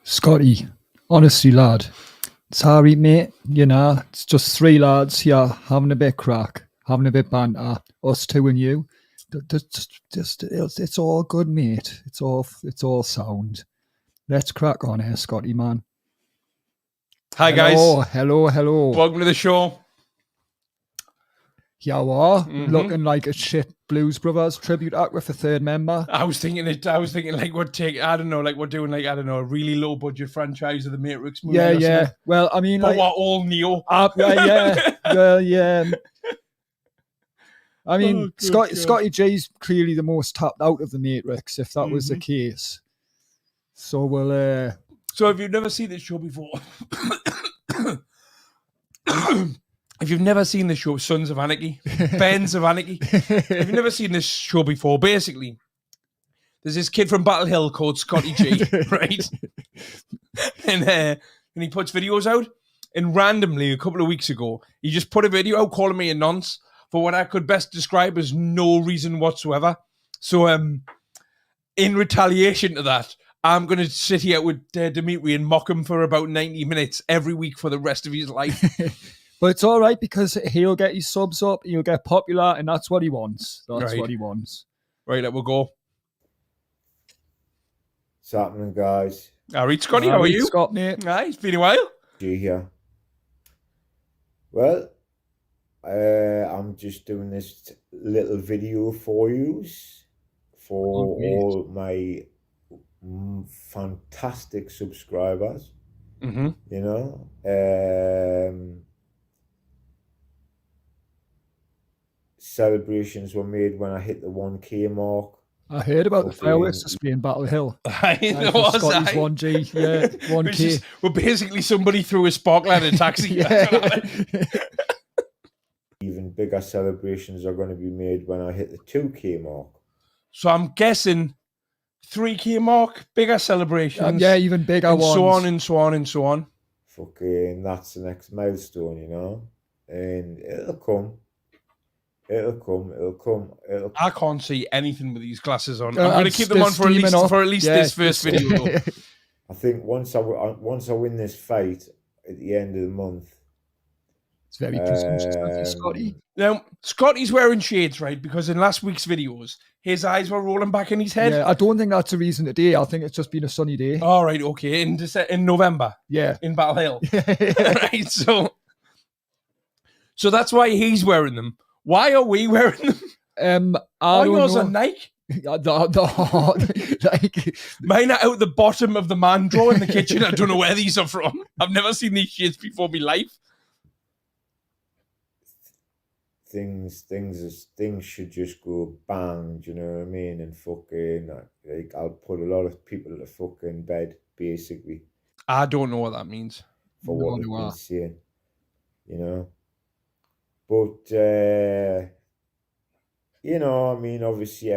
Scotty, honestly, lad, it's alright, mate. You know, it's just three lads here having a bit crack, having a bit banter, us two and you. It's all good, mate. It's all sound. Let's crack on here, Scotty, man. Hi, guys. Hello. Welcome to the show. You are looking like a shit Blues Brothers tribute act with a third member. I was thinking like we're doing like, I don't know, a really low budget franchise of the Matrix movie. Yeah. Well, I mean, but like, we're all Neo. yeah. I mean, Scotty G's clearly the most tapped out of the Matrix, if that was the case. So we'll. So if you've never seen this show before, if you've never seen the show Sons of Anarchy, Bands of Anarchy, if you've never seen this show before, basically, there's this kid from Battle Hill called Scotty G, right? And he puts videos out. And randomly, a couple of weeks ago, he just put a video out calling me a nonce for what I could best describe as no reason whatsoever. So, in retaliation to that, I'm going to sit here with Dimitri and mock him for about 90 minutes every week for the rest of his life. But it's all right because he'll get his subs up, he'll get popular, and that's what he wants. That's what he wants. Right, we'll go. What's happening, guys? All right, Scotty, how are you? Scott, mate. Aye, it's been a while. G here. Well, I'm just doing this little video for you, for all my fantastic subscribers. You know, celebrations were made when I hit the 1K mark. I heard about the fireworks display in Battle Hill. I know, Scotty's 1G, yeah, 1K. Well, basically somebody threw a sparkler in a taxi. Even bigger celebrations are going to be made when I hit the 2K mark. So I'm guessing 3K mark, bigger celebrations. Yeah, even bigger ones. So on and so on and so on. Fucking, that's the next milestone, you know? And it'll come. It'll come. I can't see anything with these glasses on. I'm going to keep them on for at least this first video. I think once I win this fight at the end of the month. It's very presumptuous, Scotty. Now, Scotty's wearing shades, right? Because in last week's videos, his eyes were rolling back in his head. Yeah, I don't think that's a reason today. I think it's just been a sunny day. All right, okay. In November. Yeah. In Battle Hill. Right, so that's why he's wearing them. Why are we wearing them? Yours are Nike? Like, mine are out the bottom of the man drawer in the kitchen. I don't know where these are from. I've never seen these shades before in my life. Things should just go bang, do you know what I mean? And fucking, like, I'll put a lot of people to fucking bed, basically. I don't know what that means. For what they've been saying, you know? But, you know, I mean, obviously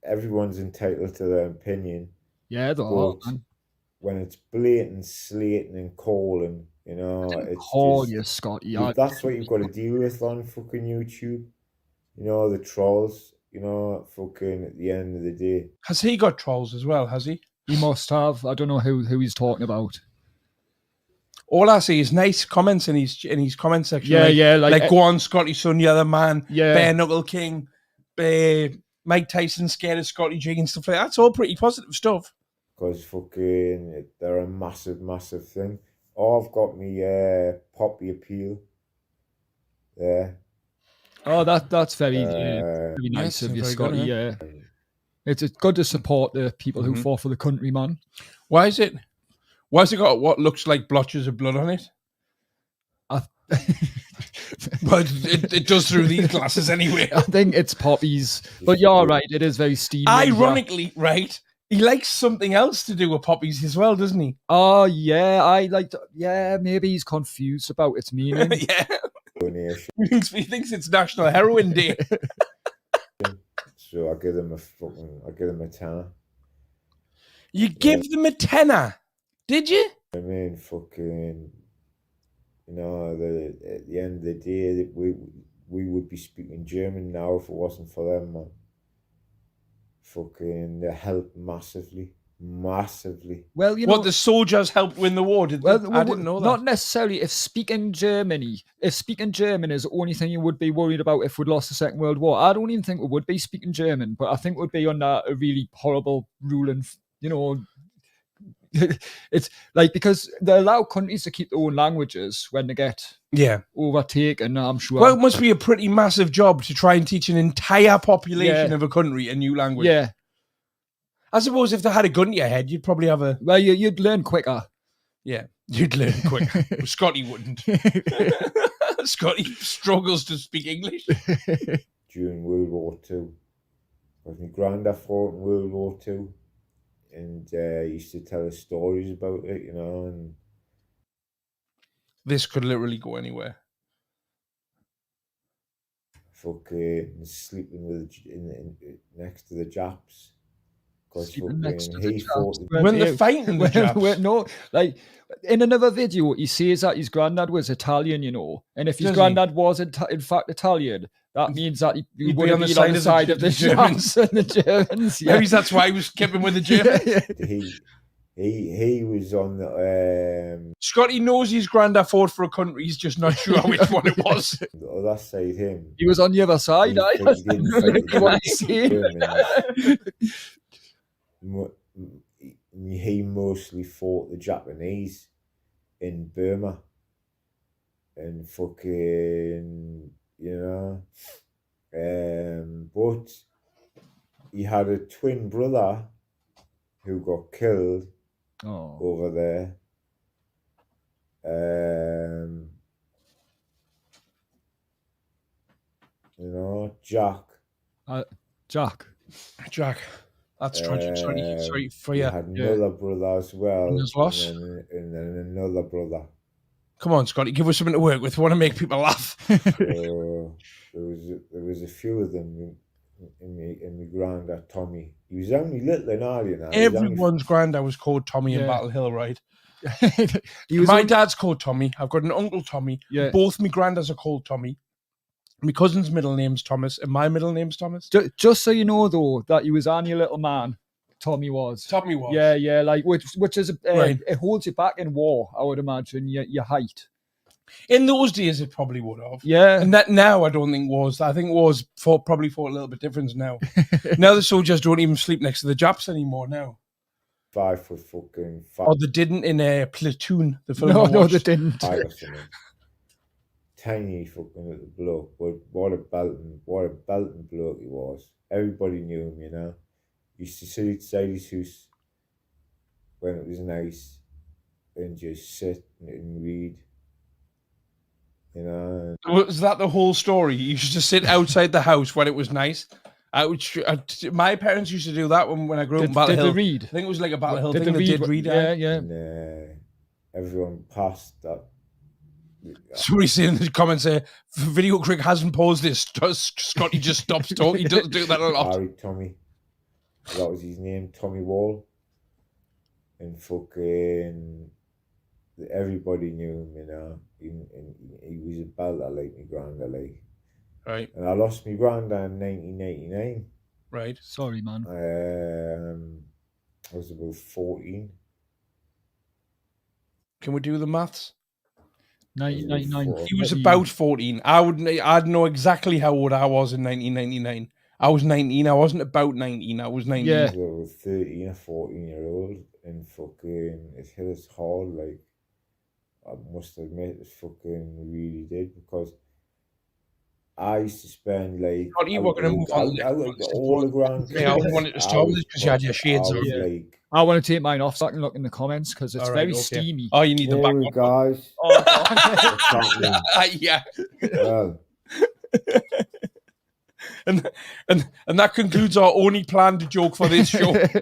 everyone's entitled to their opinion. Yeah, they are, man. When it's blatant slating and calling, you know, it's call you, Scotty. That's what you've got to deal with on fucking YouTube. You know, the trolls, you know, fucking at the end of the day. Has he got trolls as well, has he? He must have. I don't know who he's talking about. All I see is nice comments in his comment section. Yeah, like go on, Scotty, son, you're the man. Yeah. Bare Knuckle King, Mike Tyson scared of Scotty G and stuff like that. That's all pretty positive stuff. Because fucking, they're a massive thing. Oh, I've got me poppy appeal. Yeah. Oh, that's very nice of you, Scotty. Yeah. It's good to support the people who fought for the country, man. Why is it got what looks like blotches of blood on it? But it does through these glasses anyway. I think it's poppies. But you're right, it is very steamy. Ironically, right, he likes something else to do with poppies as well, doesn't he? Oh, yeah, maybe he's confused about its meaning. Yeah. He thinks it's National Heroin Day. So I give them a tenner. You give them a tenner? Did you? I mean, fucking, you know, at the end of the day, we would be speaking German now if it wasn't for them, man. Fucking, they help massively. massively. Well, you know, What, the soldiers helped win the war? Did they? well, I didn't know that. not necessarily. If speaking German is the only thing you would be worried about if we'd lost the Second World War, I don't even think we would be speaking German, but I think we'd be under a really horrible ruling, you know. It's like, because they allow countries to keep their own languages when they get Yeah. overtaken, I'm sure. Well, it must be a pretty massive job to try and teach an entire population Yeah. of a country a new language. Yeah. I suppose if they had a gun to your head, you'd probably have a... Well, you'd learn quicker. Yeah, you'd learn quick. Scotty wouldn't. Scotty struggles to speak English. During World War II. Because my granddad fought in World War II. And he used to tell us stories about it, you know, and This could literally go anywhere. fucking sleeping with next to the Japs. Because Sleeping next to the he Japs. fought. When they're fighting the Japs. No, like in another video, he says that his granddad was Italian, you know, and if his Does he? granddad was in fact Italian, that means that he He'd would be have on the been on the side side of of the the Germans. Germans and the Germans. Yeah. Maybe that's why he was keeping with the Germans. He was on the Scotty knows his granddad fought for a country, he's just not sure which one it was. other side. Him. He was on the other side. He didn't fight What the you saying? Germans. He mostly fought the Japanese in Burma. And fucking, you know. But he had a twin brother who got killed Oh, over there. You know, Jack. Jack. Jack, that's tragic. Sorry for He you. had another brother as well. And his loss? And then another brother. Come on, Scotty, give us something to work with. We want to make people laugh. So there was a few of them in my granddad Tommy. He was only little and all, you know. Everyone's granddad was called Tommy in Yeah. Battle Hill, right? He was My on- dad's called Tommy. I've got an uncle Tommy. Yeah. Both my granddads are called Tommy. My cousin's middle name's Thomas, and my middle name's Thomas. Just so you know, though, that he was only a little man. Tommy was. Tommy was. Yeah, like which is Right. it holds you back in war, I would imagine. Your height. In those days, it probably would have. Yeah, And that now, I don't think was. I think was probably fought a little bit different now. Now the soldiers don't even sleep next to the Japs anymore now. 5 foot fucking 5 Or they didn't in a Platoon, the film. no, I they watched. didn't. or something. Tiny fucking little bloke, but what a belting bloke he was. Everybody knew him, you know. Used to sit outside his house when it was nice and just sit and read. You know, Was that the whole story? You used to sit outside the house when it was nice. My parents used to do that when I grew up in Battle Did Hill. they read? I think it was like a Battle Hill Did thing. they They did read. Yeah, yeah. and everyone passed that. Somebody saying in the comments there, Video Crick hasn't paused this. Scotty just stops talking. He doesn't do that a lot. Harry Tommy. That was his name, Tommy Wall. And fucking everybody knew him, you know. He was a belter like my granddad, like. Right, And I lost my granddad in 1989. right. Sorry, man. I was about 14. Can we do the maths? 1999. He was about 14. I'd know exactly how old I was in 1999. I was 19. I wasn't about 19. I was 19. Yeah. I was 13 or 14-year-old, and fucking it hit us hard. Like, I must admit, it fucking really did, because I used to spend like. Scotty, we're going to move on. All the grand. Yeah, I wanted to start with this because you had your shades on. Like, I want to take mine off so I can look in the comments because it's All right, very okay. steamy. Oh, you need the there back we one. guys. Oh, What's happening? Yeah. Well, And that concludes our only planned joke for this show. I've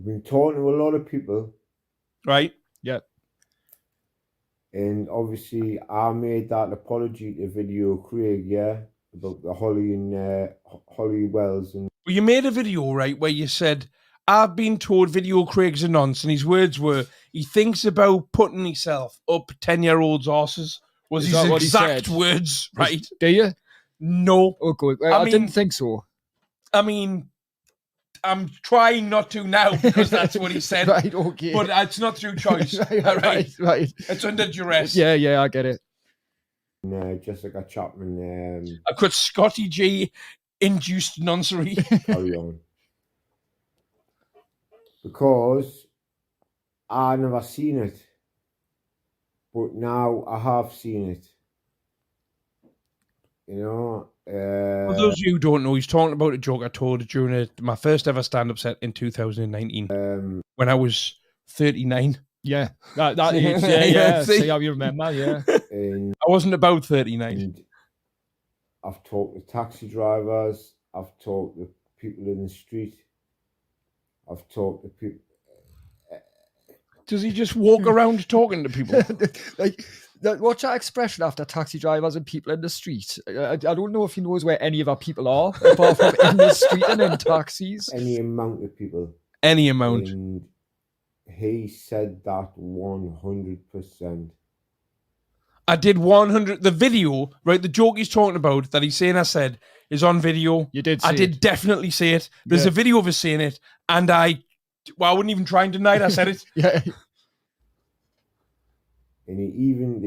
been talking to a lot of people, Right? and obviously I made that apology to Video Craig, yeah, about the Holly and Holly Wells and. Well, you made a video, right, where you said, I've been told Video Craig's a nonce, and his words were, he thinks about putting himself up 10-year-olds' arses. Was Is his that what he exact said? words, right? Do you? No. Oh, good. I I mean- didn't think so. I mean, I'm trying not to now because that's what he said. Right, okay. But it's not through choice. right. It's under duress. Yeah, I get it. Jessica Chapman, I could Scotty G induced noncery. carry on. Because I never seen it. But now I have seen it. You know? For those of you who don't know, he's talking about a joke I told during my first ever stand-up set in 2019 when I was 39. Yeah, that age, yeah. See? See how you remember, yeah. And I wasn't about 39. I've talked to taxi drivers. I've talked to people in the street. I've talked to people. Does he just walk around talking to people? Like, what's that expression after taxi drivers and people in the street? I don't know if he knows where any of our people are, apart from in the street and in taxis. Any amount of people. Any amount. And he said that 100%. I did 100. The video, right? The joke he's talking about that he's saying I said is on video. You did. I did definitely say it. There's a video of us saying it, and I wouldn't even try and deny it. I said it. And he even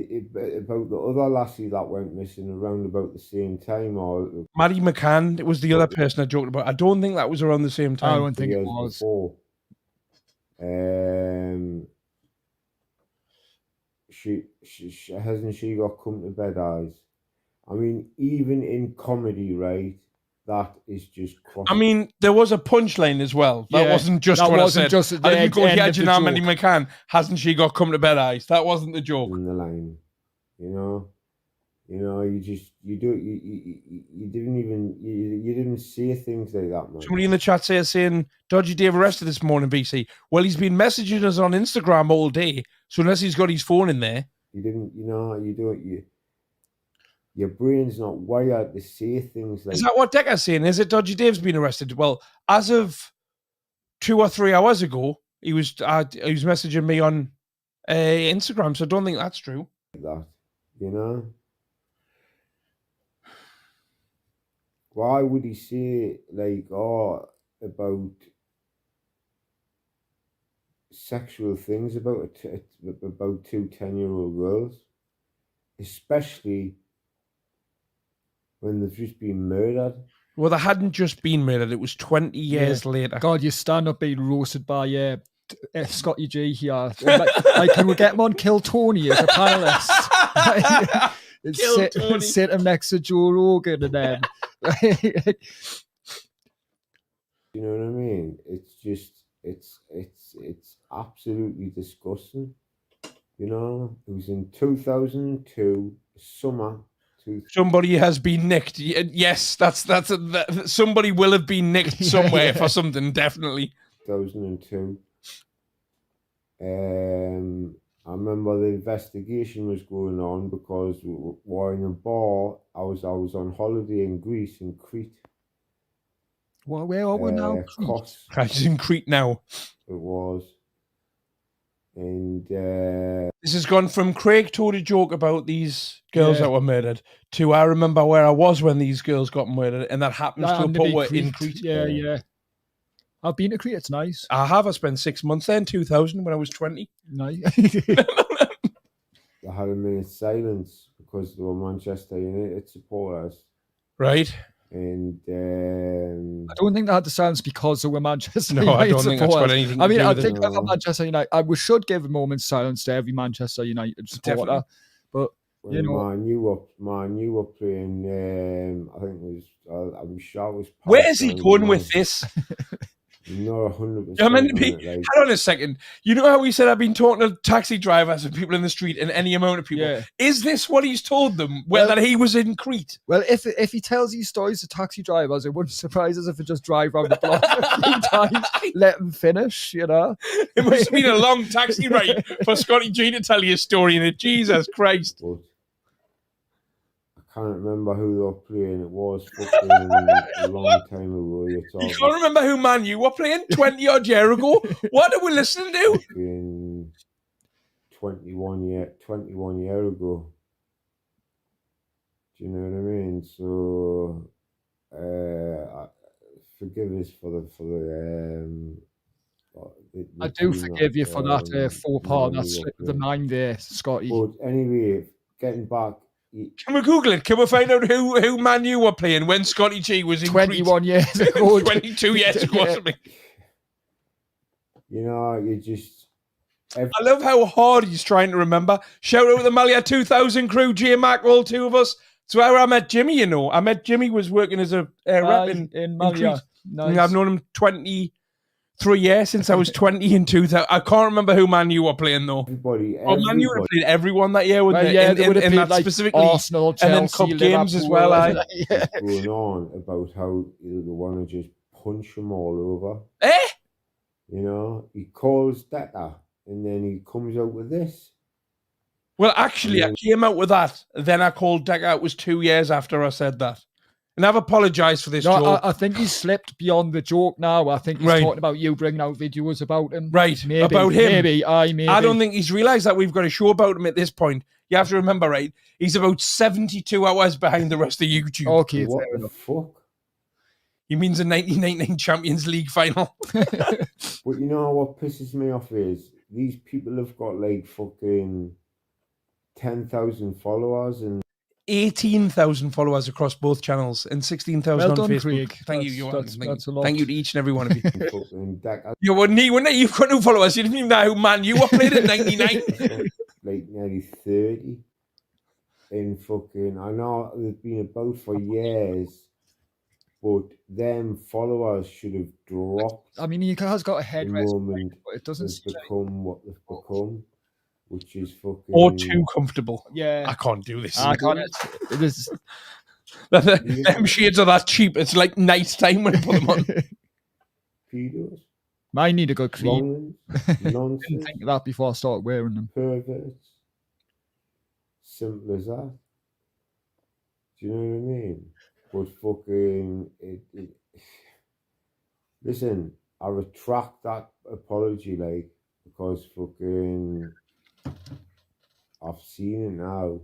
about the other lassie that went missing around about the same time, or Maddie McCann. It was the other person I joked about. I don't think that was around the same time. I don't think it was. Before. She hasn't she got come to bed eyes? I mean, even in comedy, right? That is just. I mean, there was a punchline as well. That wasn't just what I said. I didn't go, yeah, you know, Maddie McCann, hasn't she got come to bed eyes? That wasn't the joke. In the line, you know, you didn't say things like that, man. Somebody in the chat saying, Dodgy Dave arrested this morning, BC. Well, he's been messaging us on Instagram all day, so unless he's got his phone in there. Your brain's not wired to say things like... Is that what Decker's saying? Is it Dodgy Dave's been arrested? Well, as of 2 or 3 hours ago, he was messaging me on Instagram, so I don't think that's true. That, you know? Why would he say, like, about sexual things about two 10-year-old girls? Especially when they've just been murdered. Well, they hadn't just been murdered. It was 20 years later. God, you stand up being roasted by Scotty G here. Like, can we get him on Kill Tony as a panelist? Sit him next to Joe Rogan and then... You know what I mean? It's just, it's absolutely disgusting. You know, it was in 2002, summer. Somebody has been nicked. Yes, that's somebody will have been nicked somewhere for something, definitely. 2002. I remember the investigation was going on because we were in a bar. I was on holiday in Greece, in Crete. Well, where are we now? He's in Crete now. It was. And this has gone from Craig told a joke about these girls that were murdered to I remember where I was when these girls got murdered, and that happens to a pub in Crete. Yeah. I've been to Crete. It's nice. I have. I spent 6 months there in 2000 when I was 20. Nice. I had a minute's silence because they were Manchester United supporters. Right. And I don't think they had the silence because they were Manchester United. No, I don't think that's got anything to do with it. I think for Manchester United, we should give a moment's silence to every Manchester United supporter. But when Man U were playing, I think it was, I'm sure it was. Where is he going with this? Not 100%. I meant to be. Hang on a second. You know how we said I've been talking to taxi drivers and people in the street and any amount of people? Yeah. Is this what he's told them? That he was in Crete? Well, if he tells these stories to taxi drivers, it wouldn't surprise us if it just drive around the block a few times, let him finish, you know? It must have been a long taxi ride for Scotty G to tell you a story in it. Jesus Christ. But I can't remember who they were playing. It was fucking a long time ago. You can't remember who Man U were playing 20 odd year ago? What are we listening to? Fucking 21 year ago. Do you know what I mean? So forgive us for the I do team forgive you for that faux pas, Man that U slip were of the playing. mind there, Scotty. But anyway, getting back, Can we Google it? Can we find out who Man U were playing when Scotty G was in 21 years ago. 22 years ago, Yeah. something. you know, you just I love how hard he's trying to remember. Shout out to the Malia 2000 crew, J Mac, all two of us. It's where I met Jimmy, you know. I met Jimmy was working as a rep in Malia. Crete. Nice. I've known him 23 years since I was 20 in 2000. I can't remember who Man U were playing though. everybody. Man U would have played everyone that year, wouldn't Well, they? yeah, they would have in played that like specifically, Arsenal, Chelsea, and then cup games as well. Liverpool. was going on about how they want to just punch them all over. Eh? You know, he calls Decker, and then he comes out with this. Well, actually, I came out with that. Then I called Decker. It was 2 years after I said that. And I've apologised for this joke. I think he's slipped beyond the joke now. I think he's talking about you bringing out videos about him. Right, maybe, about him. Maybe. I don't think he's realised that we've got a show about him at this point. You have to remember, right? He's about 72 hours behind the rest of YouTube. Okay, What the fuck? He means a 1999 Champions League final. But you know what pisses me off is these people have got like fucking 10,000 followers and 18,000 followers across both channels and 16,000 well on done, Facebook. Craig. Thank you. That's a lot. Thank you to each and every one of you. fucking Decker. You wouldn't he? You've got no followers. You didn't even know who Man U were playing in 99. Like nearly 30 in fucking. I know they've been about for years, but them followers should have dropped. I mean, he has got a head the rest, moment but it doesn't they've become what they've become, which is fucking. Or too comfortable. Yeah, I can't do this. I can't. This Them shades are that cheap. It's like night time when I put them on. Pedos, mine need a good clean. Longans, nonsense, Didn't think of that before I started wearing them. perverts. Simple as that. Do you know what I mean? But fucking listen, I retract that apology, like, because fucking I've seen it now,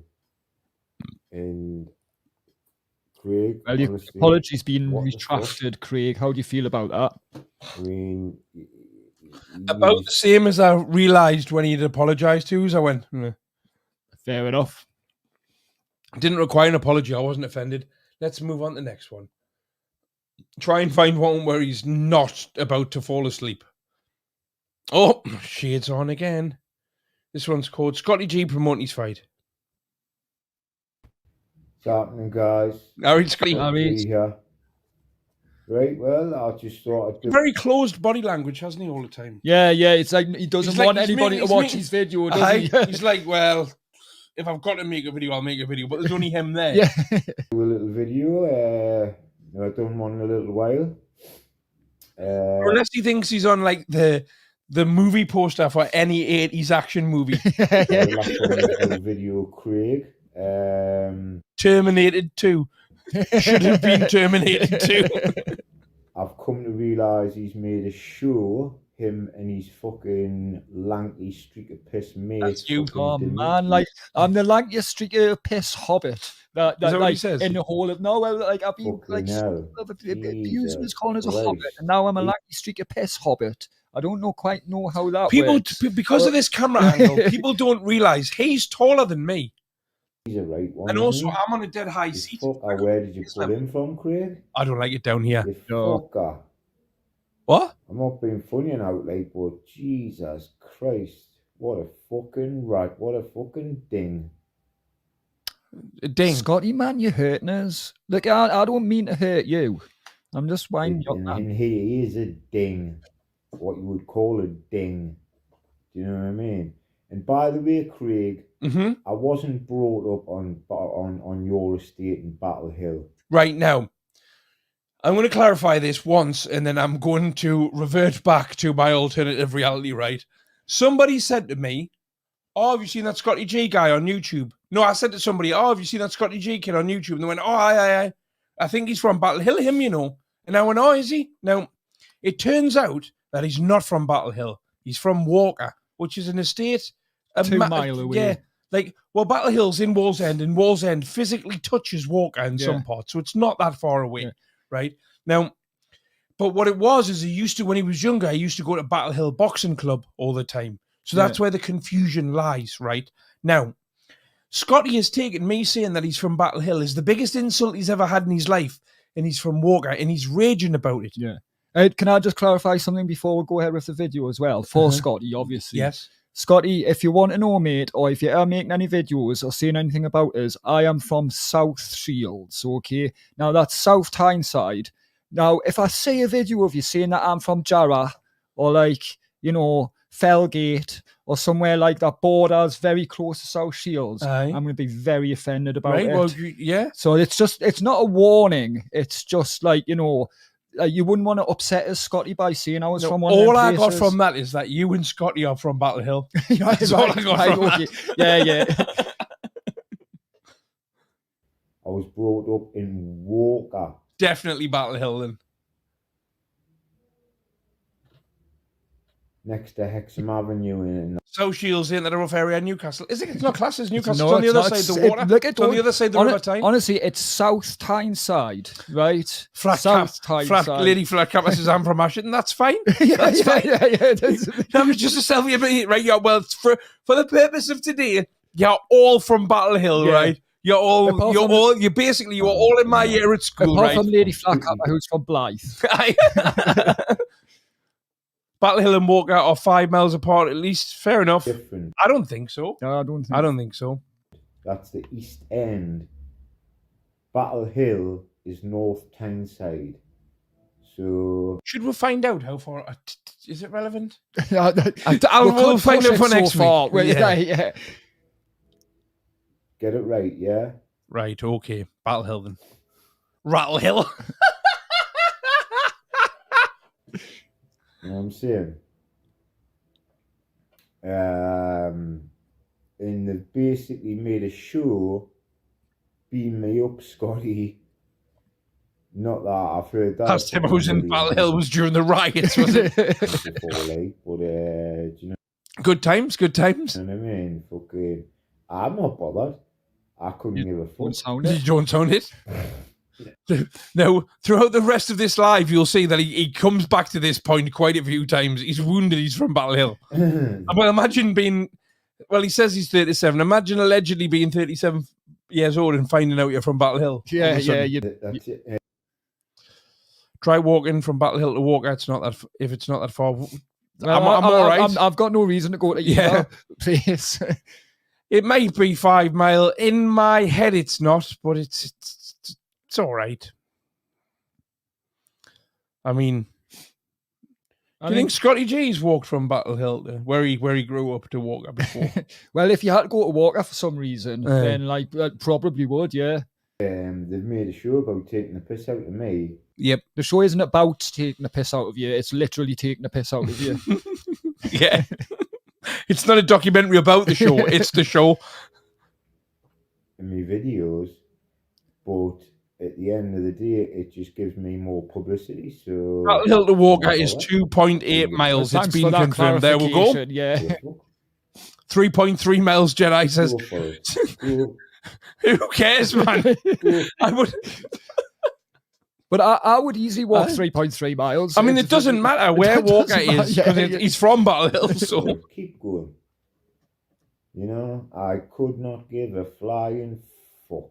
and Craig. Well, your honestly, apology's been what the retracted, Craig. How do you feel about that? I mean, About the same as I realised when he'd apologised to us. I went, Fair enough. didn't require an apology. I wasn't offended. Let's move on to the next one. Try and find one where he's not about to fall asleep. Oh, shades on again. This one's called Scotty G promoting his fight. What's happening, guys? All right, Scotty. All right. Here. Right, well, I just thought I'd do. Very closed body language, hasn't he, all the time? Yeah, it's like he doesn't He's like- want he's anybody making- to he's watch making- his video, does he? He's like, well, if I've got to make a video, I'll make a video. But there's only him there. Yeah. Do a little video. I've done one in a little while. Or unless he thinks he's on like the movie poster for any 80s action movie. The last one was a video, Craig. Terminated 2. Should have been Terminated 2. I've come to realise he's made a show, him and his fucking lanky streak of piss mate. That's you. fucking Oh Dimitri. man, like I'm the lankiest streak of piss hobbit. That that what like he says? in the whole of no, well, like I've been Fucking like hell. abused as calling as a Jesus hobbit, Christ. and now I'm a lanky streak of piss hobbit. I don't quite know how that People, works. because of this camera angle, people don't realise he's taller than me. He's a right one. And isn't also, he? I'm on a dead high You seat. fucker, where did you pull him from, Craig? I don't like it down here. You No. fucker. What? I'm not being funny now, like, but Jesus Christ. What a fucking rat. What a fucking ding. A ding. Scotty, man, you're hurting us. Look, I don't mean to hurt you. I'm just winding you up, man. And he is a ding. What you would call a ding. Do you know what I mean? And by the way, Craig, Mm-hmm. I wasn't brought up on your estate in Battle Hill. Right now, I'm going to clarify this once, and then I'm going to revert back to my alternative reality, right? Somebody said to me, oh, have you seen that Scotty G guy on YouTube? No, I said to somebody, oh, have you seen that Scotty G kid on YouTube? And they went, oh, aye. I think he's from Battle Hill, him, you know. And I went, oh, is he? Now, it turns out that he's not from Battle Hill. He's from Walker, which is an estate 2 mile away. Yeah, like, well, Battle Hill's in Wallsend, and Wallsend physically touches Walker in some parts, so it's not that far away, Yeah. right? Now, But what it was is when he was younger, he used to go to Battle Hill Boxing Club all the time. So that's where the confusion lies, right? Now, Scotty has taken me saying that he's from Battle Hill is the biggest insult he's ever had in his life, and he's from Walker, and he's raging about it. Yeah. Can I just clarify something before we go ahead with the video as well? For Scotty, obviously. Yes. Scotty, if you want to know, mate, or if you're making any videos or saying anything about us, I am from South Shields, okay? Now, that's South Tyneside. Now, if I see a video of you saying that I'm from Jarrah, or like, you know, Fellgate, or somewhere like that borders very close to South Shields, I'm going to be very offended about it. Well, yeah. So it's not a warning. It's just like, you know, you wouldn't want to upset us, Scotty, by saying I was from one of them All I got places. from that is that you and Scotty are from Battle Hill. That's all I got from that. Yeah. I was brought up in Walker. Definitely Battle Hill then. Next to Hexham Avenue in South Shields into the rough area of Newcastle. Is it? It's not classed as Newcastle. No, it's on the it's other not. side of the water. Look, it's on the other side of the River Tyne. Honestly, it's South Tyneside, right? Flat South cap, Tyneside. Lady Flat Cap says I'm from Ashton. That's fine. Yeah. That was just a selfie, right? Yeah, well, for the purpose of today, you're all from Battle Hill, Yeah. right? You're all in my year at school, Apart right? from Lady Flackapper, who's from Blythe. Battle Hill and Walker are 5 miles apart at least. Fair enough. different. I don't think so. No, I don't think so. That's the East End. Battle Hill is North Tyneside. So Should we find out how far? Is it relevant? We'll find out for next week. Yeah. get it right, yeah? Right, okay. Battle Hill then. Rattle Hill. You know what I'm saying? And they've basically made a show, Beam Me Up Scotty. Not that I've heard that. Last time I was in Battle Hill was during the riots, was it? Before, like, but do you know Good times. what I mean? Fucking, I'm not bothered. I couldn't give a fuck. Don't sound You it. don't sound it. Now, throughout the rest of this live, you'll see that he comes back to this point quite a few times. He's wounded. He's from Battle Hill. Well, imagine being... Well, he says he's 37. Imagine allegedly being 37 years old and finding out you're from Battle Hill. Yeah. That's it. Try walking from Battle Hill to Walker. It's not that. If it's not that far, I'm I'm all right. I've got no reason to go to either place. It might be 5 mile. In my head, it's not, but it's all right. I mean, do you think Scotty G's walked from Battle Hill to where he grew up to Walker before? Well, if you had to go to Walker for some reason, then like probably would, yeah. They've made a show about taking the piss out of me. Yep. The show isn't about taking the piss out of you; it's literally taking the piss out of you. Yeah. It's not a documentary about the show. It's the show. In my videos, but at the end of the day, it just gives me more publicity. So Battle Hill to Walker is 2.8 miles. It's Thanks been for that confirmed. There we go. clarification, Yeah. 3.3 miles, Jedi says. Go for it. Go. Who cares, man? I would. But I would easily walk 3.3 miles. I mean, it doesn't matter where Walker doesn't matter, is yeah, because yeah. he's from Battle Hill. So Keep going. You know, I could not give a flying fuck.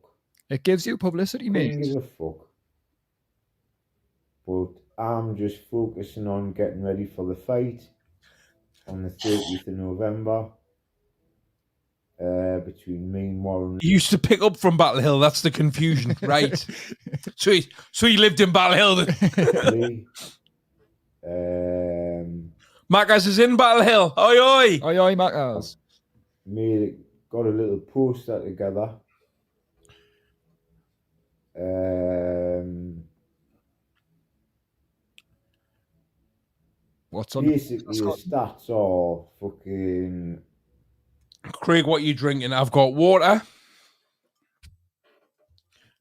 It gives you publicity, Couldn't mate. give a fuck. But I'm just focusing on getting ready for the fight on the 30th of November. Between me and Warren. he used to pick up from Battle Hill. That's the confusion, right? so he lived in Battle Hill. Lee. Marcus is in Battle Hill. Oi oi! Oi, Maccas. Got a little poster together. What's on Basically, the stats are fucking. Craig, what are you drinking? I've got water,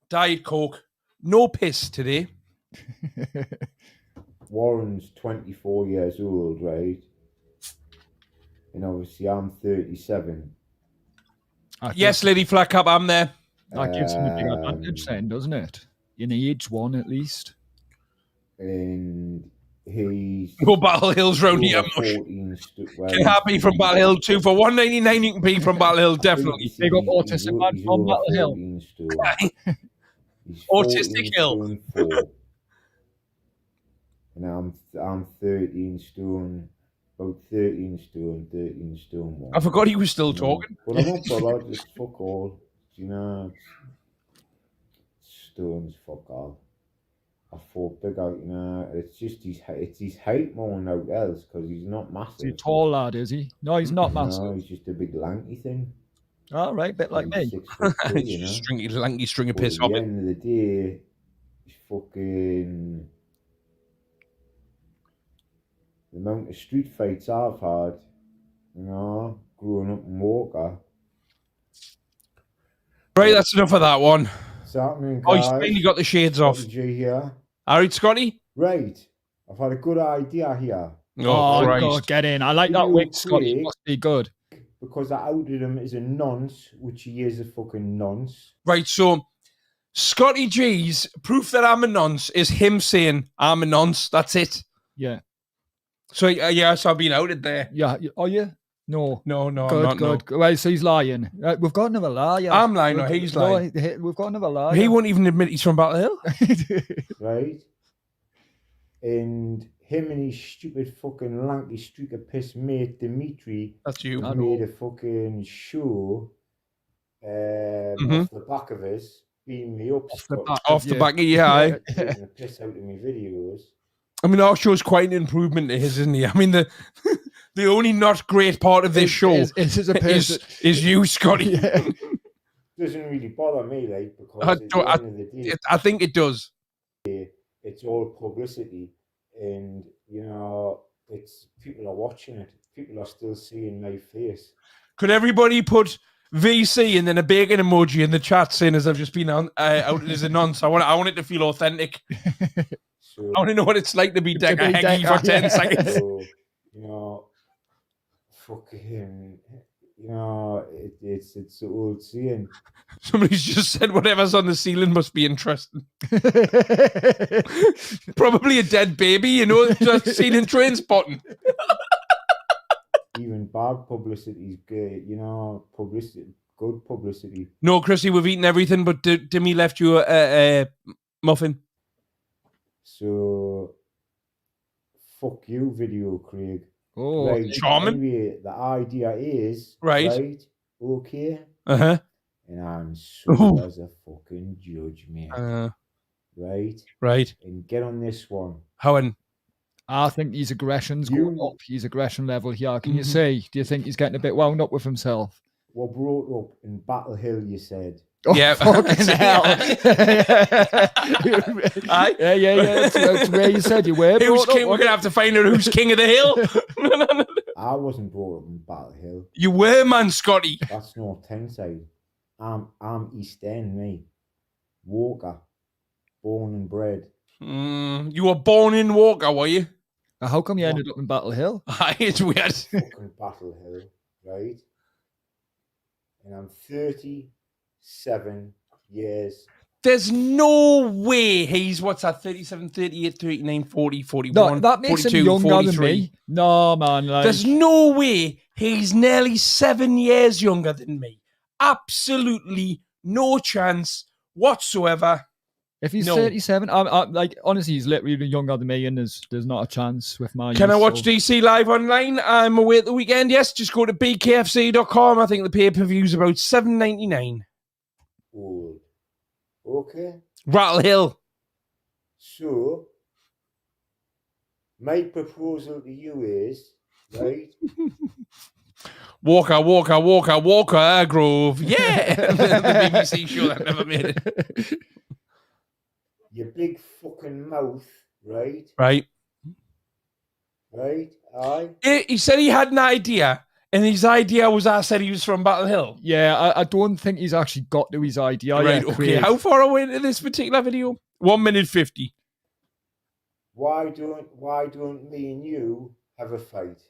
Diet Coke, no piss today. Warren's 24 years old, right? And obviously, I'm 37. Yes, Lady Flat Cap, I'm there. That gives him a big advantage then, doesn't it? In age one, at least. and he's No Battle Hills round here, over mush. 14 well, Get happy from Battle Hill too. For $1.99 you can be from Battle Hill, definitely. Big up Autistic Man he's from over Battle Hill. 14 stone. He's Autistic 14 Hill. stone 4. And I'm 13 stone, about 13 stone 1. I forgot he was still You know, talking. but I'm not bothered, just fuck all. You know, stones, fuck all. I thought big out, you know, it's just his height more than out else, because he's not massive. He's a tall lad, is he? No, he's not massive. No, he's just a big lanky thing. All right, bit like me. He's 6'2", you know. Stringy, lanky string of But piss at off the it. end of the day, he's fucking... The amount of street fights I've had, you know, growing up in Walker. Right, that's enough of that one. What's happening, Oh, guys? he's finally got the shades off. Scotty G here. All right, Scotty? Right, I've had a good idea here. Oh, Christ. God, get in. I like that Video wig, Scotty. quick. Must be good. Because I outed him as a nonce, which he is a fucking nonce. Right, so Scotty G's proof that I'm a nonce is him saying I'm a nonce. That's it. Yeah. So, so I've been outed there. Yeah. Are you? No. No, I'm Good, not. good. No. Right, so he's lying. We've got another liar. I'm lying, or he's lying. No, we've got another liar. He won't even admit he's from Battle Hill. Right? And him and his stupid fucking lanky streak of piss mate Dimitri That's you. made a fucking show Mhm. off the back of us, beating me up Off the back of your eye. taking the piss out of my videos. I mean, our show's quite an improvement to his, isn't he? I mean, the only not great part of this show is you, Scotty. Yeah. Doesn't really bother me, like, because I at the don't- end of the day, I think it does. it's all publicity, and you know, it's people are watching it. People are still seeing my face. Could everybody put VC and then a bacon emoji in the chat saying as I've just been outed as a nonce? I want it to feel authentic. So, I want to know what it's like to be Decker Heggy for 10 seconds. so, you know, fucking, you know, it's the old saying. Somebody's just said whatever's on the ceiling must be interesting. Probably a dead baby, you know, just ceiling train spotting. Even bad publicity is good, you know, good publicity. No, Chrissy, we've eaten everything, but Dimmy left you a muffin. So, fuck you, video, Craig. Oh, Right, charming. anyway, the idea is, Right. okay, Uh-huh. and I'm so Ooh. as a fucking judge, mate. Right. Right? And get on this one. How in? I think his aggression's going up. His aggression level here. Can you see? Do you think he's getting a bit wound up with himself? What brought up in Battle Hill, you said? Oh, Yeah. fucking hell. Yeah. That's where you said you were. Who's brought up, king? We're going to have to find out who's king of the hill. I wasn't brought up in Battle Hill. You were, man, Scotty. That's North Tyneside. I'm East End, me. Walker. Born and bred. You were born in Walker, were you? How come you ended up in Battle Hill? It's weird. Fucking Battle Hill, right? And I'm 37 years. There's no way he's, what's that, 37, 38, 39, 40, 41, No, that makes 42, him younger 43. than me. No, man. Like, There's no way he's nearly 7 years younger than me. Absolutely no chance whatsoever. if he's no. 37, I'm like, honestly, he's literally younger than me, and there's not a chance with my. Can I youth, watch so- DC live online? I'm away at the weekend. Yes, just go to bkfc.com. I think the pay-per-view's about $7.99. Old. Okay? Rattle Hill. So, my proposal to you is, right? Walker Grove. Yeah. the BBC show that never made it. Your big fucking mouth, right? Right. Right? Aye? He said he had an idea, and his idea was I said he was from Battle Hill. Yeah, I don't think he's actually got to his idea. Right, yet, okay. Craig. How far away into this particular video? 1 minute 50. Why don't me and you have a fight?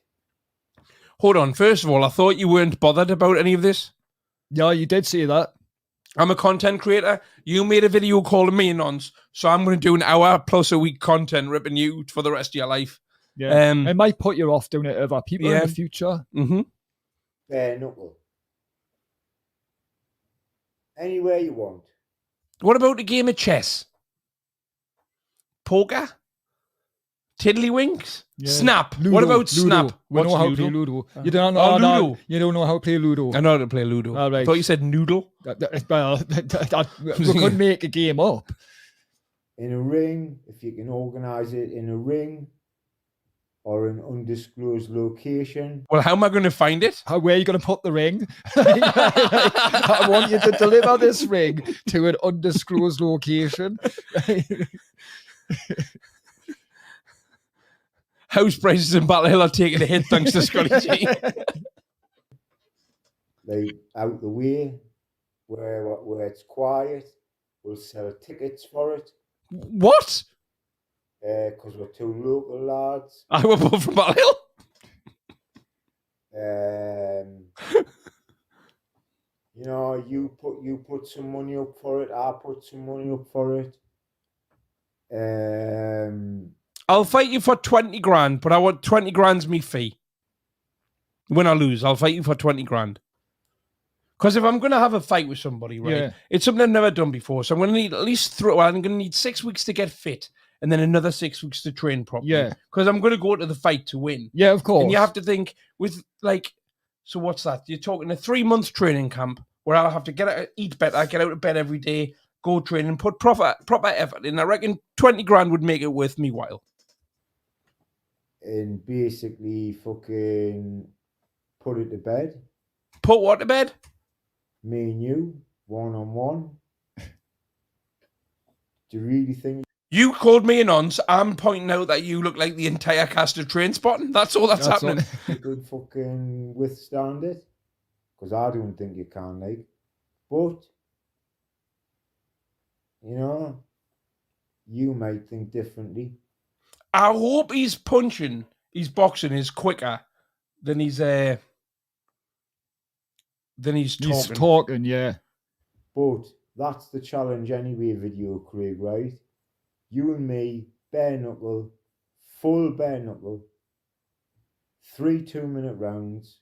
Hold on. First of all, I thought you weren't bothered about any of this. Yeah, you did say that. I'm a content creator. You made a video calling me a nonce, so I'm going to do an hour plus a week content ripping you for the rest of your life. Yeah. It might put you off doing it to other people in the future. Mm-hmm. Bare knuckle. Anywhere you want. What about a game of chess? Poker? Tiddlywinks? Yeah. Snap. Ludo, What about Ludo. Snap? We know how to play Ludo. You don't know Ludo. You don't know how to play Ludo. I know how to play Ludo. All right. I thought you said noodle. Well, we could make a game up. In a ring, if you can organise it in a ring or an undisclosed location. Well, how am I going to find it? Where are you going to put the ring? I want you to deliver this ring to an undisclosed location. House prices in Battle Hill are taking a hit thanks to Scotty G. Like out the way, where it's quiet, we'll sell tickets for it. What? Because we're two local lads. I were both from Battle Hill. You know, you put some money up for it. I put some money up for it. I'll fight you for 20 grand, but I want 20 grand's me fee. When I lose, I'll fight you for 20 grand. Because if I'm going to have a fight with somebody, right, it's something I've never done before. So I'm going to need at least I'm going to need 6 weeks to get fit and then another 6 weeks to train properly. Yeah. Because I'm going to go to the fight to win. Yeah, of course. And you have to think with so what's that? You're talking a 3-month training camp where I'll have to eat better, get out of bed every day, go train and put proper effort in. I reckon 20 grand would make it worth me while. And basically fucking put it to bed. Put what to bed? Me and you, one-on-one. Do you really think... You called me a nonce. I'm pointing out that you look like the entire cast of Trainspotting. That's all that's happening. You could fucking withstand it. Because I don't think you can, like. But, you know, you might think differently. I hope his boxing is quicker than he's talking. He's talking, yeah. But that's the challenge anyway, video Craig, right? You and me, bare knuckle, full bare knuckle, 3 2-minute rounds.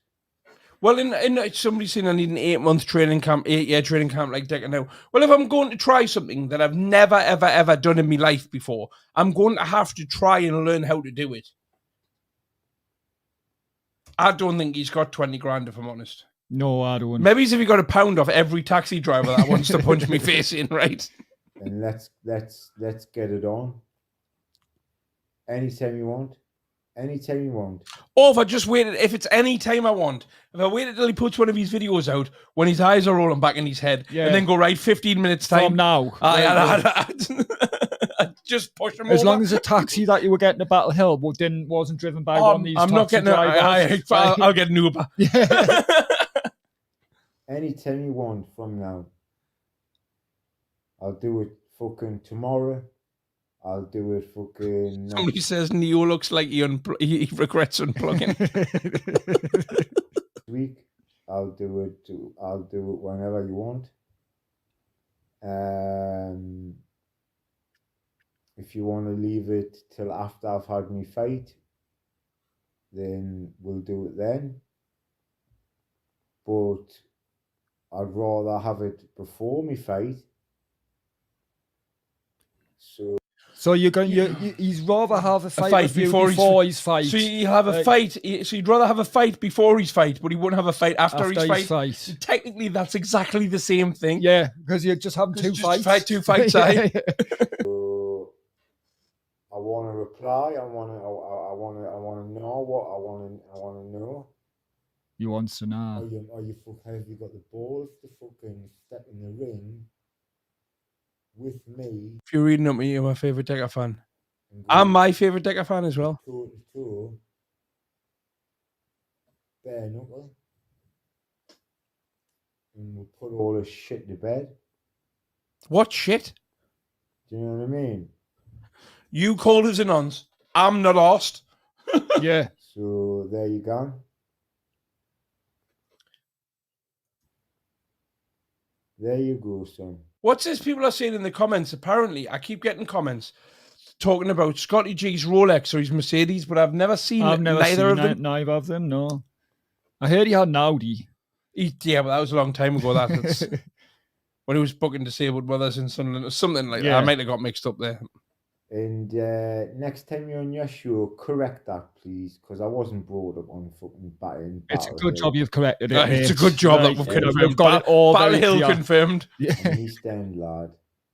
Well, in somebody's saying I need an 8-month training camp, 8-year training camp like Decker now. Well, if I'm going to try something that I've never, ever, ever done in my life before, I'm going to have to try and learn how to do it. I don't think he's got 20 grand, if I'm honest. No, I don't. Maybe he's if he got a pound off every taxi driver that wants to punch me face in, right? And let's get it on. Anytime you want. Anytime you want. Or if I just waited, if it's any time I want, if I waited till he puts one of his videos out when his eyes are rolling back in his head, and then go right 15 minutes time. From now. I just push him as over. long as the taxi that you were getting to Battle Hill wasn't driven by one of these I'm not getting I'll get an Uber. Yeah. Anytime you want from now. I'll do it fucking tomorrow. I'll do it fucking... Somebody says Neo looks like he regrets unplugging. Week. I'll do it whenever you want. If you want to leave it till after I've had my fight, then we'll do it then. But I'd rather have it before my fight. So he's rather have a fight before his fight. So you have a fight. So you'd rather have a fight before his fight, but he wouldn't have a fight after his fight. So technically, that's exactly the same thing. Yeah, because you're just having two fights. Two fights. Yeah. So I want to reply. I want to know what I want to know. You want to know? Have you got the balls to fucking step in the ring with me? If you're reading up me, you're my favourite Decker fan. I'm my favourite Decker fan as well. Toe to toe. Bare knuckle. And we'll put all this shit to bed. What shit? Do you know what I mean? You called us a nonce. I'm not lost. Yeah. So there you go. There you go, son. What's this people are saying in the comments? Apparently, I keep getting comments talking about Scotty G's Rolex or his Mercedes, but I've never seen I've never neither seen of them. neither of them. No, I heard he had an Audi. Yeah, but that was a long time ago. That's when he was booking Disabled Brothers in Sunderland or something like that. Yeah. I might have got mixed up there. And next time you're on your show, correct that, please, because I wasn't brought up on fucking batting. It's a good job you've corrected it. It's a mate. good job that Like, we've yeah, confirmed. we've got it all Battle very Hill clear. confirmed. Yeah. I'm an East End lad,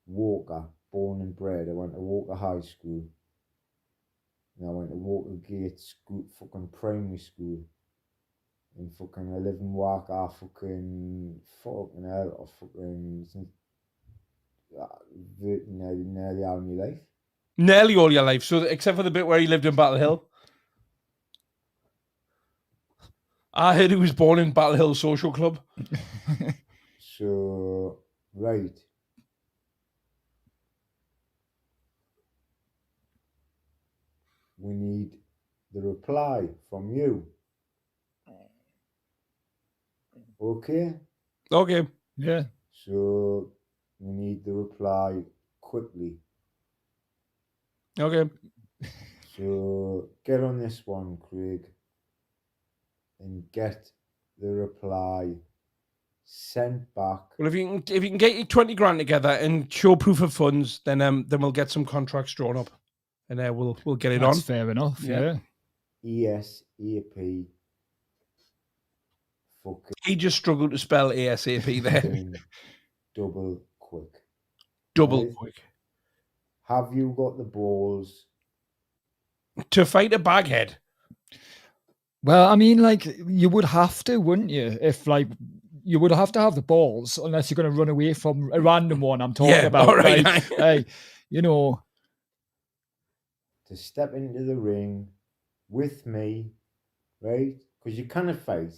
Walker, born and bred. I went to Walker High School. And I went to Walker Gate School, fucking primary school. And fucking I live in Walker, fucking hell, or fucking nearly all my life. Nearly all your life, so except for the bit where he lived in Battle Hill. I heard he was born in Battle Hill Social Club. So, right. We need the reply from you. Okay? Okay. Yeah. So, we need the reply quickly. Okay. So, get on this one, Craig, and get the reply sent back. Well, if you can get your 20 grand together and show proof of funds, then we'll get some contracts drawn up, and we'll get it That's on. fair enough. Yeah. Yeah. ESAP. Fucking He just struggled to spell ASAP there. double quick. Double Right. quick. Have you got the balls? To fight a baghead. Well, I mean, like, you would have to, wouldn't you? If, like, you would have to have the balls, unless you're going to run away from a random one I'm talking about. all right. Like, you know. To step into the ring with me, right? Because you kind of fight.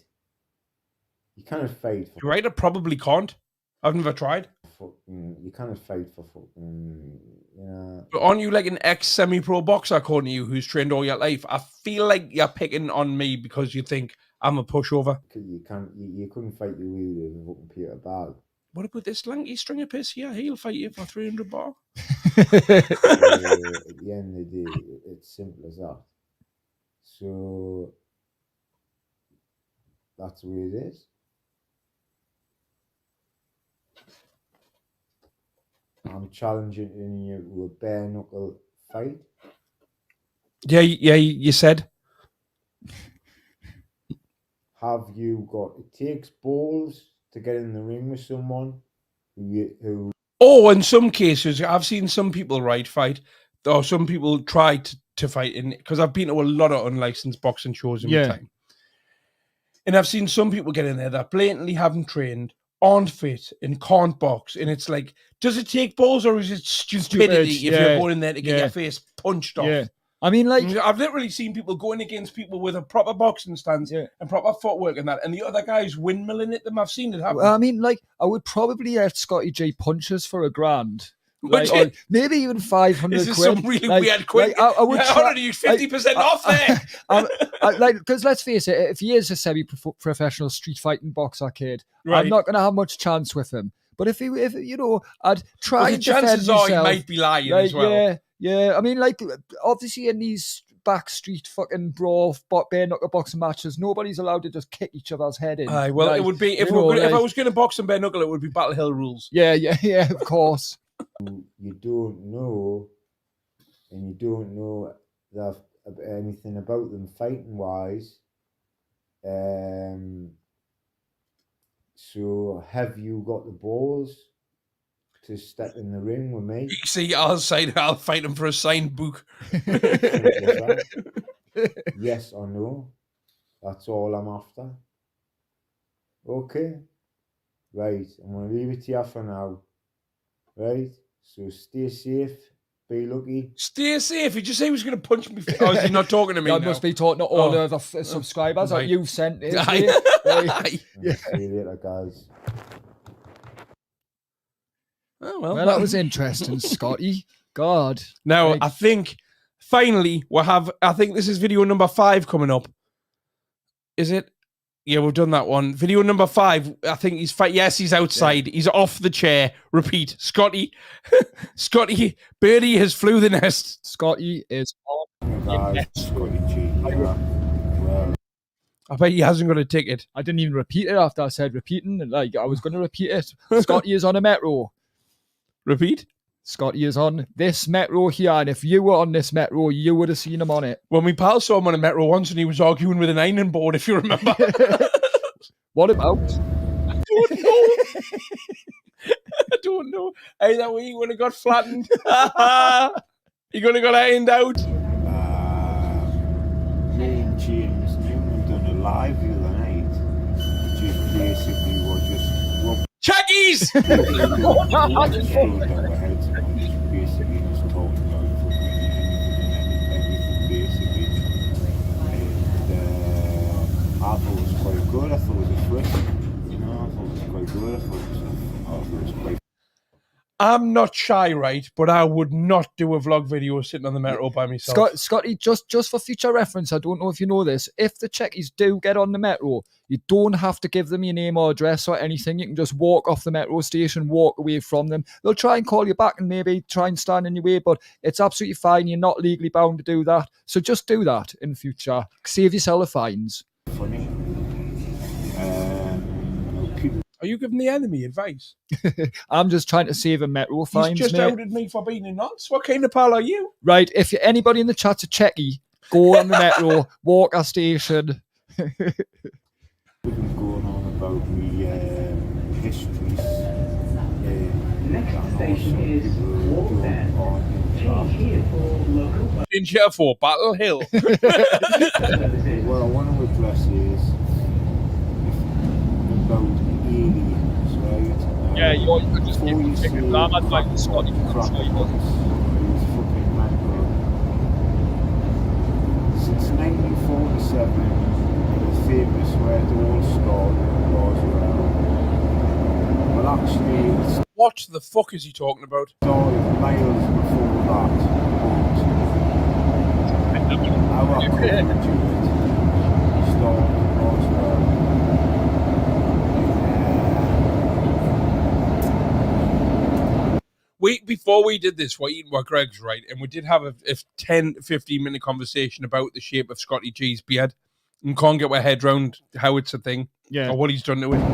You kind of fight for You're right, I probably can't. I've never tried. fucking. You kind of fight for fucking. You know. But aren't you like an ex-semi-pro boxer, according to you, who's trained all your life? I feel like you're picking on me because you think I'm a pushover. You can't. You couldn't fight your way with a fucking Peter Bag. What about this lanky stringer piss here? He'll fight you for 300 bar. At the end of the day, it's simple as that. So that's the way it is. I'm challenging you to a bare knuckle fight. Yeah, you said. Have you got? It takes balls to get in the ring with someone who Oh, in some cases, I've seen some people fight, or some people try to fight in, because I've been to a lot of unlicensed boxing shows in my time. And I've seen some people get in there that blatantly haven't trained, aren't fit, and can't box. And it's like, does it take balls or is it stupidity if you're going in there to get your face punched off? Yeah. I mean, like, I've literally seen people going against people with a proper boxing stance and proper footwork and that, and the other guys windmilling at them. I've seen it happen. I mean, like, I would probably let Scotty G punches for $1,000. Like, Would you? or maybe even 500 This is quid. some really Like- weird quick. like, I would yeah, try- 50% off there. Like, because let's face it, if he is a semi-professional street fighting boxer kid, Right. I'm not going to have much chance with him. But if you know, I'd try Well, the and defend chances are myself. he might be lying Like, as well. yeah. I mean, like, obviously in these backstreet fucking brawl, bare knuckle boxing matches, nobody's allowed to just kick each other's head in. Aye, well, Like, it would be if you know, if I like- was going to box and bare knuckle, it would be Battle Hill rules. Yeah, of course. you don't know, and you don't know anything about them fighting wise. So have you got the balls to step in the ring with me? You see, I'll fight him for a signed book. Simple as that. Yes or no? That's all I'm after. Okay. Right. I'm going to leave it to you for now. Right. So stay safe. Be lucky. Stay safe. He just said he was going to punch me. Oh, is he not talking to me God now? must be talking to all Oh. the other subscribers Right. that you've sent in. Aye. Right. And see you later, guys. Oh, well, Well, that was interesting, Scotty. God. Now, Like- I think finally I think this is video number 5 coming up. Is it? Yeah, we've done that one. Video number 5. I think he's yes, he's outside. Yeah. He's off the chair. Repeat. Scotty. Scotty. Birdie has flew the nest. Scotty is on. Scotty G. Well, I bet he hasn't got a ticket. I didn't even repeat it after I said repeating. Like, I was going to repeat it. Scotty is on a metro. Repeat. Scotty is on this metro here, and if you were on this metro, you would have seen him on it. Well, my pal saw him on a metro once, and he was arguing with an ironing board, if you remember. What about? I don't know. I don't know. Either way, he would have got flattened. He could have got ironed out. Me and James Newman done a live the other night. Just basically were just Chaggies! basically just talking about football and everything, basically. And I thought it was quite good. I thought it was a twist. You know, I thought it was quite good. I thought it was quite. I'm not shy, right? But I would not do a vlog video sitting on the metro by myself. Scotty, just for future reference, I don't know if you know this. If the checkies do get on the metro, you don't have to give them your name or address or anything. You can just walk off the metro station, walk away from them. They'll try and call you back and maybe try and stand in your way, but it's absolutely fine. You're not legally bound to do that. So just do that in the future. Save yourself the fines. Funny. Are you giving the enemy advice? I'm just trying to save a metro fines, He's just outed me for being a nonce. What kind of pal are you? Right, if you're anybody in the chat's a checky, go on the metro, walk a station. We've been going on about the histories. Next station is Wallfan. Change here for local. Change here for Battle Hill. What I want to address is about aliens, right? Yeah, you could just before you say I'd like the Scotty crackpots, who's fucking mental. Since 1947, the famous where it all started was well, actually, it What the fuck is he talking about? started miles before that. But our coverage of it started Roswell. Before we did this, we're eating what Greg's right, and we did have a 10, 15-minute conversation about the shape of Scotty G's beard, and can't get our head round how it's a thing, or what he's done to it. There's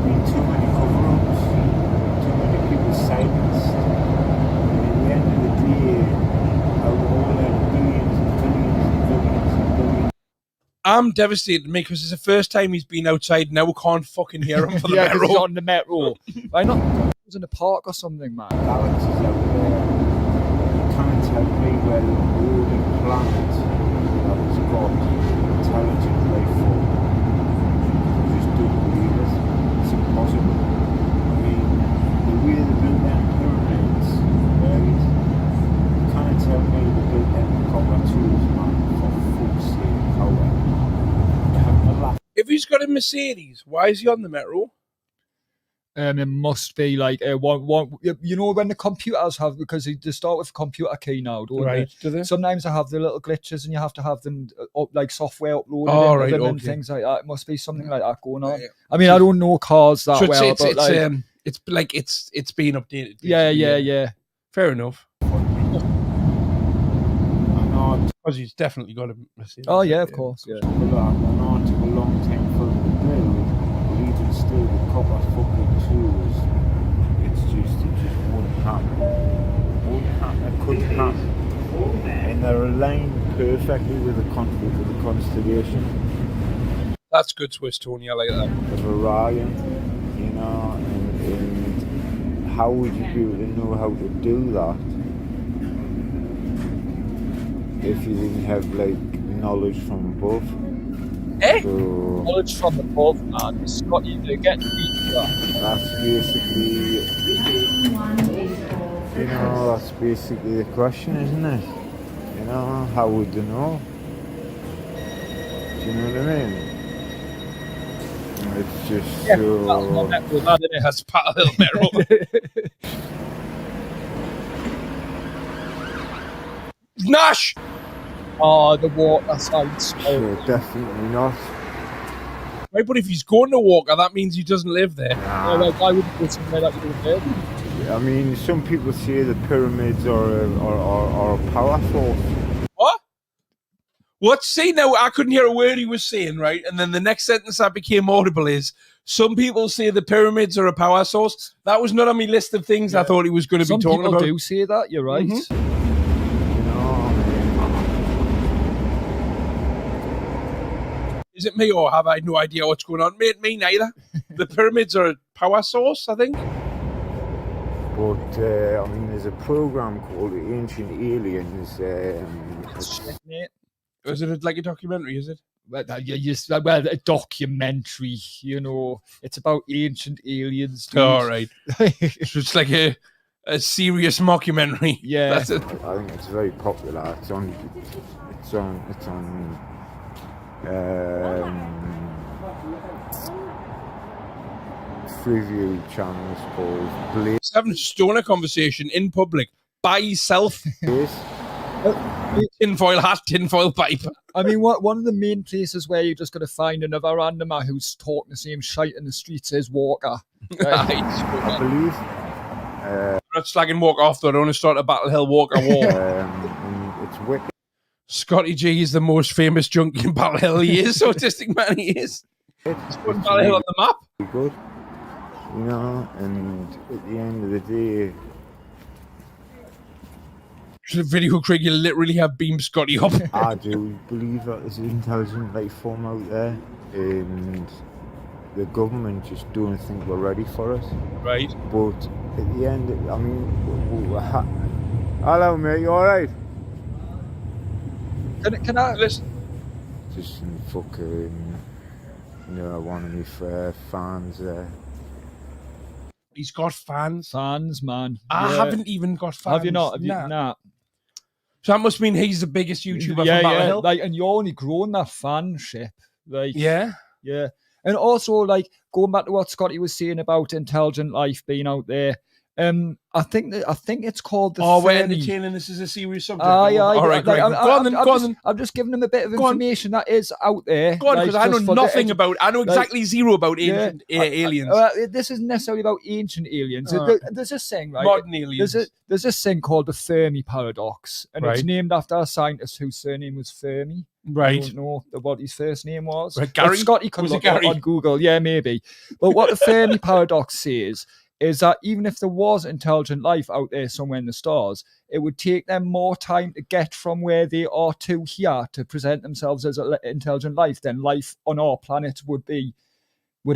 been too many cover-ups, too many people silenced, and at the end of the day, out of all them billions and billions and billions and billions. I'm devastated, mate, because it's the first time he's been outside, now we can't fucking hear him for the yeah, metro. he's on the metro. Why not? He was in a park or something, man. Galaxies out there. You can't tell me where the only planet that has got intelligent life form. You just don't believe it. It's impossible. I mean, the way they built them pyramids, right? You can't tell me they built them copper tools, man, for fuck's sake. How? If he's got a Mercedes, why is he on the metro? It must be like one. You know when the computers have, because they start with a computer key now, don't Right, they? do they? Sometimes they have the little glitches, and you have to have them like software uploaded Oh, into right, them and okay. things like that. It must be something like that going on. Yeah. I mean, I don't know cars that So well, it's but like, it's being updated. yeah. Fair enough. I know Because he's definitely got a Mercedes. Oh yeah, of course. Yeah. I know it took a long time for them to build, but even still, the copper fucking tools, it just wouldn't happen. It couldn't happen. And they're aligned perfectly with the constellation That's good twist, Tony. I like that. of Orion, you know, and how would you be able to know how to do that if you didn't have like knowledge from above? So Knowledge from above, man. Scotty, they're getting beat. that's basically, you know, that's basically the question, isn't it? You know, how would you know? Do you know what I mean? It's just so. That's part of the metro. Nash! Oh, the water sounds. Yeah, definitely not. Right, but if he's going to Walker, that means he doesn't live there. Yeah, like, why would you go somewhere that you don't live? I mean, some people say the pyramids are a power source. What? What? See, now I couldn't hear a word he was saying, right? And then the next sentence that became audible is, some people say the pyramids are a power source. That was not on my list of things I thought he was going to be Some talking people about. do say that. You're right. Mhm. You know, Is it me or have I no idea what's going on? Mate, me neither. The pyramids are a power source, I think. but I mean, there's a program called Ancient Aliens. Shit, mate. Is it like a documentary, is it? Well, a documentary, you know. It's about ancient aliens. Dude. All right. So it's like a serious mockumentary. Yeah. That's it. I think it's very popular. It's on Freeview channels called Blaze. He's having a stoner conversation in public by himself. Tinfoil hat, tinfoil pipe. I mean, one of the main places where you're just going to find another randomer who's talking the same shite in the streets is Walker. Right? I believe. I'm not slagging Walker off, though. I don't want to start a Battle Hill Walker war. And it's wicked. Scotty G is the most famous junkie in Battle Hill. He is. Autistic man, he is. He's putting Battle Hill on the map. Good, you know, and at the end of the day, The video, Craig, you literally have beamed Scotty up. I do believe that there's an intelligent life form out there, and the government just don't think we're ready for it. Right. But at the end, I mean, hello mate, you alright? Can I Listen. Just some fucking, you know, one of my fans there. He's got fans. fans, man? I Yeah. haven't even got fans. Have you not? Have you, Nah. nah. So that must mean he's the biggest YouTuber Yeah, from Battle yeah. Hill. Like, and you're only growing that fanship. Like, Yeah. yeah. And also, like, going back to what Scotty was saying about intelligent life being out there. I think it's called the. Oh, we're Fermi. entertaining. This is a serious subject. Aye, All right, like, great. Go on then. Go on then. I'm just giving them a bit of Go on. information that is out there. Go on, like, because I know just for the nothing about. I know like, exactly zero about yeah, ancient aliens, this isn't necessarily about ancient aliens. Oh. There's this thing, right? modern aliens. There's this thing called the Fermi paradox, and it's Right. named after a scientist whose surname was Fermi. I Right. don't know what his first name was. Right, Gary? But Scotty can Was it look it up Gary? on Google. Yeah, maybe. But what the Fermi paradox says is that even if there was intelligent life out there somewhere in the stars, it would take them more time to get from where they are to here to present themselves as an intelligent life than life on our planet would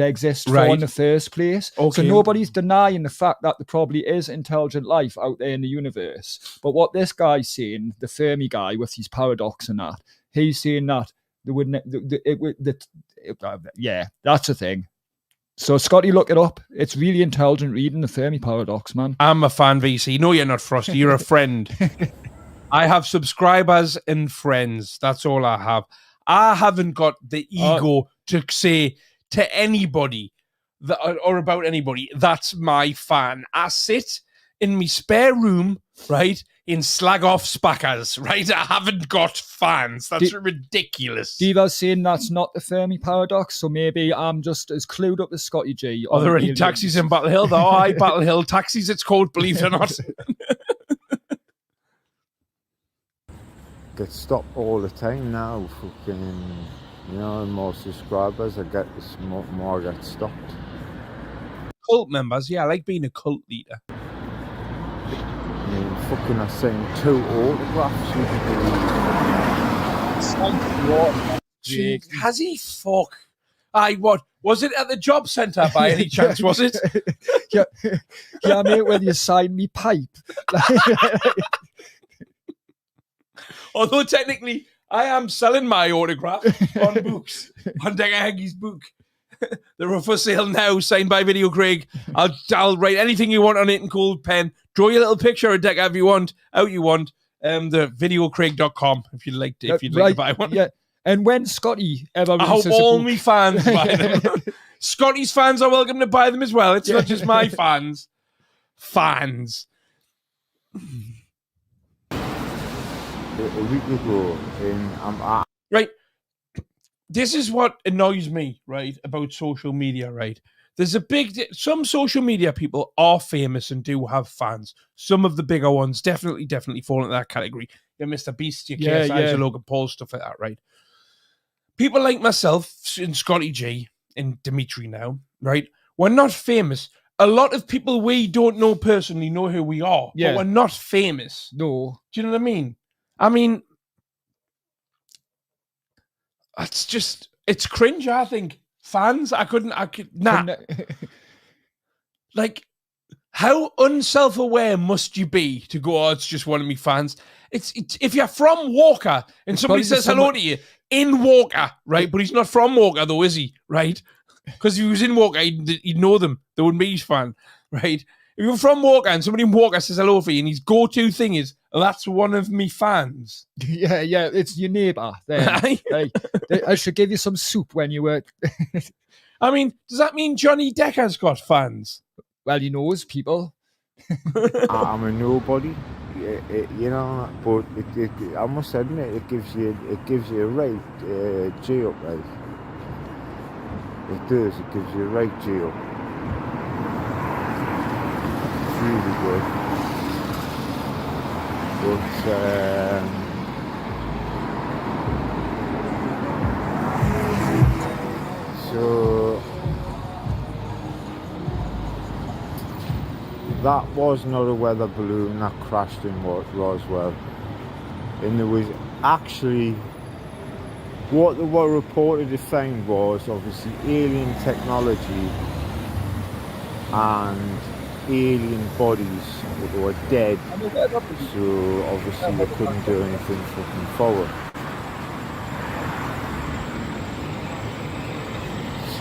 exist for Right. in the first place. So Okay. nobody's denying the fact that there probably is intelligent life out there in the universe. But what this guy's saying, the Fermi guy with his paradox and that, he's saying that there wouldn't. Yeah, that's a thing. So Scotty, look it up. It's really intelligent reading the Fermi paradox, man. I'm a fan, VC. No, you're not, Frosty. You're a friend. I have subscribers and friends. That's all I have. I haven't got the ego to say to anybody that, or about anybody, that's my fan. I sit in my spare room, right, in slag off spackers, right? I haven't got fans. That's ridiculous. Diva's saying that's not the Fermi paradox, so maybe I'm just as clued up as Scotty G. Are there on any aliens. taxis in Battle Hill? There are Battle Hill taxis, it's called, believe it or not. Get stopped all the time now. Fucking, you know, more subscribers I get, the more I get stopped. Cult members, yeah, I like being a cult leader. I mean, fucking, I signed 2 autographs. Has he fuck? Aye, what? Was it at the job centre by any chance, was it? yeah, mate, when you sign me pipe. Although technically, I am selling my autograph on books, on Decker Heggy's book. They're for sale now, signed by Video Craig. I'll write anything you want on it in gold pen. Draw your little picture of Decker if you want, out you want. The videocraig.com if you'd like to, to buy one. Yeah. And when Scotty ever I hope releases a all book- my fans buy them. Scotty's fans are welcome to buy them as well. It's not just my fans. Fans. a week ago, and Right. This is what annoys me, right, about social media, right? There's a some social media people are famous and do have fans. Some of the bigger ones definitely fall into that category. Your Mr. Beast, your Yeah, KSIs, yeah. your Logan Paul, stuff like that, right? People like myself and Scotty G and Dimitri now, right? We're not famous. A lot of people we don't know personally know who we are, Yeah. but we're not famous. No. Do you know what I mean? I mean, it's cringe, I think. Fans, nah. Like, how unself-aware must you be to go, oh, it's just one of me fans? It's if you're from Walker and It's somebody probably says hello to you in Walker, right? But he's not from Walker, though, is he? Right? Because if he was in Walker, he'd know them. They wouldn't be his fan, right? If you're from Walker and somebody in Walker says hello for you and his go-to thing is, that's one of me fans. Yeah, it's your neighbour. Then I should give you some soup when you were. I mean, does that mean Johnny Decker's got fans? Well, he knows people. I'm a nobody, you know. But I must admit, it gives you a right G up, right? It does. It gives you a right G up. It's really good. But so that was not a weather balloon that crashed in Roswell, and there was actually what they were reported to find was obviously alien technology and alien bodies, but they were dead, so obviously they couldn't do anything fucking forward.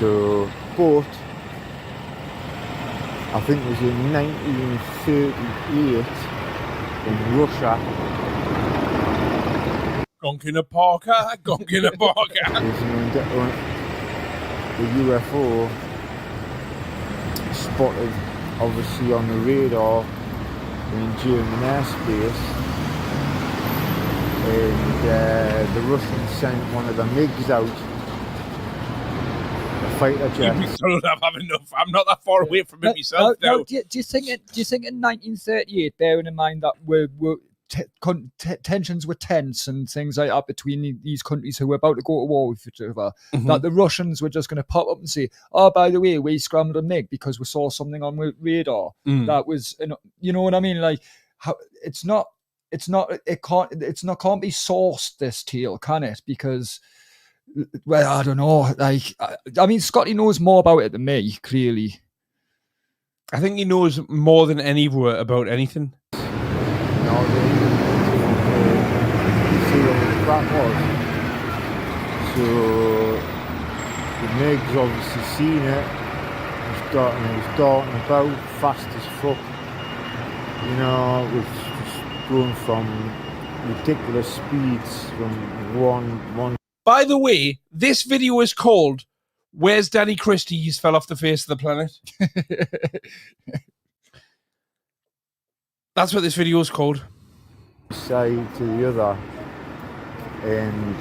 So, but I think it was in 1938 in Russia. Gonk in a Parker. The UFO spotted, obviously, on the radar in German airspace, and the Russians sent one of the MiGs out, the fighter jets. I'm not that far away from it myself. Now, do you think in 1938, bearing in mind that tensions were tense and things like that between these countries who were about to go to war with each other, that the Russians were just going to pop up and say, oh, by the way, we scrambled a MiG because we saw something on radar that was, you know what I mean? Like, how it can't be sourced, this tale, can it? Because, well, I don't know. Like, I mean, Scotty knows more about it than me, clearly. I think he knows more than any viewer about anything. That was. So the MiG's obviously seen it. He's darting about fast as fuck. You know, it was just going from ridiculous speeds from one. By the way, this video is called "Where's Danny Christie? He's fell off the face of the planet." That's what this video is called. Side to the other. And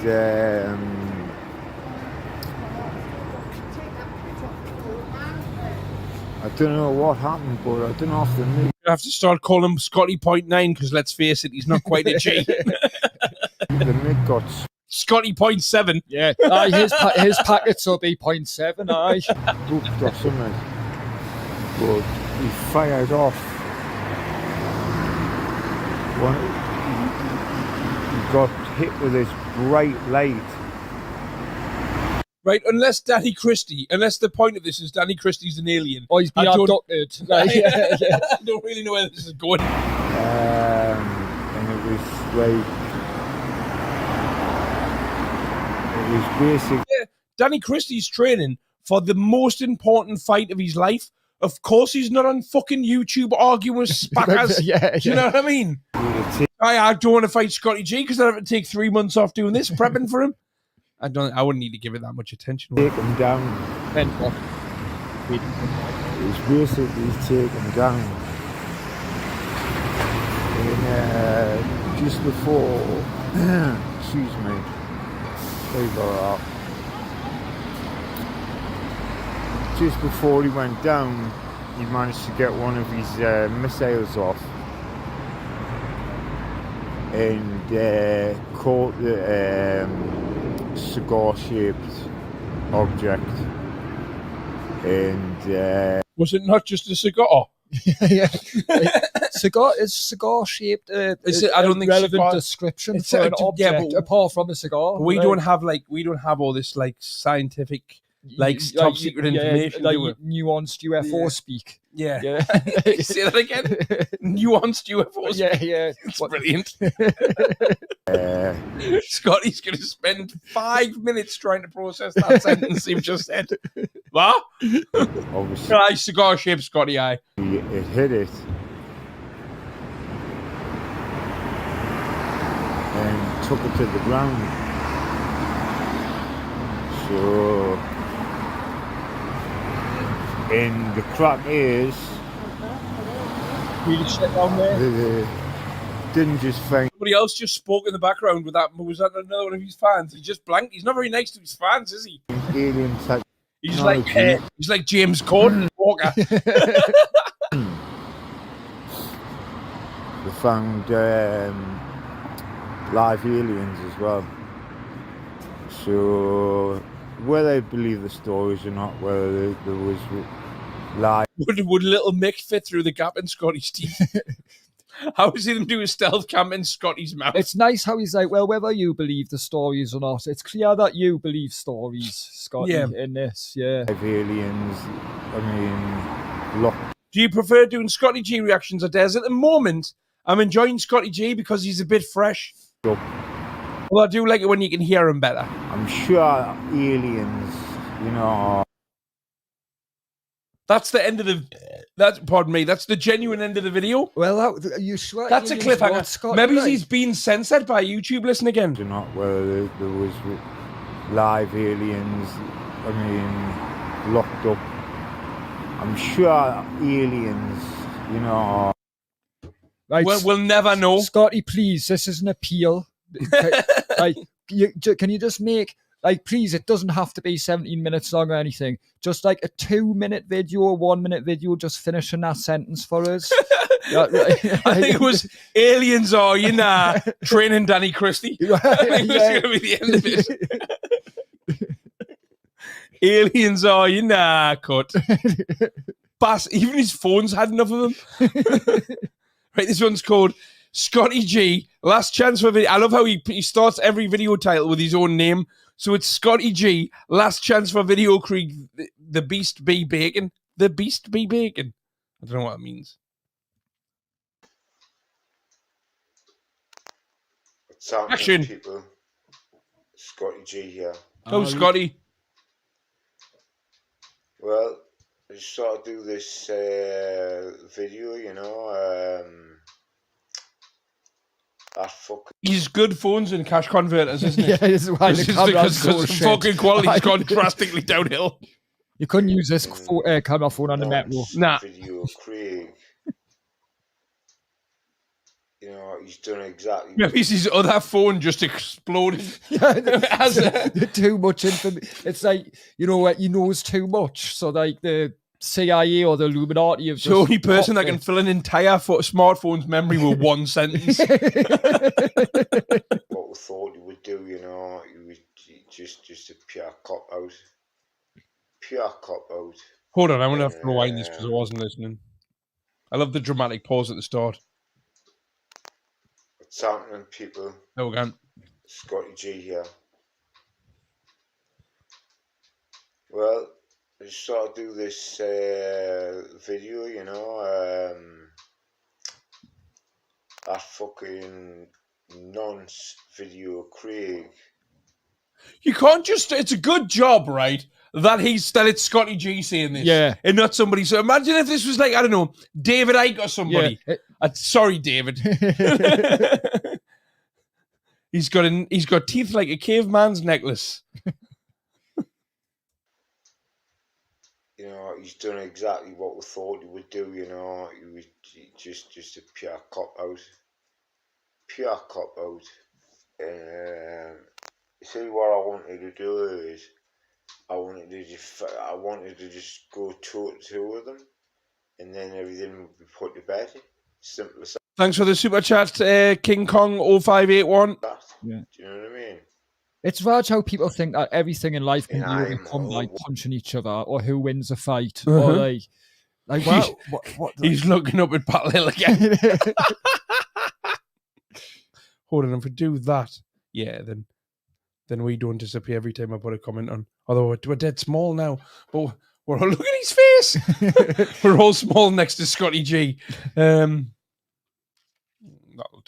I don't know what happened, but I don't know if the MiG. You have to start calling him Scotty Point 9 because let's face it, he's not quite a G. The MiG got Scotty Point 7. Yeah, his packets will be 0.7, aye. booked or something. But he fired off. He got hit with this bright light. Right, unless the point of this is Danny Christie's an alien. Oh, he's been abducted. I don't really know where this is going. And it was like, it was basic. Yeah, Danny Christie's training for the most important fight of his life. Of course, he's not on fucking YouTube arguing with spackers. Yeah. Do you know what I mean? I don't want to fight Scotty G because I have to take 3 months off doing this, prepping for him. I wouldn't need to give it that much attention. Take him down. It was basically take him down. And just before Excuse me. There you go. Just before he went down, he managed to get one of his missiles off and caught the cigar-shaped object. And Was it not just a cigar? yeah, cigar shaped. Is it? I don't think relevant cigar- description it's for a- an yeah, object but- apart from a cigar. We right? don't have all this like scientific, like top secret information. like do we? nuanced UFO Yeah. speak. Yeah. Yeah, Say that again. Nuanced UFOs. yeah, yeah. It's brilliant. uh, Scotty's going to spend 5 minutes trying to process that sentence you've just said. What? obviously, Aye, cigar shaped Scotty, aye. it hit it and took it to the ground. So, and the crack is Really shit down there. they didn't just find Somebody else just spoke in the background with that. Was that another one of his fans? He just blanked. He's not very nice to his fans, is he? alien tech. He's No, like gee. he's like James Corden Walker. They found live aliens as well. So whether they believe the stories or not, whether there was live, would little Mick fit through the gap in Scotty's teeth? How is he going to do a stealth cam in Scotty's mouth? It's nice how he's like, well, whether you believe the stories or not, it's clear that you believe stories, Scotty, Yeah. in this. Yeah. aliens. I mean, look, Do you prefer doing Scotty G reactions or Des? At the moment, I'm enjoying Scotty G because he's a bit fresh. Yup. Well, I do like it when you can hear him better. I'm sure aliens, you know, That's the end of the. Pardon me. That's the genuine end of the video. Well, you swear That's a aliens want cliffhanger. Scotty, Maybe right? he's been censored by YouTube. Listen again. or not, whether there was live aliens. I mean, locked up. I'm sure aliens, you know. Right, We'll never know. Scotty, please, this is an appeal. Like, can you just make, like, please, it doesn't have to be 17 minutes long or anything. Just like a 2-minute video or 1-minute video, just finishing that sentence for us. Yeah, right. I think it was aliens are, you know, training Danny Christie. I think that's going to be the end of it. Aliens are, you know, cut. Bass, even his phone's had enough of them. Right, this one's called Scotty G, Last Chance for Video. I love how he starts every video title with his own name. So it's Scotty G, Last Chance for Video Creek, the Beast Be Bacon. The Beast Be Bacon. I don't know what that means. What's happening, Action. people? Scotty G here. Oh, Scotty. Well, I just sort of do this video, you know. That fucking He's good phones and cash converters, isn't Yeah, it? this is why It's the just camera's because so the shit. fucking quality's gone drastically downhill. You couldn't use this camera phone on the metro. Nah. video Craig. You know, he's done exactly. Maybe his other phone just exploded. As Too much information. It's like, you know what, he knows too much. So, like, the CIA or the Illuminati have the only person that popped can fill an entire smartphone's memory with one sentence. What we thought he would do, you know, he was just a pure cop out. Pure cop out. Hold on, I'm going to have to rewind this because I wasn't listening. I love the dramatic pause at the start. What's happening, people? No, we can't. Scotty G here. Well, I just sort of do this video, you know. That fucking nonce video Craig. You can't just. It's a good job, right? That it's Scotty G saying this. Yeah. And not somebody. So imagine if this was like, I don't know, David Icke or somebody. Yeah. Sorry, David. He's got teeth like a caveman's necklace. You know, he's done exactly what we thought he would do, you know. He was just a pure cop out. Pure cop out. See what I wanted to do is I wanted to just go two of them, and then everything would be put to bed. Simple as Thanks for the super chat, King Kong 0581. that. Yeah. Do you know what I mean? It's rad how people think that everything in life can And be I'm overcome by all- punching each other or who wins a fight Uh-huh. or like what He's looking up at Battle Hill again. Hold on, if we do that, yeah, then we don't disappear every time I put a comment on. Although we're dead small now, but we're all, look at his face. We're all small next to Scotty G. That'll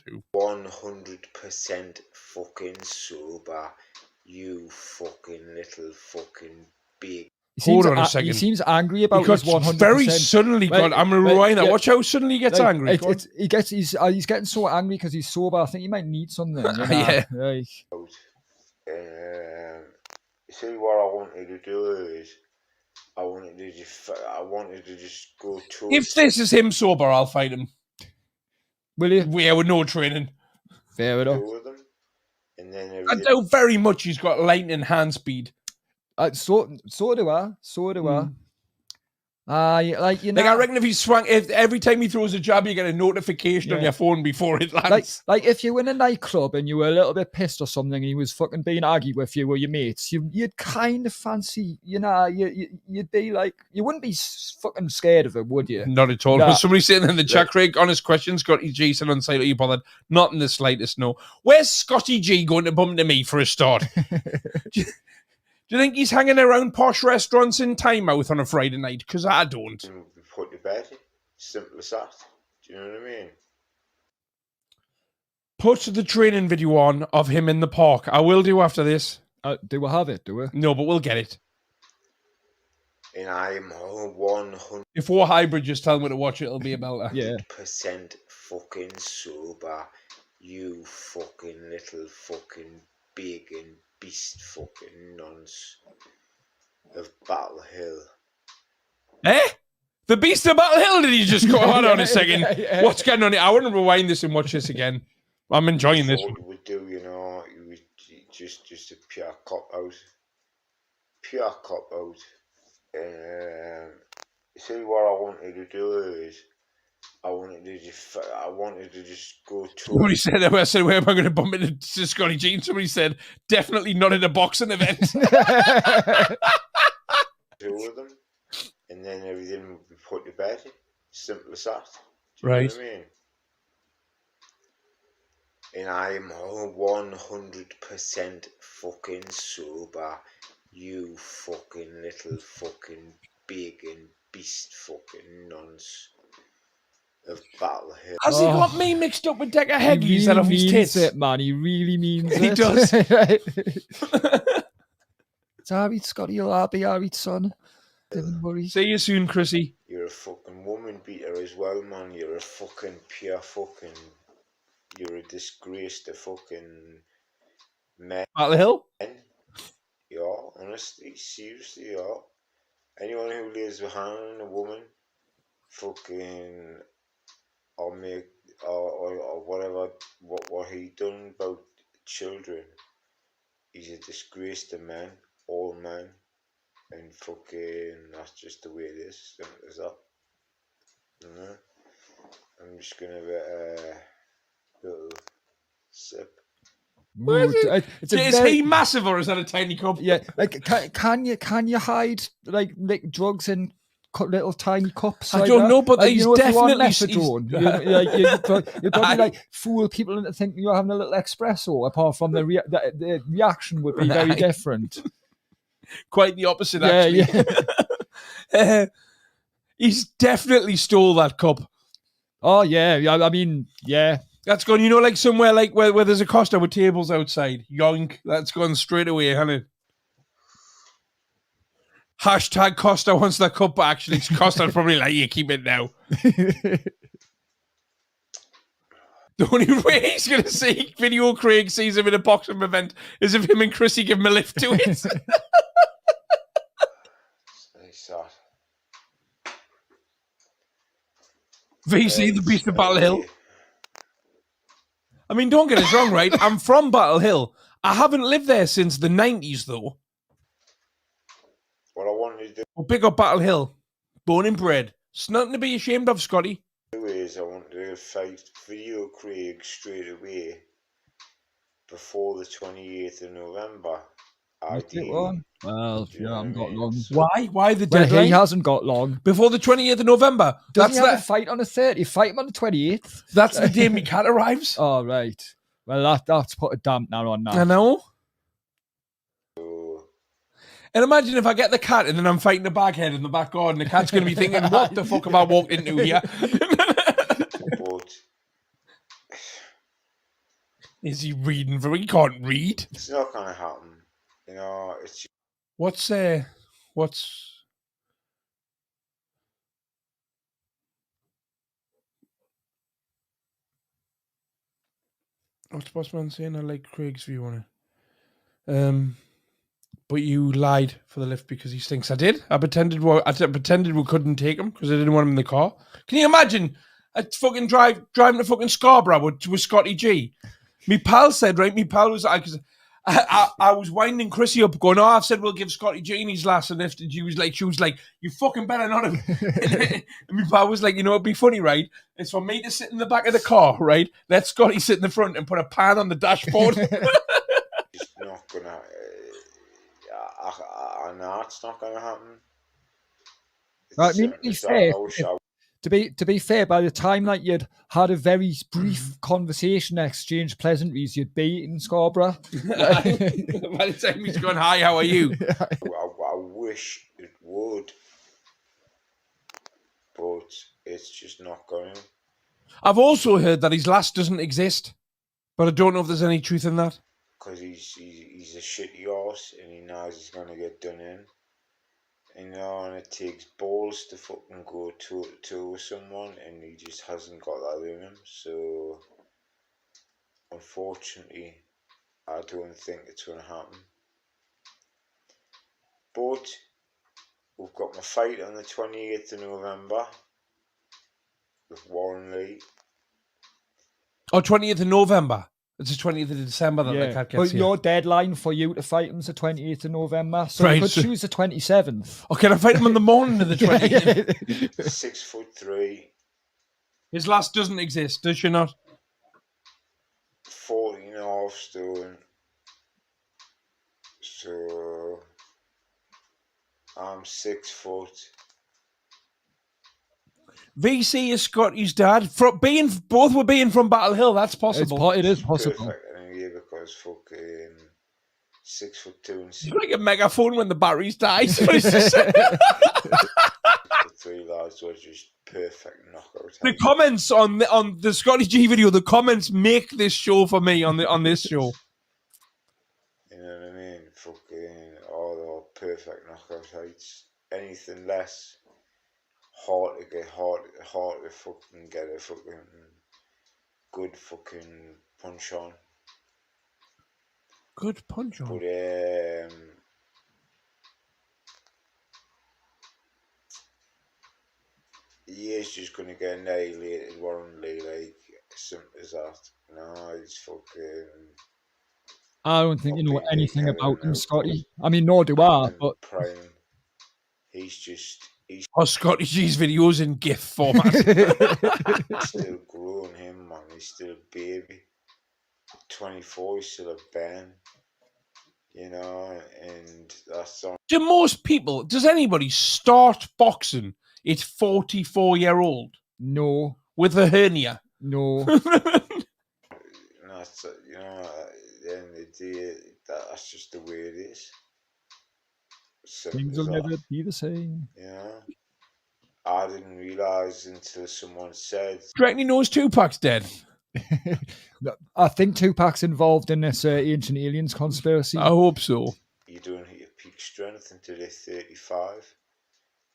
do. 100% fucking sober. You fucking little fucking big. Hold on a second. He seems angry about He his got 100%. very suddenly Well, got. I'm gonna well, rewind that. yeah. Watch how suddenly he gets Like, angry. Go on. He's getting so angry because he's sober. I think he might need something. You know? Yeah. Like, See what I wanted to do is I wanted to just go to If this is him sober, I'll fight him. will you? Yeah, with no training. Fair enough. two of them, and then I everything. doubt very much he's got lightning hand speed. So do I. So do I. Like you know, Like I reckon if he swung, if every time he throws a jab, you get a notification on Yeah. your phone before it lands. like if you were in a nightclub and you were a little bit pissed or something, and he was fucking being aggy with you or your mates, you'd kind of fancy, you know, you'd be like, you wouldn't be fucking scared of him, would you? Not at all. Nah. Was somebody saying in the chat, Craig, honest question, Scotty G said on site, are you bothered? Not in the slightest, no. Where's Scotty G going to bump into me for a start? Do you think he's hanging around posh restaurants in Tynemouth on a Friday night? Because I don't. Would be put to bed. Simple as that. Do you know what I mean? Put the training video on of him in the park. I will do after this. Do we have it? Do we? No, but we'll get it. And I'm 100% If War Hybrid just tell me to watch it, it'll be a belter. Yeah. fucking sober. You fucking little fucking big and beast fucking nonce of Battle Hill. Eh? The Beast of Battle Hill, did he just go? Hold on a second. Yeah. What's going on here? I want to rewind this and watch this again. I'm enjoying this one. What we would do, you know, you would just a pure cop out. Pure cop out. See what I wanted to do is I wanted to just go to Somebody said, I said, where am I going to bump into Scotty G? And somebody said, definitely not in a boxing event. two of them, and then everything would be put to bed. Simple as that. Do you Right. know what I mean? And I'm 100% fucking sober. You fucking little fucking big and beast fucking nonce of Battle Hill. Has he got me mixed up with Decker Heggie? He Is that really off his means tits? it, man. He really means He it. does. It's alright, Scotty. You'll be alright, son. Don't worry. See you soon, Chrissy. You're a fucking woman beater as well, man. You're a fucking pure fucking. You're a disgrace to fucking men. Battle Hill? Yeah, honestly, seriously, yeah. Anyone who lays behind a woman, fucking, or make, or whatever, what he done about children, he's a disgrace to men, all men, and fucking, that's just the way it is. Simple as that. You know? I'm just gonna have a little sip. Ooh, it's a Is very- he massive or is that a tiny cup? Yeah, like can you hide like drugs in little tiny cups? I like don't that? know, but like, he's you know, if you want definitely- methadone. You'd probably like fool people into thinking you're having a little espresso. Apart from the reaction would be very Right. different. Quite the opposite, Yeah, actually. He's definitely stole that cup. Oh yeah, I mean yeah. That's gone, you know, like somewhere like where there's a Costa with tables outside. Yoink. That's gone straight away, hasn't it? Hashtag Costa wants that cup, but actually Costa's probably like, you keep it now. The only way he's going to see video Craig sees him in a boxing event is if him and Chrissy give him a lift to it. Nice that. VC, the Beast of Battle Hill. I mean, don't get us wrong, right? I'm from Battle Hill. I haven't lived there since the 90s, though. What I wanted to Well, big up Battle Hill. Born and bred. It's nothing to be ashamed of, Scotty. do is I wanted to fight Video Craig straight away before the 28th of November. What's it Ideally. on? Well, Do you yeah, know I what haven't I got mean? long. So- Why? Why the Well, deadline? he hasn't got long. Before the 28th of November. Doesn't he have a That's fight on the 30th? Fight him on the 28th. that's the day my cat arrives. Oh, right. Well, that's put a dampener on I that. know. So, And imagine if I get the cat and then I'm fighting the baghead in the back garden. The cat's going to be thinking, what the fuck have I walked into here? but Is he reading for? He can't read. it's not gonna happen. You know, it's What's Bossman saying? I like Craig's view on it. But you lied for the lift because he stinks. I did. I pretended we couldn't take him because I didn't want him in the car. Can you imagine? I fucking driving to fucking Scarborough with Scotty G. Me pal said, right? Me pal was like, I was winding Chrissy up, going, "Oh, I've said we'll give Scotty G his last lift." And she was like, "You fucking better not have." And me pal was like, "You know, it'd be funny, right? It's for me to sit in the back of the car, right? Let Scotty sit in the front and put a pan on the dashboard." just not gonna. I know it's not gonna happen. Right, I mean, to be fair, I wish I to be fair, by the time that you'd had a very brief conversation, exchanged pleasantries, you'd be in Scarborough. By the time he's gone, "Hi, how are you?" I wish it would, but it's just not going. I've also heard that his last doesn't exist, but I don't know if there's any truth in that. Because he's a shitty horse and he knows he's gonna get done in. You know, and it takes balls to fucking go to someone, and he just hasn't got that in him. So, unfortunately, I don't think it's gonna happen. But we've got my fight on the 28th of November with Warren Lee. Oh, 20th of November. It's the 20th of December that the Yeah, cat but gets here. your deadline for you to fight him's the 28th of November, so Right, you could so- choose the 27th. Oh, can I fight him on the morning of the 20th? 6'3", His last doesn't exist, does she not? 14.5 stone. So I'm 6 foot. VC is Scotty's dad. Both were being from Battle Hill. That's possible. It is possible. Perfect anyway because fucking 6'2" and He's like a megaphone when the batteries die. So it's just- the three lads were just perfect knockout. the comments on the Scotty G video, the comments make this show for me on this show. You know what I mean? Fucking all perfect knockout heights. Anything less, hard to fucking get a fucking good fucking punch on. Good punch on. But he is just gonna get annihilated, Warren Lee, like simple as that. No, he's fucking I don't think you know Fucking anything Kevin about him, Milk. Scotty. I mean, nor do I, but prime. He's Oh, Scotty G's videos in GIF format. still growing him, man. He's still a baby. 24, he's still a Ben. You know, and that's on. Does anybody start boxing at 44-year-old no, with a hernia? no. That's you know, at the end of the day, that's just the way it is. Simple Things as will that. never be the same. Yeah. I didn't realise until someone said, Do you reckon he knows Tupac's dead? I think Tupac's involved in this ancient aliens conspiracy. I hope so. you don't hit your peak strength until you're 35.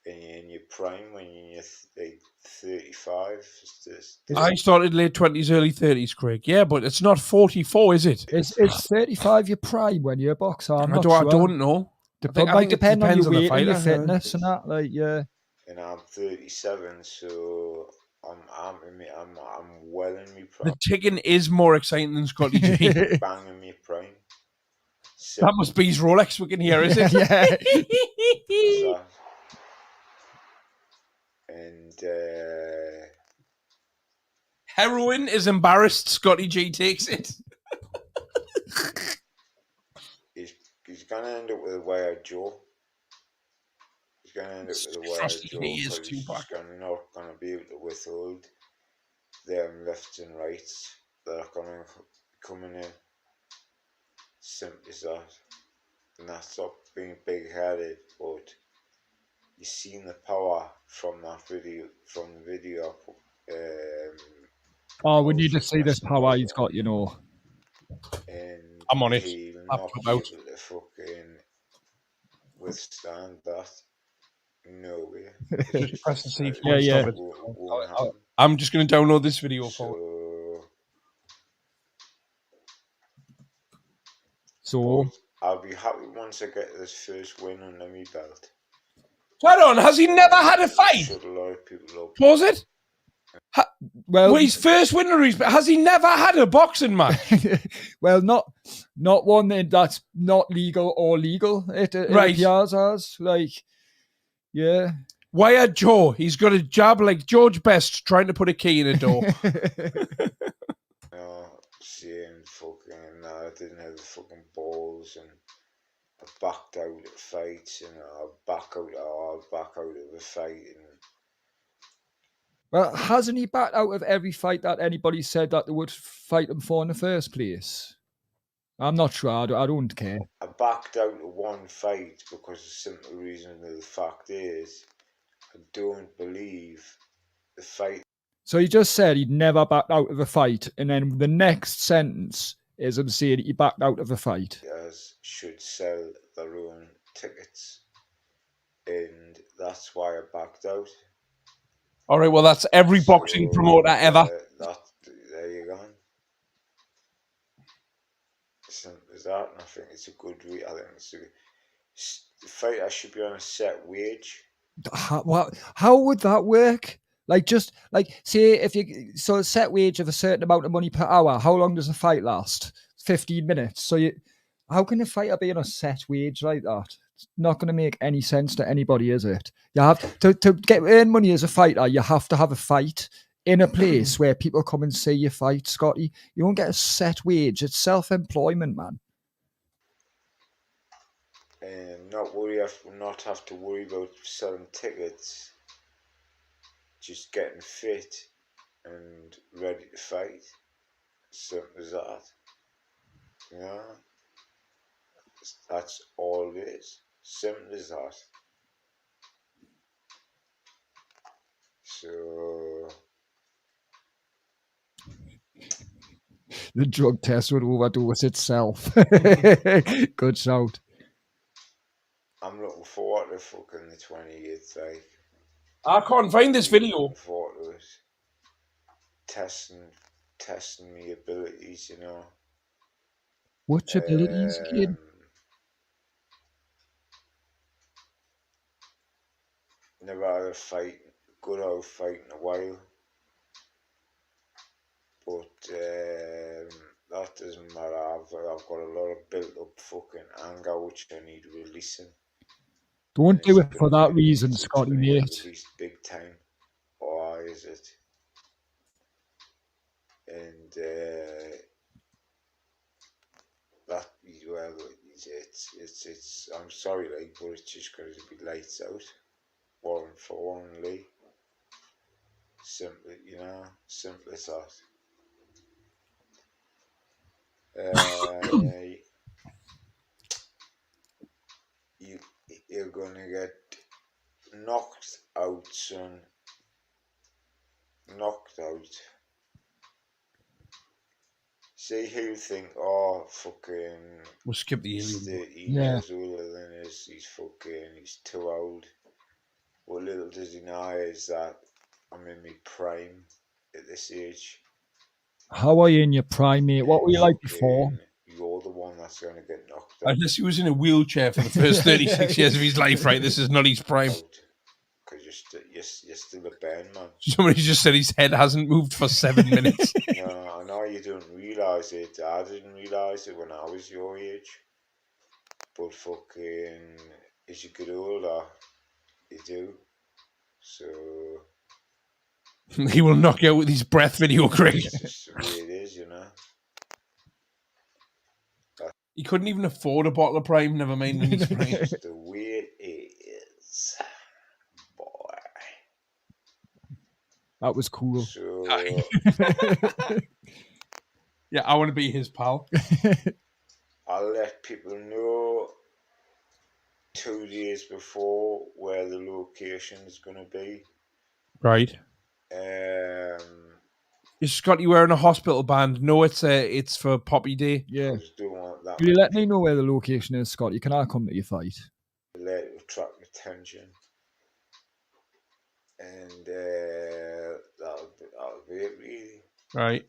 And you're in your prime when you're like 35. It's just, I started late 20s, early 30s, Craig. Yeah, but it's not 44, is it? Is 35 your prime when you're a boxer? I'm I not don't sure. know. It I might think it depend on depends your on the weight and your fighter, yeah. fitness and that. Like, yeah. and I'm 37, so I'm well in me The prime. ticking is more exciting than Scotty G. Banging me prime. That must be his Rolex we can hear, is it? Yeah. That. And Heroin is embarrassed. Scotty G takes it. he's gonna end up with a wired jaw. He's gonna end up with a wired Trust jaw he is because he's Tupac. not gonna be able to withhold them lefts and rights that are gonna coming in. Simple as that. And that's not being big-headed, but you've seen the power from that video, from the video. Oh, we need to see this power he's got, you know. And I'm on it. he'll I've not come be out. able to fucking withstand that. No way. Press the C if you Yeah, want to yeah. stop it. Won't happen. I'm just going to download this video for So, but I'll be happy once I get this first win under my belt. Hold on, has he never had a fight? Shut a lot of people up. Pause it. well, Well, his first win, has he never had a boxing match? well, not one that's not legal or legal. It Right. appears as like, yeah. Wired jaw. He's got a jab like George Best trying to put a key in a door. Seeing fucking, I didn't have the fucking balls, and I backed out at fights, and I'll back out of a fight, and Well, hasn't he backed out of every fight that anybody said that they would fight him for in the first place? I'm not sure. I don't care. I backed out of one fight because the simple reason of the fact is I don't believe the fight So he just said he'd never backed out of a fight, and then the next sentence is him saying he backed out of a fight. should sell their own tickets, and that's why I backed out. All right, well, that's every boxing promoter ever. There you go. Simple as that, and I think it's a good. I think it's the fighter should be on a set wage. How would that work? Like, just like, say if you so a set wage of a certain amount of money per hour. How long does a fight last? 15 minutes. So how can a fighter be on a set wage like that? It's not going to make any sense to anybody, is it? You have to earn money as a fighter. You have to have a fight in a place where people come and see you fight, Scotty. You don't get a set wage. It's self-employment, man. And not have to worry about selling tickets. Just getting fit and ready to fight. Simple as that. Yeah. That's all it is. Simple as that. So The drug test would overdose itself. Good shout. I'm looking forward to fucking the 28th, like. I can't find this video. Looking forward to it. Testing me abilities, you know. What's abilities again? Never had a good old fight in a while. But that doesn't matter. I've got a lot of built up fucking anger which I need releasing. Don't do it for that reason, Scotty, mate. Released big time. Or is it? And that, well, it's I'm sorry, like, but it's just got to be lights out. 1 for 1, Lee. Simple, you know, simple as that. You're gonna get knocked out, son. Knocked out. See who you think, oh, fucking. We'll skip the He's alien. 30 Yeah. years older than us. He's too old. What little does he know is that I'm in my prime at this age. How are you in your prime, mate? What were you like before? You're the one that's going to get knocked out. Unless he was in a wheelchair for the first 36 years of his life, right? This is not his prime. Because you're you're still a burn, man. Somebody just said his head hasn't moved for 7 minutes. No, I know you don't realise it. I didn't realise it when I was your age. But fucking, as you get older, you do. So He will knock you out with his breath video, Craig. it's just the way it is, you know. He couldn't even afford a bottle of Prime, never mind any Sprite. It's the way it is, boy. That was cool. So Yeah, I want to be his pal. I'll let people know 2 days before where the location is going to be. Right. Is Scotty wearing a hospital band? No, it's for Poppy Day. Yeah. Just don't want that. Will you let me know where the location is, Scotty? Can I come to your fight? Let it attract attention, and that'll be it, really. Right.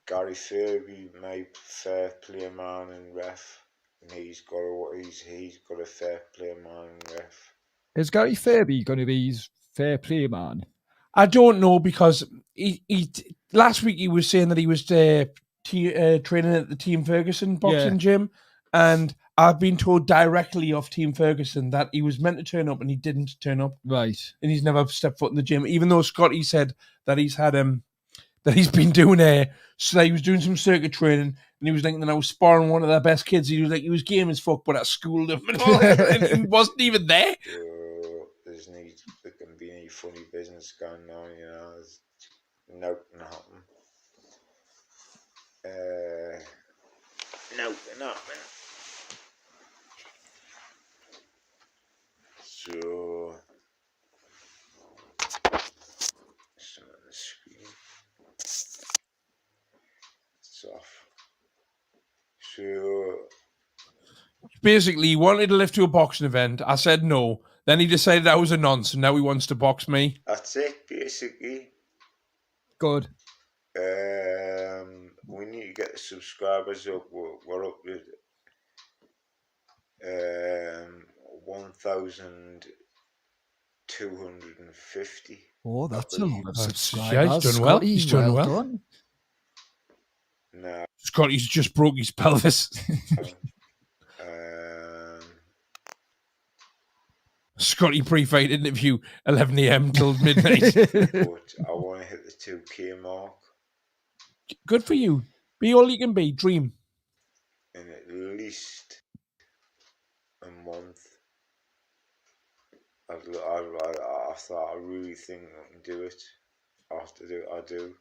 Gary Furby, my fair play man and ref, and he's got a fair play man and ref. Is Gary Fairby going to be his fair play man? I don't know, because he last week he was saying that he was training at the Team Ferguson boxing gym, and I've been told directly off Team Ferguson that he was meant to turn up and he didn't turn up. Right. And he's never stepped foot in the gym, even though Scotty said that he's had that he's been doing so that he was doing some circuit training, and he was like, and I was sparring one of their best kids. He was like, he was game as fuck, but I schooled him and all that, and he wasn't even there. There can be any funny business going on, you know. There's nothing happen. Nothing happen. So some on the screen. It's off. So Basically, he wanted to lift to a boxing event. I said no. Then he decided I was a nonce, and now he wants to box me. that's it, basically. Good. We need to get the subscribers up. We're up to 1,250. Oh, that's a lot of Yeah, subscribers. he's done well. Scotty, He's done well. done. Now, Scotty's just broke his pelvis. Scotty pre-fight interview, 11 a.m. till midnight. but I want to hit the 2K mark Good for you. Be all you can be. Dream. in at least a month. I really think I can do it. After I do.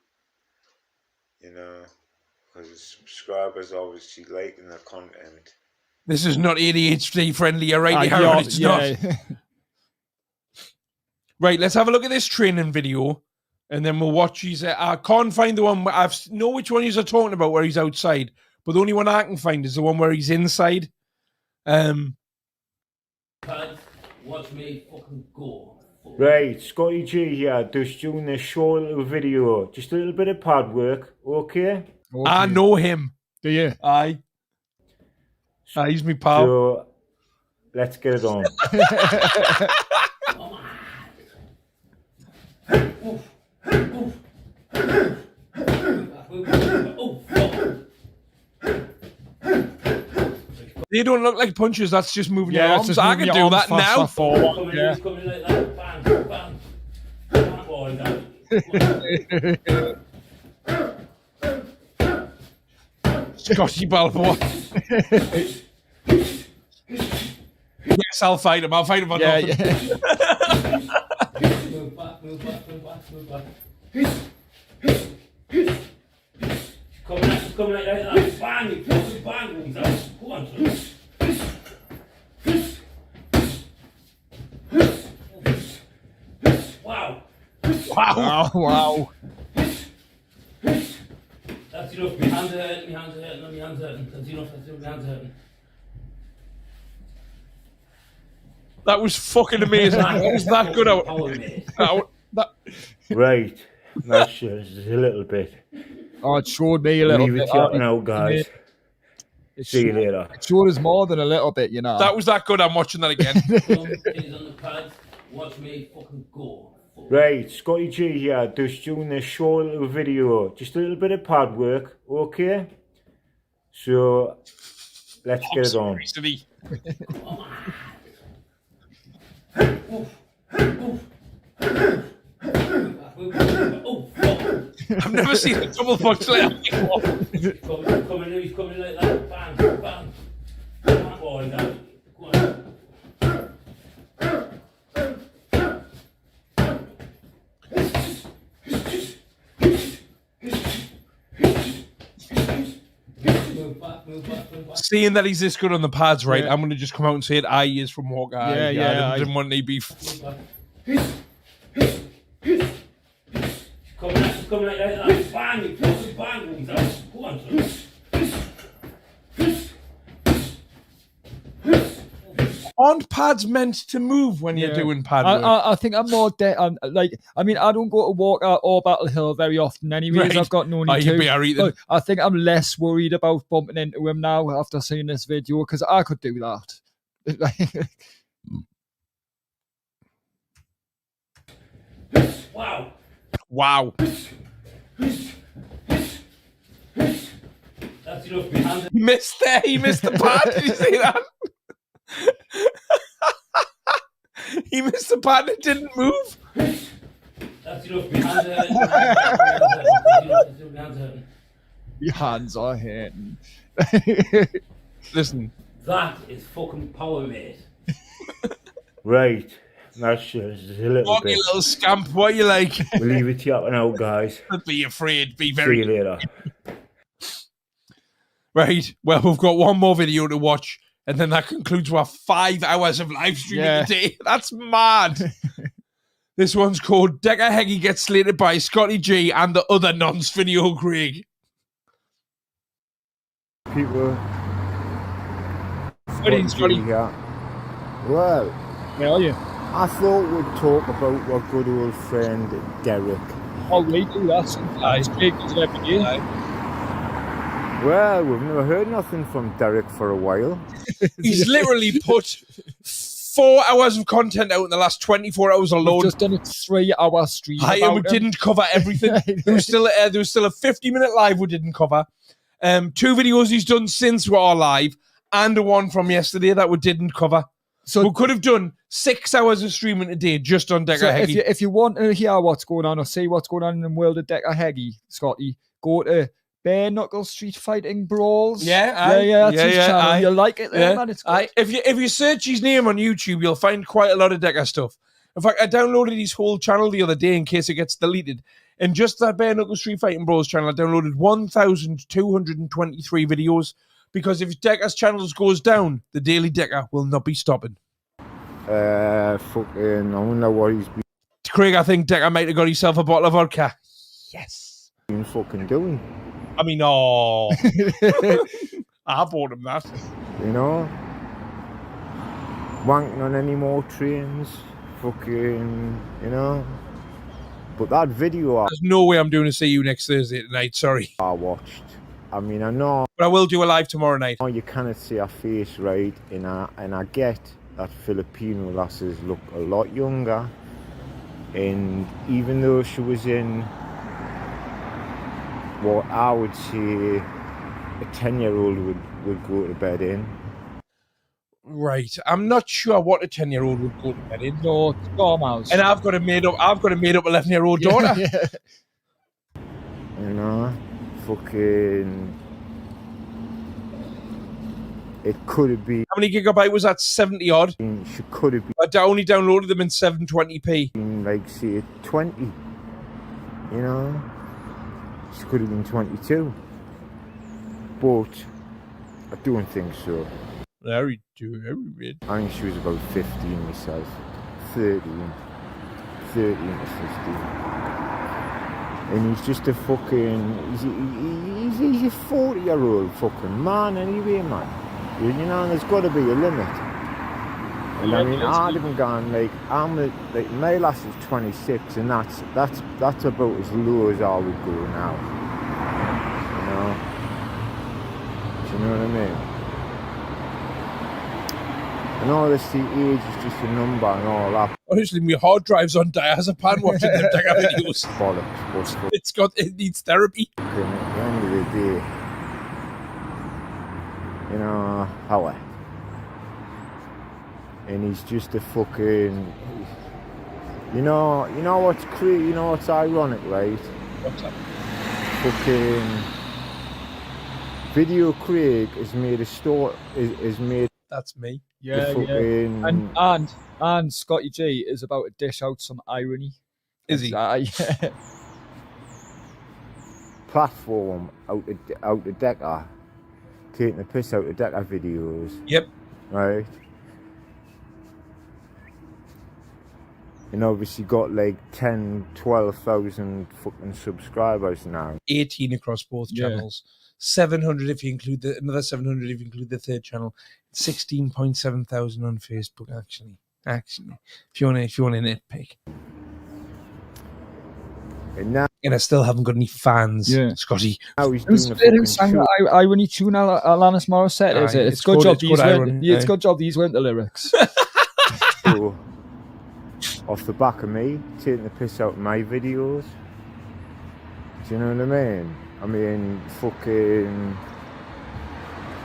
You know, because the subscribers obviously liking the content. This is not ADHD friendly, right? Aaron, it's not. Right, let's have a look at this training video, and then we'll watch his. I can't find the one. I know which one you're talking about where he's outside, but the only one I can find is the one where he's inside. Watch me fucking go. Right, Scotty G here, just doing a short little video, just a little bit of pad work, okay? I know him. Do you? Aye, he's me pal. So, let's get it on. They don't look like punches. That's just moving your Yeah, arms. it's just I moving can your do arms that now. faster forward. Coming Yeah. in, coming like that. Bang, bang. Bang, boy, that. Scotty Balboa. Yes, I'll fight him. I'll fight him on Yeah, nothing. yeah. Move back, move back, move back, move back. Coming like that. Bang, you fucking bang. Go on, son. Wow. Wow. Wow. That's enough. My hands are hurting, my hands are hurting, my hands are hurting. That's enough, my hands are hurting. That was fucking amazing. What was that good out? Right, that's just a little bit. Oh, it showed me a little Leave bit. it up now, guys. See you later. It showed us more than a little bit, you know. That was that good. I'm watching that again. He's on the pads. Watch me fucking go. Right, Scotty G here, just doing a short little video, just a little bit of pad work, okay? So, let's get it on. Recently. Oh, fuck. I've never seen a double foot slam before. He's coming like that. Bang, bang. Bang, boy, that. Go on. Move back, move back, move back. Seeing that he's this good on the pads, right? Yeah. I'm going to just come out and say it. He is from Hawkeye. Yeah, yeah, I didn't want any beef. Coming like that. Bang, you fucking bang. Go on, son. Aren't pads meant to move when you're doing pad work? I think I'm more like, I mean, I don't go to walk out or Battle Hill very often anyways. Right. I've got no Oh, need you'd to. be alright then. But I think I'm less worried about bumping into him now after seeing this video, because I could do that. Wow. Wow. That's enough behind it. He missed there. He missed the pad. Did you see that? He missed the pad and it didn't move. That's enough behind it. Your hands are hurting. Listen. That is fucking power, mate. Right, that's just a little What, you bit. little scamp? What you like? We'll leave it to you now, guys. Don't be afraid. Be See very... you later. Right. Well, we've got one more video to watch. And then that concludes our 5 hours of live streaming today. That's mad. This one's called Decker Heggie Gets Slated by Scotty G and the Other Nonce Video Craig. People. Scotty. Here. Well, Where are you? I thought we'd talk about our good old friend Derek. Oh, we do that sometimes. Jake does it every year. Well, we've never heard nothing from Derek for a while. He's literally put 4 hours of content out in the last 24 hours alone. We've just done a 3-hour stream. And we about him. didn't cover everything. There was still a 50-minute live we didn't cover. 2 videos he's done since our live, and one from yesterday that we didn't cover. So we could have done 6 hours of streaming a day just on Decker So Heggie. if you want to hear what's going on or see what's going on in the world of Decker Heggie, Scotty, go to Bare Knuckle Street Fighting Brawls. That's his channel. You'll like it there, man. It's good. If you search his name on YouTube, you'll find quite a lot of Decker stuff. In fact, I downloaded his whole channel the other day in case it gets deleted. And just that Bare Knuckle Street Fighting Brawls channel, I downloaded 1,223 videos, because if Decker's channels goes down, the Daily Decker will not be stopping. Fucking, I wonder what he's Craig, I think Decker might have got himself a bottle of vodka. Yes. been fucking doing. I mean, oh. I bought him that. You know? Wanking on any more trains. Fucking, you know? But that video There's no way I'm doing a See You next Thursday tonight, sorry. I watched, I mean, I know But I will do a live tomorrow night. you cannot see her face, right? And I get that Filipino lasses look a lot younger. And even though she was in what I would say a 10-year-old would go to bed in. Right. I'm not sure what a 10-year-old would go to bed in. No, Dormouse. And I've got a made up 11-year-old daughter. You know? Fucking... It could have been... How many gigabyte was that? 70 odd. She could have I only downloaded them in 720p. been, like, say, 20. You know? She could have been 22. But I don't think so. Very bit. I think she was about 15 myself. 13 to 15. And he's just a fucking... He's a 40-year-old fucking man anyway, man. You know, there's got to be a limit. And I mean, I'd even gone, like, my lass is 26, and that's about as low as I would go now. You know? Do you know what I mean? And all this, the age is just a number and all that Honestly, my hard drive's on diazepam watching them Dagger videos. bollocks. But It needs therapy. at the end of the day, you know, how? And he's just a fucking, you know what's crazy, you know what's ironic, right? What's that? Fucking Video Craig has made a store, is made That's me. the Yeah, yeah. fucking, And Scotty G is about to dish out some irony. Is he? Yeah. platform out the Decker, taking the piss out of Decker videos, Yep. right? And obviously got like 10, 12,000 fucking subscribers now. 18 across both Yeah. channels. 700 if you include another 700 if you include the third channel. 16.7 thousand on Facebook. Actually, if you want to nitpick. And now And I still haven't got any fans, Yeah. Scotty. he's Who doing a sang fucking the irony tune Alanis Morissette, is Aye, it? it's It's good good- job it's these good weren't. irony, Yeah, it's aye. good job these weren't the lyrics. show off the back of me, taking the piss out of my videos. Do you know what I mean? Fucking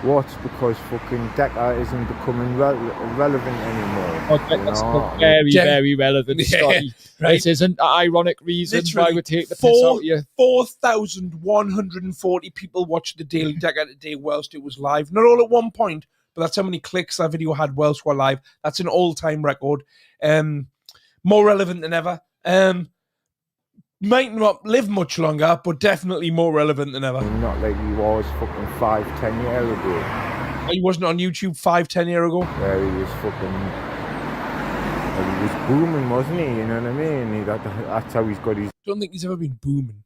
what's because fucking Decker isn't becoming relevant anymore. Okay, you that's know? very, Yeah. very relevant, Yeah, Scotty. right. This isn't an ironic reason why Literally we take the piss out of you. 4,140 people watched the Daily Dagger today whilst it was live. Not all at one point, but that's how many clicks that video had whilst we're live. That's an all-time record. More relevant than ever. Might not live much longer, but definitely more relevant than ever. Not like he was fucking 5-10 years ago. He wasn't on YouTube 5-10 years ago. Where he was fucking, well, he was booming, wasn't he? You know what I mean? That's how he's got his Don't think he's ever been booming.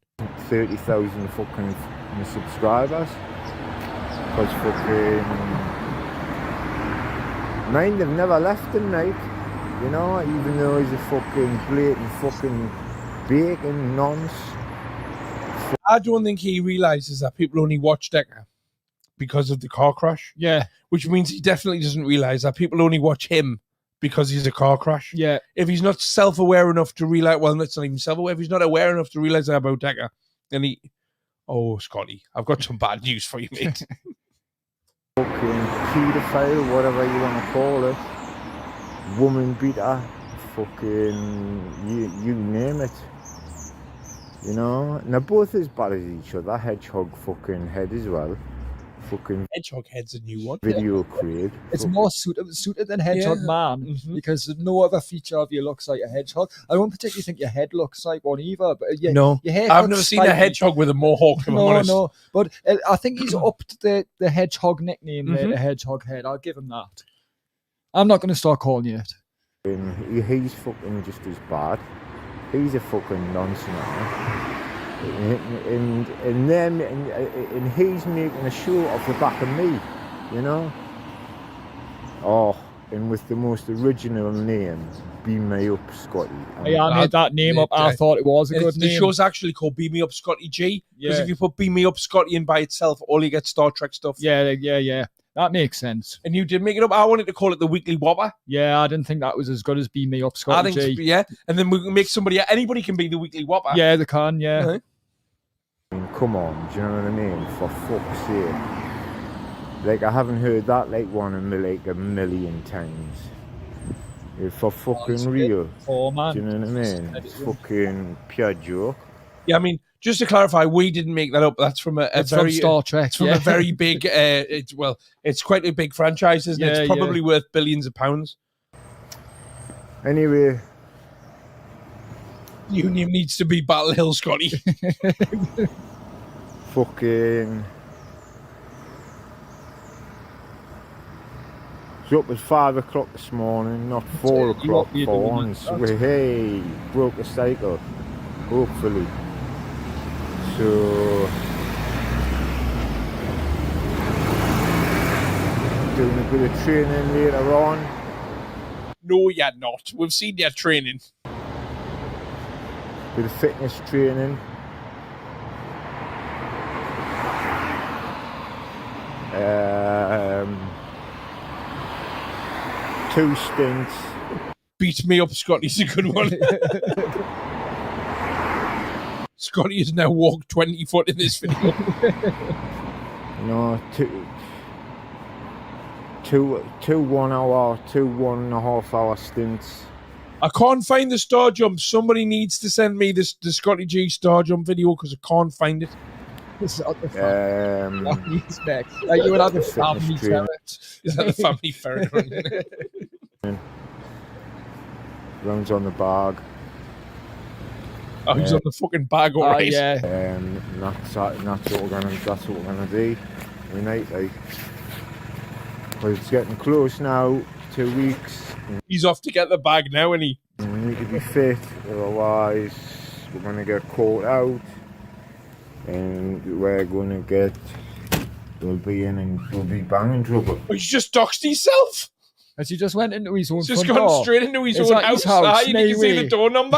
30,000 fucking subscribers. Because fucking, mind, they've never left him, like, you know, even though he's a fucking blatant fucking bacon nonce. I don't think he realizes that people only watch Decker because of the car crash, Yeah, which means he definitely doesn't realize that people only watch him because he's a car crash. yeah. If he's not self-aware enough to realize, well, it's not even self-aware. If he's not aware enough to realize that about Decker, then oh, Scotty, I've got some bad news for you, mate. Fucking paedophile, whatever you want to call it. Woman beater, fucking, you name it. You know, and they're both as bad as each other. Hedgehog fucking head as well. Fucking Hedgehog head's a new one. Video Craig. It's more suited than Hedgehog Yeah. Man Mhm. because no other feature of you looks like a hedgehog. I don't particularly think your head looks like one either, but No, your hair. I've never seen a hedgehog with a mohawk. If I'm No, honest. no, but I think he's upped the hedgehog nickname there, Mhm. the hedgehog head. I'll give him that. I'm not going to start calling you it. He's fucking just as bad. He's a fucking nonsense. And then and he's making a show off the back of me, you know. Oh, and with the most original name, Beam Me Up Scotty. I made that name up. I thought it was a good The name. show's actually called Beam Me Up Scotty G. Because Yeah. if you put Beam Me Up Scotty in by itself, all you get Star Trek stuff. Yeah. That makes sense. And you did make it up. I wanted to call it the Weekly Whopper. Yeah, I didn't think that was as good as Beam Me Up I Scotty think, G. yeah. And then we can make anybody can be the Weekly Whopper. Yeah, they can, yeah. Uh-huh. I mean, come on, do you know what I mean? For fuck's sake. Like, I haven't heard that like one in like a million times. For fucking real. Oh, man. Do you know what I mean? It's fucking pure joke. Yeah, I mean, just to clarify, we didn't make that up. That's from It's from Star Trek. It's from a very big. It's quite a big franchise, isn't it? Yeah, It's probably worth billions of pounds. Anyway, Union needs to be Battle Hill, Scotty. fucking. Was up at 5 o'clock this morning, not 4 You o'clock won't be for doing once. that. Hey, broke a cycle, hopefully. So, doing a bit of training later on. No, you're not. We've seen your training. Bit of fitness training. 2 stints. Beat me up, Scotty's a good one. Scotty has now walked 20 foot in this video. No, two 1 hour, 2 1.5 hour stints. I can't find the star jump. Somebody needs to send me the Scotty G star jump video because I can't find it. This is what the fuck. Um, What is next? Like you would have a family Fitness trainer. ferret. Is that the family ferret? Rounds on the bag. Oh, he's on the fucking bag, all Oh right. yeah. That's what we're gonna do tonight, like. Because it's getting close now. 2 weeks. He's off to get the bag now, and he. We need to be fit, otherwise we're gonna get caught out, and we're gonna get. We'll be banging trouble. Oh, he's just doxed himself. As he just went into his own He's just front gone door. straight into his Is own that his house. house? You No can see way. the door number.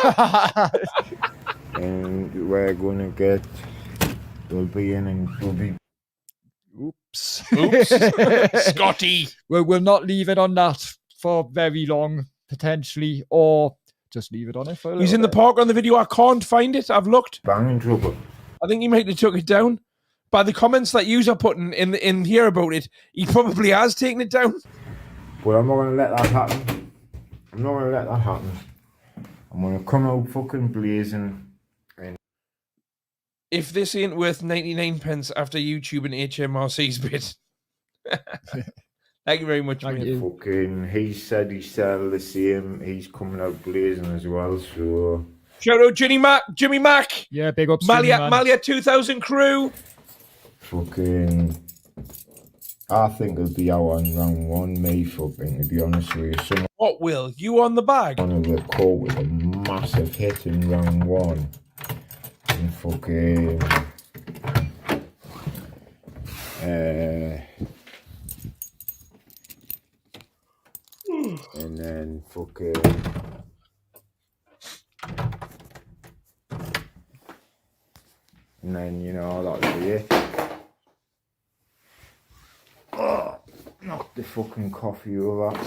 And we're gonna get. We'll be. Oops. Oops. Scotty. We'll not leave it on that for very long, potentially, or just leave it on it for a little He's in the bit. park on the video. I can't find it. I've looked. Banging trouble. I think he might have took it down. By the comments that you are putting in here about it, he probably has taken it down. But I'm not gonna let that happen. I'm not gonna let that happen. I'm gonna come out fucking blazing. If this ain't worth 99 pence after YouTube and HMRC's bit. Thank you very much, Thank mate. you. Fucking, he said he's still the same. He's coming out blazing as well. So Shout out Jimmy Mac, Yeah, big ups. Jimmy, man. Malia 2000 crew. fucking, I think it'll be out on round 1. Me fucking, to be honest with you, someone What will you on the bag? of the caught with a massive hit in round 1. And fucking, and then fucking. And then, you know, that'll be it. Oh, knocked the fucking coffee over.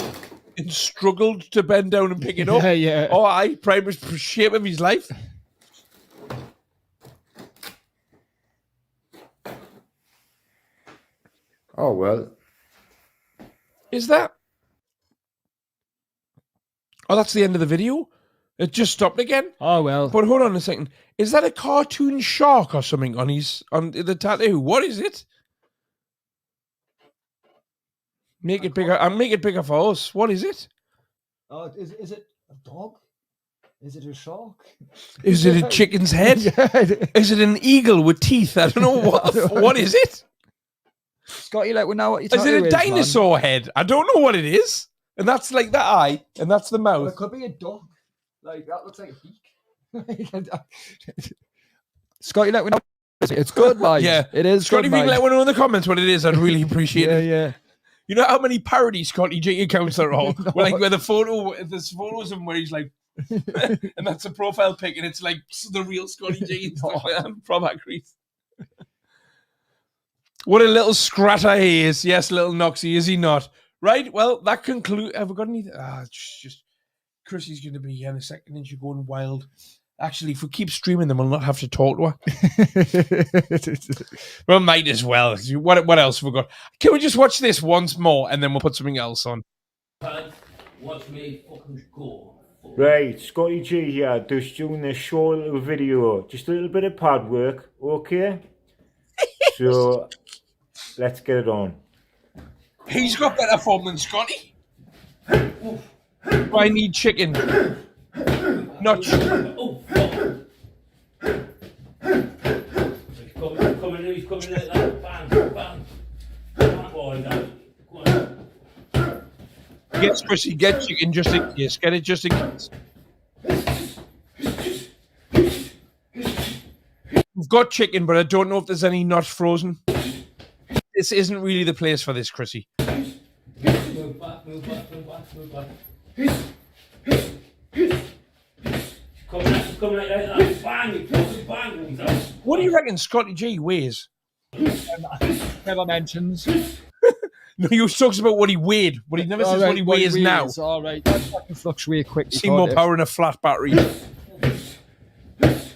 And struggled to bend down and pick it up. Yeah, yeah. Oh, aye, prime shape of his life. Oh, well. Is that? Oh, that's the end of the video? It just stopped again? Oh well. But hold on a second. Is that a cartoon shark or something on the tattoo? What is it? Make it bigger. Make it bigger for us. What is it? Is it a dog? Is it a shark? Is it a chicken's head? Yeah. Is it an eagle with teeth? I don't know what is it? Scotty, like we know what you. Is it a dinosaur head? I don't know what it is. And that's like the eye, and that's the Well, mouth. it could be a dog. Like that looks like a beak. Scotty, let me know. It's good, mate. Yeah. it is. Scotty, good, if you can mate. let me know in the comments what it is, I'd really appreciate Yeah, it. yeah. You know how many parody Scotty G accounts there are? No. Where there's photos of him where he's like, and that's a profile pic, and it's like the real Scotty G and stuff like that. Proper crease. What a little scratter he is. Yes, little Noxie, is he not? Right, well, that concludes. Have we got anything? Just Chrissy's going to be here in a second and she's going wild. Actually, if we keep streaming them, we'll not have to talk to her. Well, might as well. What else have we got? Can we just watch this once more and then we'll put something else on? Watch me fucking go. Right, Scotty G here, just doing this short little video. Just a little bit of pad work, okay? So, let's get it on. He's got better form than Scotty. I need chicken. Not chicken. Oh, fuck. He's coming like that. Bang, bang. Bang, boy, that. Go on. Yes, Chrissy, get chicken just in case. Get it just in case. We've got chicken, but I don't know if there's any not frozen. This isn't really the place for this, Chrissy. Move back, move back, move back, move back. Coming like that. Bang, fucking bang. He's out. What do you reckon Scotty G weighs? Never mentions. No, he was talking about what he weighed, but he never says what he weighs now. All right, that can fluctuate quickly. See more power in a flat battery.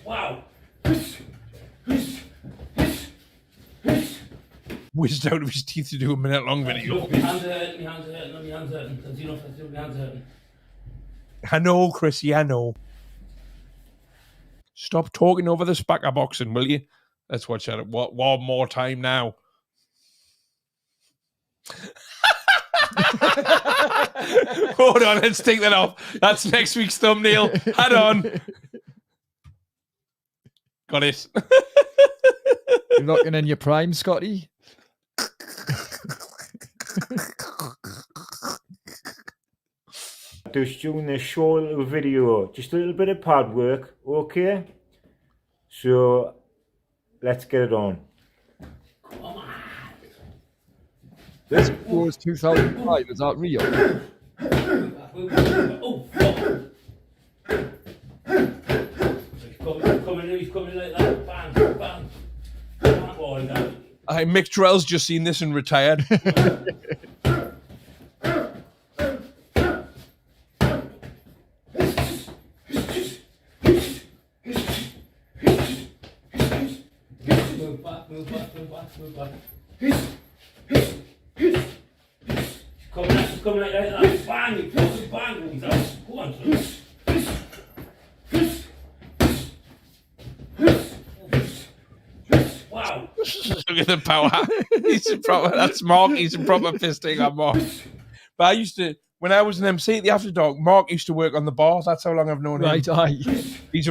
Wow. Whizzed out of his teeth to do a minute-long video. Look, my hands are hurting, my hands are hurting, my hands are hurting. That's enough, my hands are hurting. I know, Chrissy, I know. Stop talking over the spacker boxing, will you? Let's watch that one more time now. Hold on, let's take that off. That's next week's thumbnail. Head on. Got it. You're looking in your prime, Scotty. Just doing a short little video, just a little bit of pad work, okay? So let's get it on. This was 2005. Is that real? Oh, fuck. He's coming like that. Bang, bang. Bang, boy, that. Mick Drell's just seen this and retired. Move back, move back, move back, move back. He's coming like that. Bang, you fucking bang. He's out. Go on, son. Wow. Look at the power. That's Mark. He's a proper fisting on Mark. But I used to, when I was an MC at the After Dark, Mark used to work on the bar. That's how long I've known him. Right, aye. He's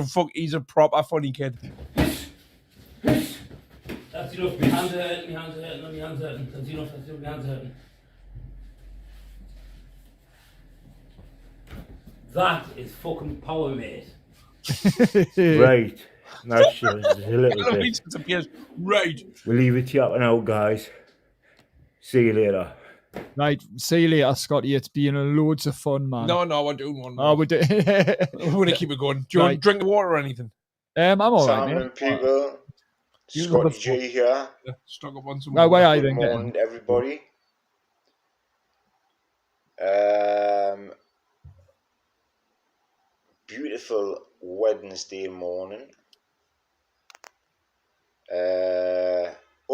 a proper funny kid. That's enough. My hands are hurting, my hands are hurting, my hands are hurting. That's enough, my hands are hurting. That is fucking power, mate. Right, that's a little bit. Right. We'll leave it yapping out, guys. See you later. Right, see you later, Scotty. It's been loads of fun, man. No, we're doing one more. Oh, we do. We're going to keep it going. Do you want to drink water or anything? I'm all right, Salmon mate. people, You Scotty G here. Yeah, stock up on some Oh, why are you Good then morning, getting? everybody. Beautiful Wednesday morning.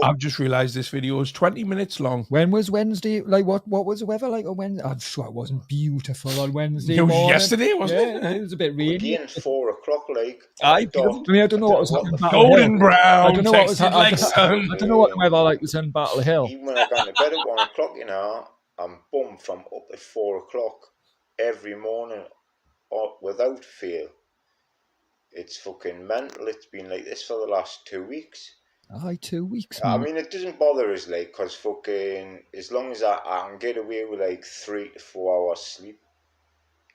I've just realised this video is 20 minutes long. When was Wednesday? Like, what was the weather like on Wednesday? I'm sure it wasn't beautiful on Wednesday. It was morning. yesterday, wasn't Yeah, it? it was a bit rainy. Again, 4 o'clock, like. Aye, Dog. I mean, I don't know what was happening. in Battle Golden Hill. brown, I don't know what was textured like sun. I don't know what the weather like was in Battle Hill. Even when I got to bed at 1 o'clock, you know, I'm bummed from up at 4 o'clock every morning without fail. It's fucking mental. It's been like this for the last 2 weeks. Aye, 2 weeks. I Man. mean, it doesn't bother us, like, because fucking, as long as I can get away with like 3 to 4 hours sleep,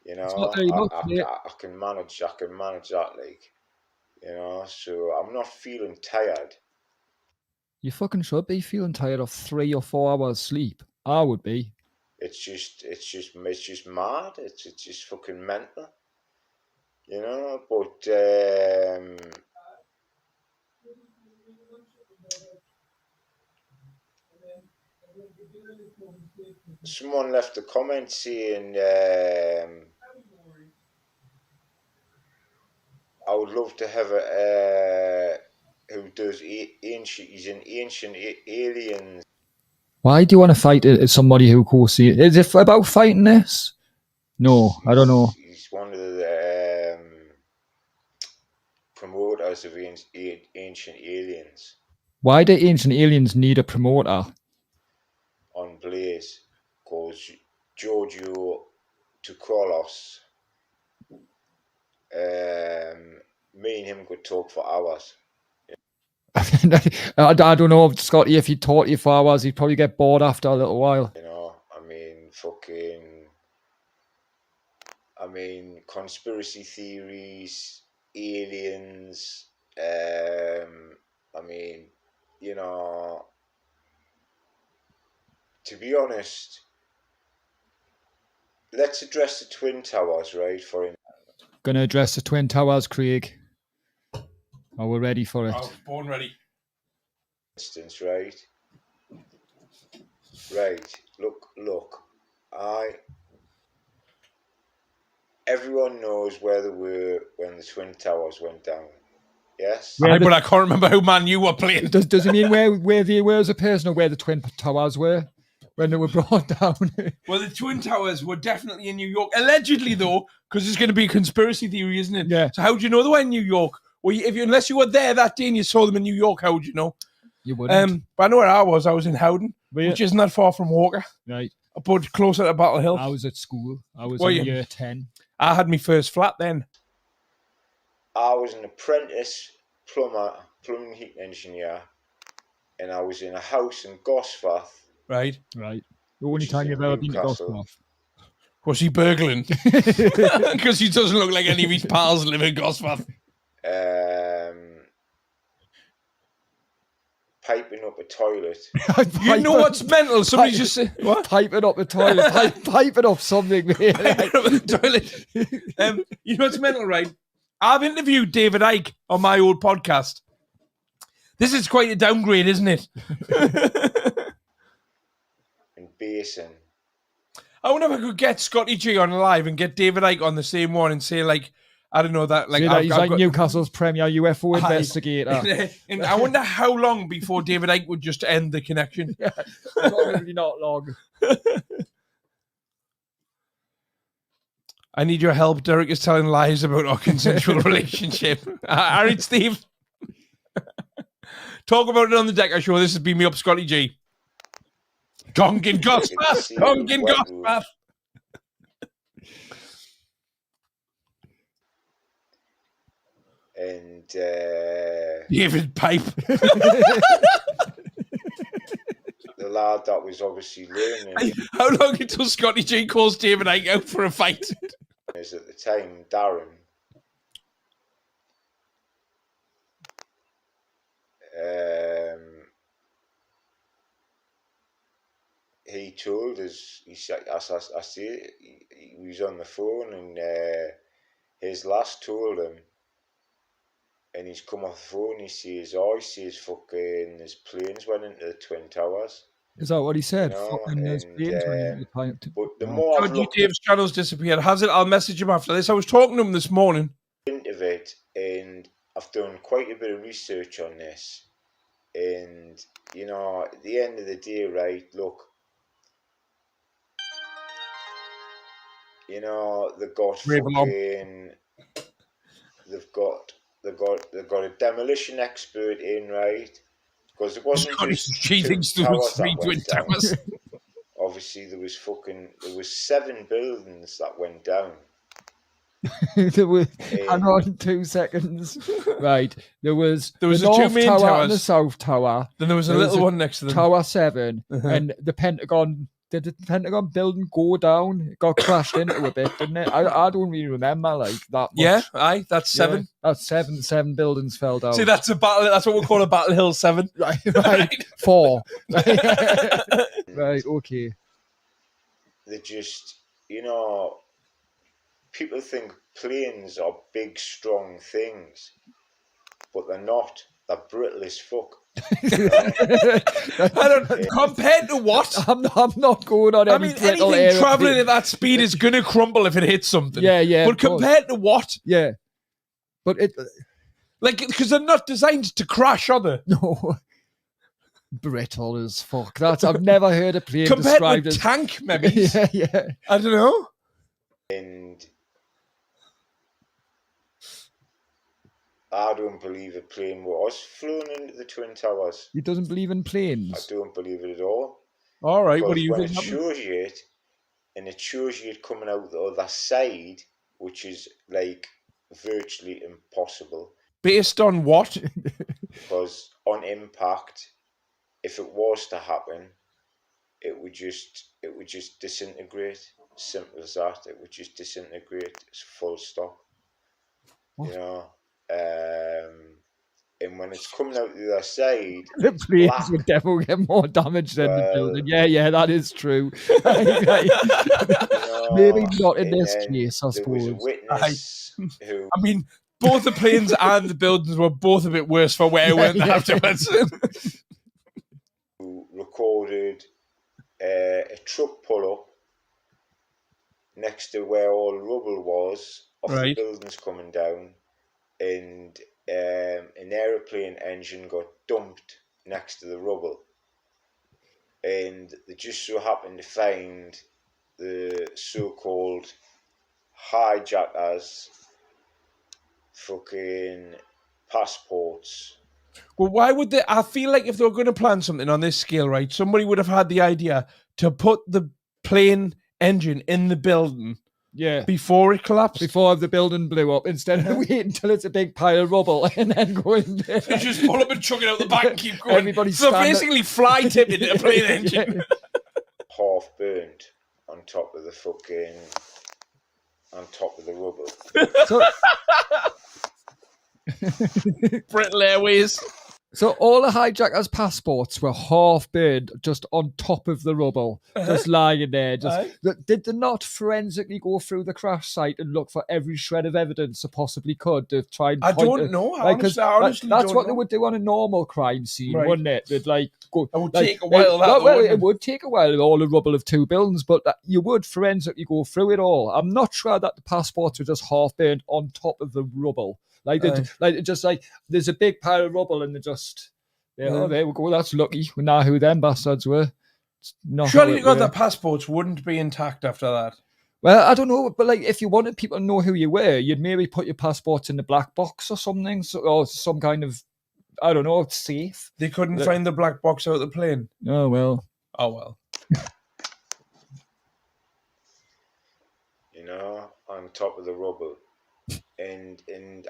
you know, not very much, mate. I can manage that, like, you know, so I'm not feeling tired. You fucking should be feeling tired of 3 or 4 hours sleep. I would be. It's just mad. It's just fucking mental, you know. But someone left a comment saying, I would love to have a who does ancient. He's an ancient aliens. Why do you want to fight somebody who calls you? Is it about fighting this? No, I don't know. He's one of the promoters of ancient aliens Why do ancient aliens need a promoter? on Blaze called Giorgio Tucolos. Me and him could talk for hours. I don't know, Scotty. If he taught you for hours, he'd probably get bored after a little while. You know, I mean, conspiracy theories, aliens. I mean, you know, to be honest, let's address the Twin Towers, right? Gonna address the Twin Towers, Craig. Are we ready for it? I was born ready. Instance, right? Right. Look. Everyone knows where they were when the Twin Towers went down. Yes? Where But I can't remember who Man U were playing. Does it mean where they were as a person, or where the Twin Towers were when they were brought down? Well, the Twin Towers were definitely in New York. Allegedly, though, because it's going to be a conspiracy theory, isn't it? Yeah. So how do you know they were in New York? Well, unless you were there that day and you saw them in New York, how would you know? You wouldn't. But I know where I was. I was in Howden, which isn't that far from Walker, Right. but closer to Battle Hill. I was at school. I was Were in you? year 10. I had my first flat then. I was an apprentice plumbing heat engineer, and I was in a house in Gosforth. Right. Right. The only Which is time in you've ever been to Newcastle. Gosforth. Was he burgling? Because he doesn't look like any of his pals live in Gosforth. Piping up a toilet. You know what's mental? Somebody just said, what? Piping up the toilet. Piping up something. Piping up the toilet. You know what's mental, right? I've interviewed David Icke on my old podcast. This is quite a downgrade, isn't it? And basin. I wonder if I could get Scotty G on live and get David Icke on the same one and say, like, I don't know, that like He's like Newcastle's premier UFO investigator. And I wonder how long before David Icke would just end the connection. Yeah, probably not long. I need your help. Derek is telling lies about our consensual relationship. All right, Steve. Talk about it on the Decker Show. This has been Me Up Scotty G. Gonkin Gospath. Gonkin Gospath. And David Pipe. the lad that was obviously learning How long until Scotty G calls David Icke out for a fight? is at the time Darren. He told us, he said, as I say, he was on the phone, and his lass told him, and he's come off the phone, he says, fucking, his planes went into the Twin Towers. Is that what he said? No, Fucking there's and, planes when you time to- But the No. more I've Scotty looked Dave's channel's disappeared. Has it? I'll message him after this. I was talking to him this morning. into it, and I've done quite a bit of research on this, and, you know, at the end of the day, right, look, you know, they've got fucking, they've got a demolition expert in, right? Because it wasn't Scotty just G two thinks there was towers that 3 Twin went down. Towers. Obviously, there was 7 buildings that went down. There was, hang on 2 seconds. Right. There was the the two North main Tower towers. and the South Tower. Then there was a There was little a one next to them. Tower 7. Uh-huh. And the Pentagon. Did the Pentagon building go down? It got crashed into a bit, didn't it? I don't really remember like that much. Yeah, aye, that's 7. Yeah, that's 7. 7 buildings fell down. See, that's a battle. That's what we call a Battle Hill 7. right. 4. Right, okay. They just, you know, people think planes are big, strong things, but they're not. They're brittle as fuck. I don't. Compared to what? I'm not going on. I mean, anything traveling at that speed is gonna crumble if it hits something. Yeah, yeah. But compared to what? Yeah. But it Like, because they're not designed to crash, are they? no. Brittle as fuck. I've never heard a plane Compared described with as tank, maybe. yeah. I don't know. And I don't believe a plane was flown into the Twin Towers. He doesn't believe in I planes. don't believe it at all. All right, what do Because you when think? it happened? shows you it, and it shows you it coming out the other side, which is like virtually impossible. Based on what? Because on impact, if it was to happen, it would just disintegrate. Simple as that. It would just disintegrate. It's full stop. What? You know. And when it's coming out the other side, The it's planes black. would definitely get more damage than the Well- building. Yeah, that is true. You know, Maybe not in and this then case, I there was a suppose. witness who I mean, both the planes and the buildings were both a bit worse for wear Yeah, went yeah. afterwards. recorded a truck pull up next to where all the rubble was of the Right. buildings coming down, and an aeroplane engine got dumped next to the rubble, and they just so happened to find the so-called hijackers' fucking passports. Well, why would they? I feel like if they were going to plan something on this scale, right, somebody would have had the idea to put the plane engine in the building Yeah. before it collapsed. Before the building blew up, instead of waiting until it's a big pile of rubble and then going there. They just pull up and chuck it out the back and keep going. Everybody's so standing- basically fly tipping a plane engine. Half burnt on top of the rubble. So, British Airways. so all the hijackers' passports were half burned just on top of the rubble, just lying there. Did they not forensically go through the crash site and look for every shred of evidence they possibly could to try and I point don't it- know. Like, 'cause Honestly, that's don't what they know. would do on a normal crime scene, Right. wouldn't it? They'd like go. It would like, take a while, that, well, though, wouldn't it it? would take a while, all the rubble of two buildings, but you would forensically go through it all. I'm not sure that the passports were just half burned on top of the rubble. Like, just like there's a big pile of rubble and they just. Yeah, oh, there we go. That's lucky. We know who them bastards were. It's not Surely how you it got the worked. passports wouldn't be intact after that. Well, I don't know, but like if you wanted people to know who you were, you'd maybe put your passports in the black box or something, or some kind of, I don't know, safe. They couldn't Look. find the black box out of the plane. Oh well. Oh well. You know, on top of the rubble, and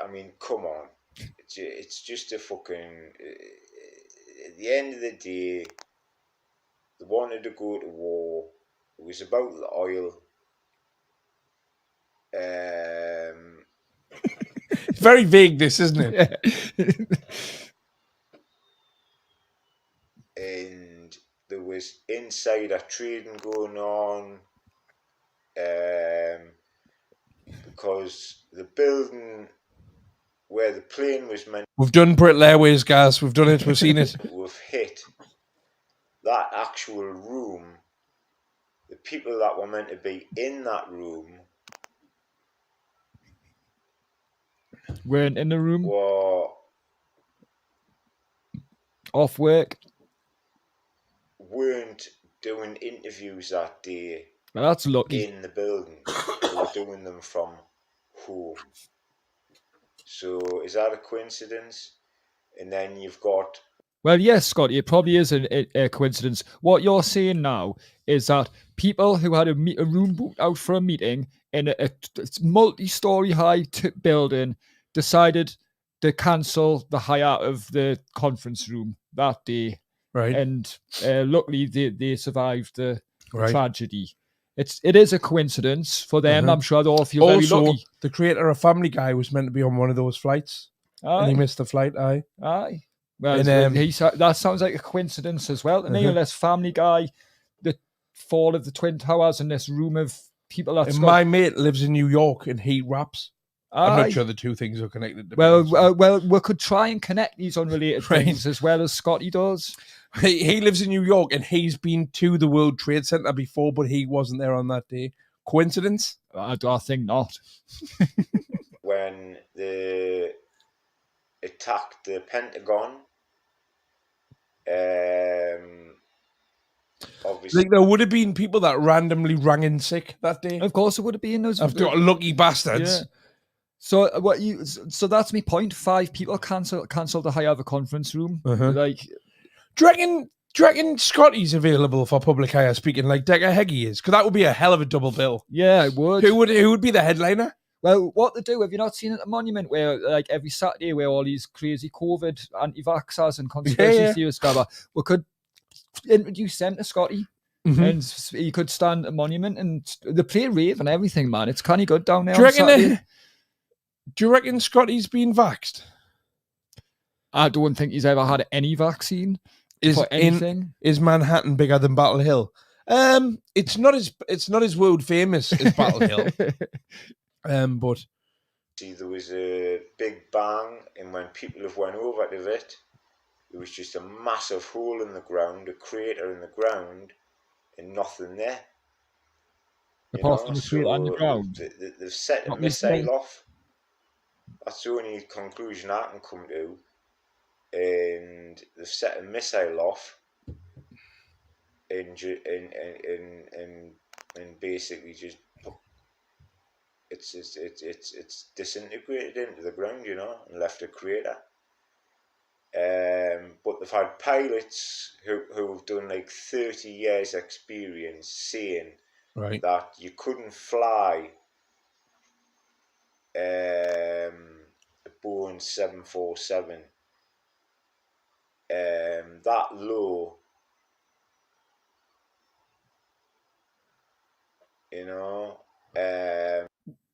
I mean, come on, it's just a fucking. At the end of the day, they wanted to go to war. It was about the oil. It's very vague, this, isn't it? And there was insider trading going on, because the building where the plane was meant We've done British Airways, guys. We've done it. We've seen it. to have hit, that actual room, the people that were meant to be in that room Weren't in the room, were off work. weren't doing interviews that day Well, that's lucky. in the building. They were doing them from home. So is that a coincidence? And then you've got Well, yes, Scotty, it probably is a coincidence. What you're saying now is that people who had a room booked out for a meeting in a multi-story high building decided to cancel the hire of the conference room that day. Right. And luckily they survived the Right. tragedy. It is a coincidence for them. Mhm. I'm sure they all feel very Also, lucky. the creator of Family Guy was meant to be on one of those flights, and he Aye, missed the flight. Aye. aye. Well, And, that sounds like a coincidence as well to me, Mhm. unless Family Guy, the fall of the Twin Towers, and this room of people that's And got... my mate lives in New York, and he raps. I'm Aye. not sure the two things are connected. To be Well, honest. we could try and connect these unrelated Right. things as well as Scotty does. He lives in New York, and he's been to the World Trade Center before, but he wasn't there on that day. Coincidence? I think not. when they attacked the Pentagon. Obviously, Like there would have been people that randomly rang in sick that day. Of course, it would have been those. I've got lucky bastards. Yeah. So So that's me point. 5 people cancelled the hire of a conference room. Uh-huh. Like, Do you reckon Scotty's available for public hire speaking like Decker Heggie is? Because that would be a hell of a double bill. yeah, it would. Who would be the headliner? Well, what they do, have you not seen at the monument where, like, every Saturday where all these crazy COVID anti-vaxxers and conspiracy Yeah. theorists gather, we could introduce them to Scotty Mhm. and he could stand at the monument and they play rave and everything, man. It's kind of good down there Do you on Saturday. reckon Scotty's been vaxxed? I don't think he's ever had any vaccine Is for anything. Is Manhattan bigger than Battle Hill? It's not as world famous as Battle Hill. But see, there was a big bang, and when people have went over to it, there was just a massive hole in the ground, a crater in the ground, and nothing there. You Apart know, from the crater underground. they've set a Not missing. missile off. That's the only conclusion I can come to. And they've set a missile off, and basically just it's disintegrated into the ground, you know, and left a crater. But they've had pilots who've done like 30 years experience saying Right. that you couldn't fly a Boeing 747 that low, you know.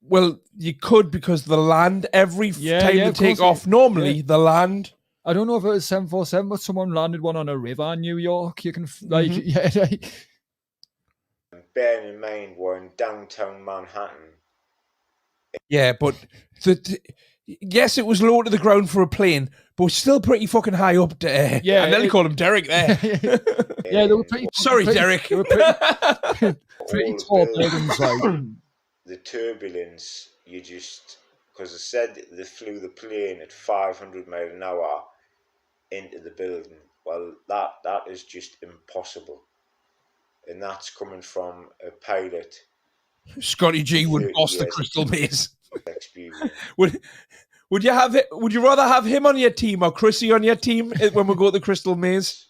Well, you could, because the land, every Yeah, time yeah, they of take course, off, normally the land. I don't know if it was 747, but someone landed one on a river in New York. You can like, Mhm. yeah, like, Bearing in mind we're in downtown Manhattan. Yeah, but yes, it was low to the ground for a plane, but still pretty fucking high up to air. Yeah, I nearly it- called him Derek there. yeah, they were pretty. Sorry, pretty, Derek. They were pretty All tall the buildings, like. the turbulence, you just, because I said they flew the plane at 500 miles an hour into the building. Well, that is just impossible, and that's coming from a pilot Scotty G would 30 boss the years Crystal Maze. experience. Would you have it? Would you rather have him on your team or Chrissy on your team when we go to the Crystal Maze?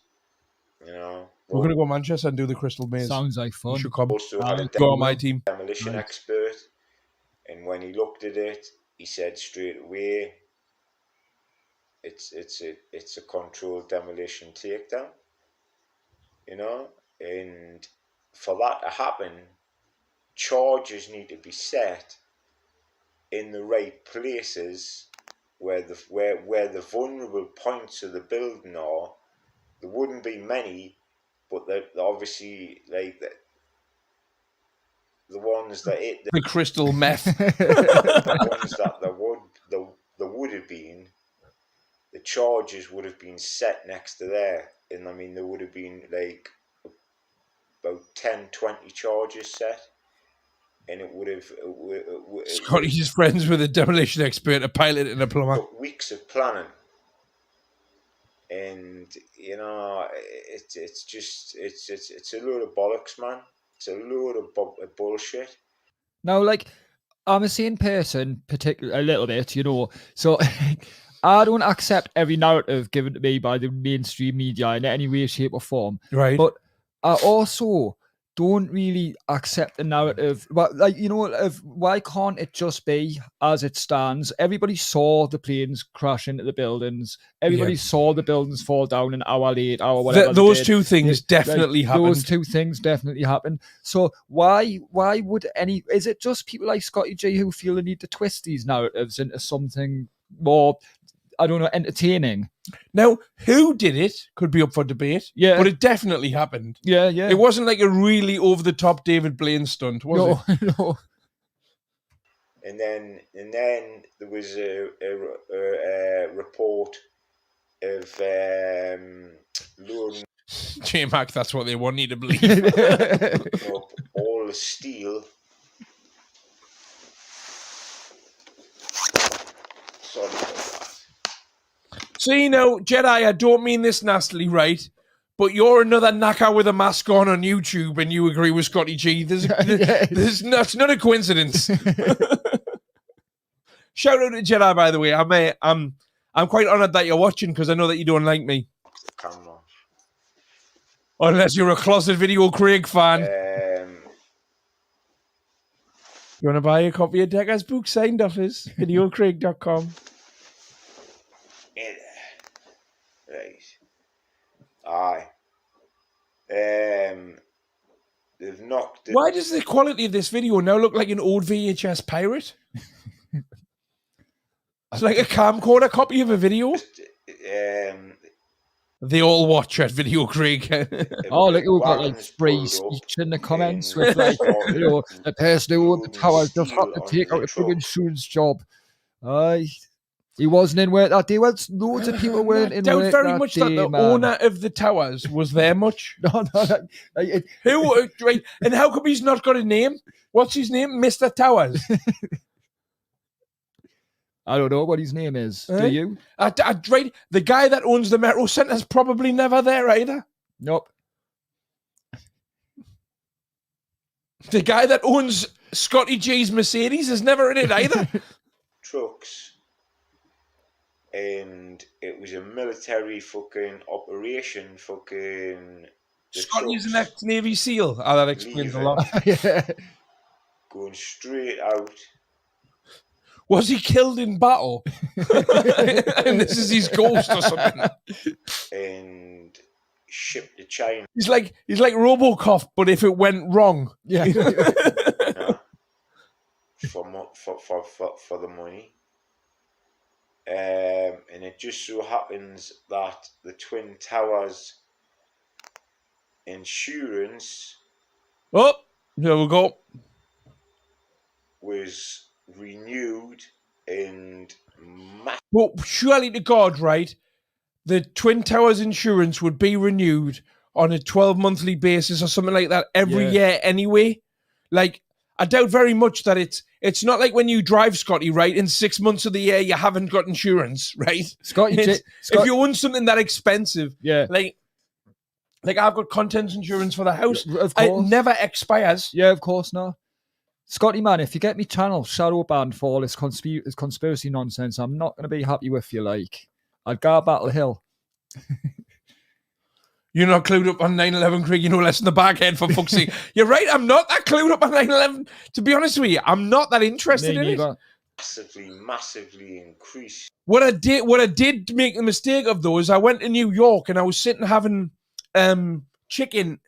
You know, We're going to go to Manchester and do the Crystal Maze. Sounds like You fun. should come. also had a Go on my team. demolition Nice. expert, and when he looked at it, he said straight away, it's a controlled demolition takedown. You know, and for that to happen, charges need to be set in the right places where the vulnerable points of the building are. There wouldn't be many, but they're obviously like the ones that The crystal meth. the ones that there would have been, the charges would have been set next to there, and I mean there would have been like about 10-20 charges set, and it would have Scotty's friends with a demolition expert, a pilot, and a plumber. took weeks of planning. And you know, it's a load of bollocks, man. It's a load of bullshit. Now, like, I'm a sane person, particularly a little bit, you know. So I don't accept every narrative given to me by the mainstream media in any way, shape, or form. Right. But I also don't really accept the narrative. But like, you know, why can't it just be as it stands? Everybody saw the planes crash into the buildings. Everybody saw the buildings fall down an hour late, or whatever. Those two things definitely happened. Those two things definitely happened. So why would any? Is it just people like Scotty G who feel the need to twist these narratives into something more, I don't know, entertaining? Now, who did it could be up for debate. Yeah. But it definitely happened. Yeah, yeah. It wasn't like a really over-the-top David Blaine stunt, was it? No. And then there was a report of loading J-Mac, that's what they want you to believe. up all the steel. Sorry about that. So, you know, Jedi, I don't mean this nastily, right? But you're another knacker with a mask on YouTube and you agree with Scotty G. That's not a coincidence. Shout out to Jedi, by the way. I'm quite honoured that you're watching because I know that you don't like me. Camera. Unless you're a closet Video Craig fan. You want to buy a copy of Decker's book signed off his videocraig.com. Right. Aye. They've knocked it. Why does the quality of this video now look like an old VHS pirate? It's like a camcorder copy of a video. They all watch at Video Craig. Oh, look, we've got like Wagons free pulled up speech in the comments in with like, front you know, the person who owned the loading tower just steel had to onto take the out a truck. friggin' shoes job. Aye. He wasn't in work that day. Well, loads of people weren't I in doubt work very that much day, that the man. owner of the towers was there much. No, Who, right? And how come he's not got a name? What's his name? Mr. Towers. I don't know what his name is. Eh? Do you? Right, the guy that owns the Metro Centre's probably never there either. Nope. The guy that owns Scotty G's Mercedes is never in it either. Trucks, and it was a military fucking operation. Fucking the Scotty's an trucks ex-Navy SEAL. Oh, that explains a lot. Yeah. going straight out. Was he killed in battle? And this is his ghost or something. And shipped to China. He's like RoboCop, but if it went wrong. Yeah. For the money. And it just so happens that the Twin Towers insurance Oh, here we go. was renewed and Well, surely to God, right? The Twin Towers insurance would be renewed on a 12-monthly basis or something like that every year anyway. Like, I doubt very much that it's not like when you drive, Scotty, right? In 6 months of the year, you haven't got insurance, right? Scotty, if you own something that expensive, yeah, like I've got contents insurance for the house. Of It course. never expires. Yeah, of course not. Scotty, man, if you get me channel shadow banned for all this conspiracy nonsense, I'm not going to be happy with you. Like, I'd go Battle Hill. You're not clued up on 9/11, Craig. You know less than the backhead, for fuck's sake. You're right. I'm not that clued up on 9/11. To be honest with you, I'm not that interested in it. massively increased. What I did make the mistake of though is I went to New York and I was sitting having chicken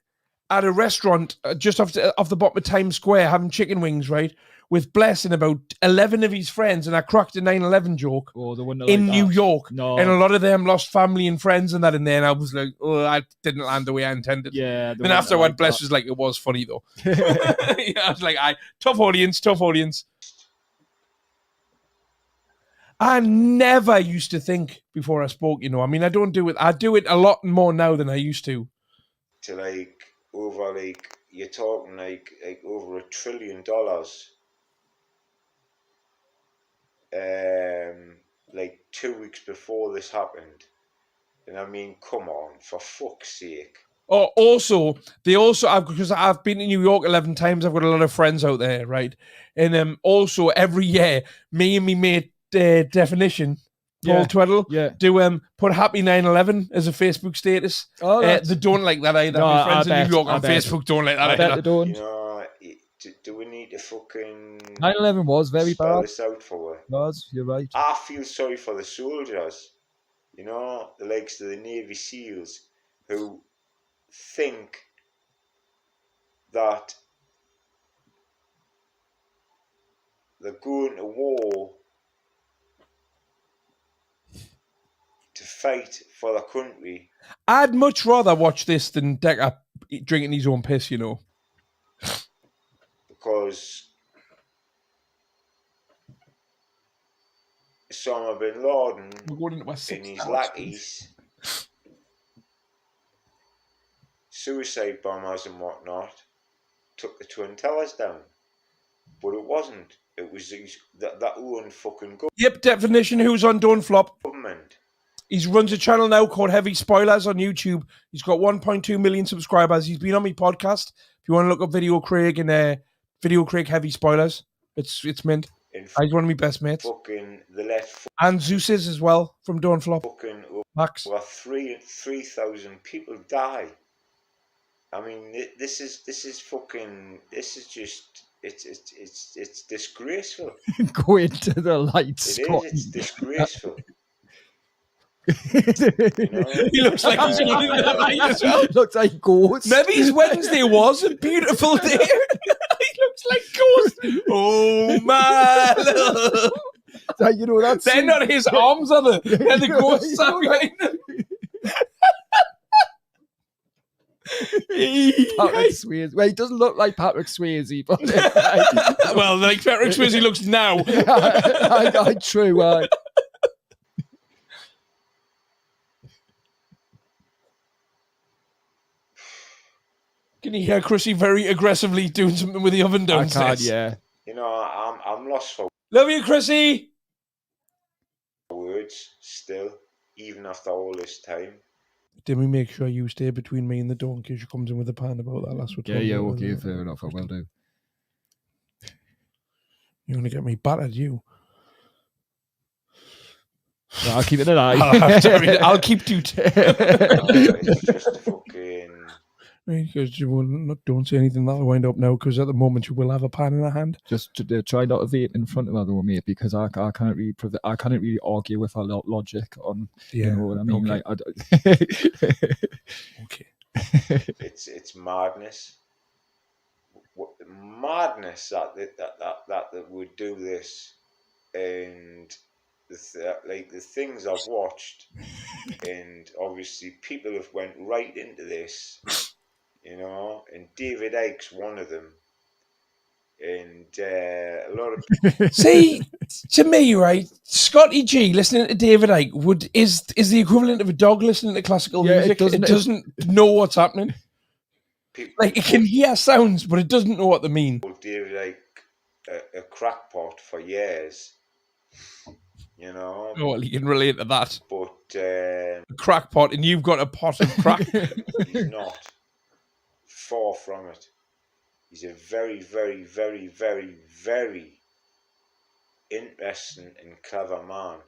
at a restaurant just off the bottom of Times Square, having chicken wings, right, with Bless and about 11 of his friends, and I cracked a 9/11 joke in New York. No. And a lot of them lost family and friends and that in there, and I was like, oh, I didn't land the way I intended. Yeah. Then afterward, Bless was like, it was funny though. Yeah, I was like, tough audience. I never used to think before I spoke, you know. I mean, I don't do it. I do it a lot more now than I used to. To you're talking like over $1 trillion. Like 2 weeks before this happened. And I mean, come on, for fuck's sake. Oh, also, because I've been to New York 11 times, I've got a lot of friends out there, right? And also every year, me and me mate Definition, Paul Tweddle, do put Happy 9/11 as a Facebook status. Oh, they don't like that either. No, My friends in New York I on Facebook don't like that I bet either. they don't. You know, do we need to fucking 9/11 was very spell bad. this out for it? You're right. I feel sorry for the soldiers, you know, the likes of the Navy SEALs, who think that they're going to war to fight for the country. I'd much rather watch this than Decker drinking his own piss, you know. Because Osama bin Laden and his lackeys, suicide bombers and whatnot, took the Twin Towers down. But it wasn't. It was that own fucking Yep, Definition, who's on Don't Flop. government. He runs a channel now called Heavy Spoilers on YouTube. He's got 1.2 million subscribers. He's been on my podcast. If you want to look up Video Craig and Video Craig Heavy Spoilers, it's mint. He's one of my best mates. Fucking the left. And Zeus's as well from Don't Flop. Fucking Max. Well, 3,000 people die. I mean, this is just it's disgraceful. Go into the lights. It is. It's disgraceful. He looks like he's going into the light as well. Looks like ghosts. Maybe his Wednesday was a beautiful day. He looks like ghost. Oh my love. You know, that's They're not his arms, are they? They're the ghosts behind him. Patrick Swayze. Well, he doesn't look like Patrick Swayze, but well, like Patrick Swayze looks now. I true. Can you hear Chrissy very aggressively doing something with the oven I downstairs? can't, yeah. You know, I'm lost for Love you, Chrissy. words still, even after all this time. Did we make sure you stay between me and the door in case she comes in with a pan about that last one? Yeah, okay, fair enough, I will do. You're going to get me battered, you. I'll keep it an eye. I'll keep you. It's just fucking. Because you will don't say anything that'll wind up now. Because at the moment you will have a pan in her hand. Just to try not to vape in front of her though, mate, because I can't really argue with her logic on, Yeah, you know what I mean? okay. Like, Okay. It's madness. Madness that would do this, and the things I've watched, and obviously people have went right into this, you know, and David Icke's one of them, and a lot of See, to me, right, Scotty G listening to David Icke is the equivalent of a dog listening to classical Yeah, music. it It doesn't- doesn't know what's happening. people Like, it can hear sounds, but it doesn't know what they mean. called David Icke a crackpot for years, you know, Well, you can relate to that. but A crackpot, and you've got a pot of crack. he's not. Far from it. He's a very, very, very, very, very interesting and clever man.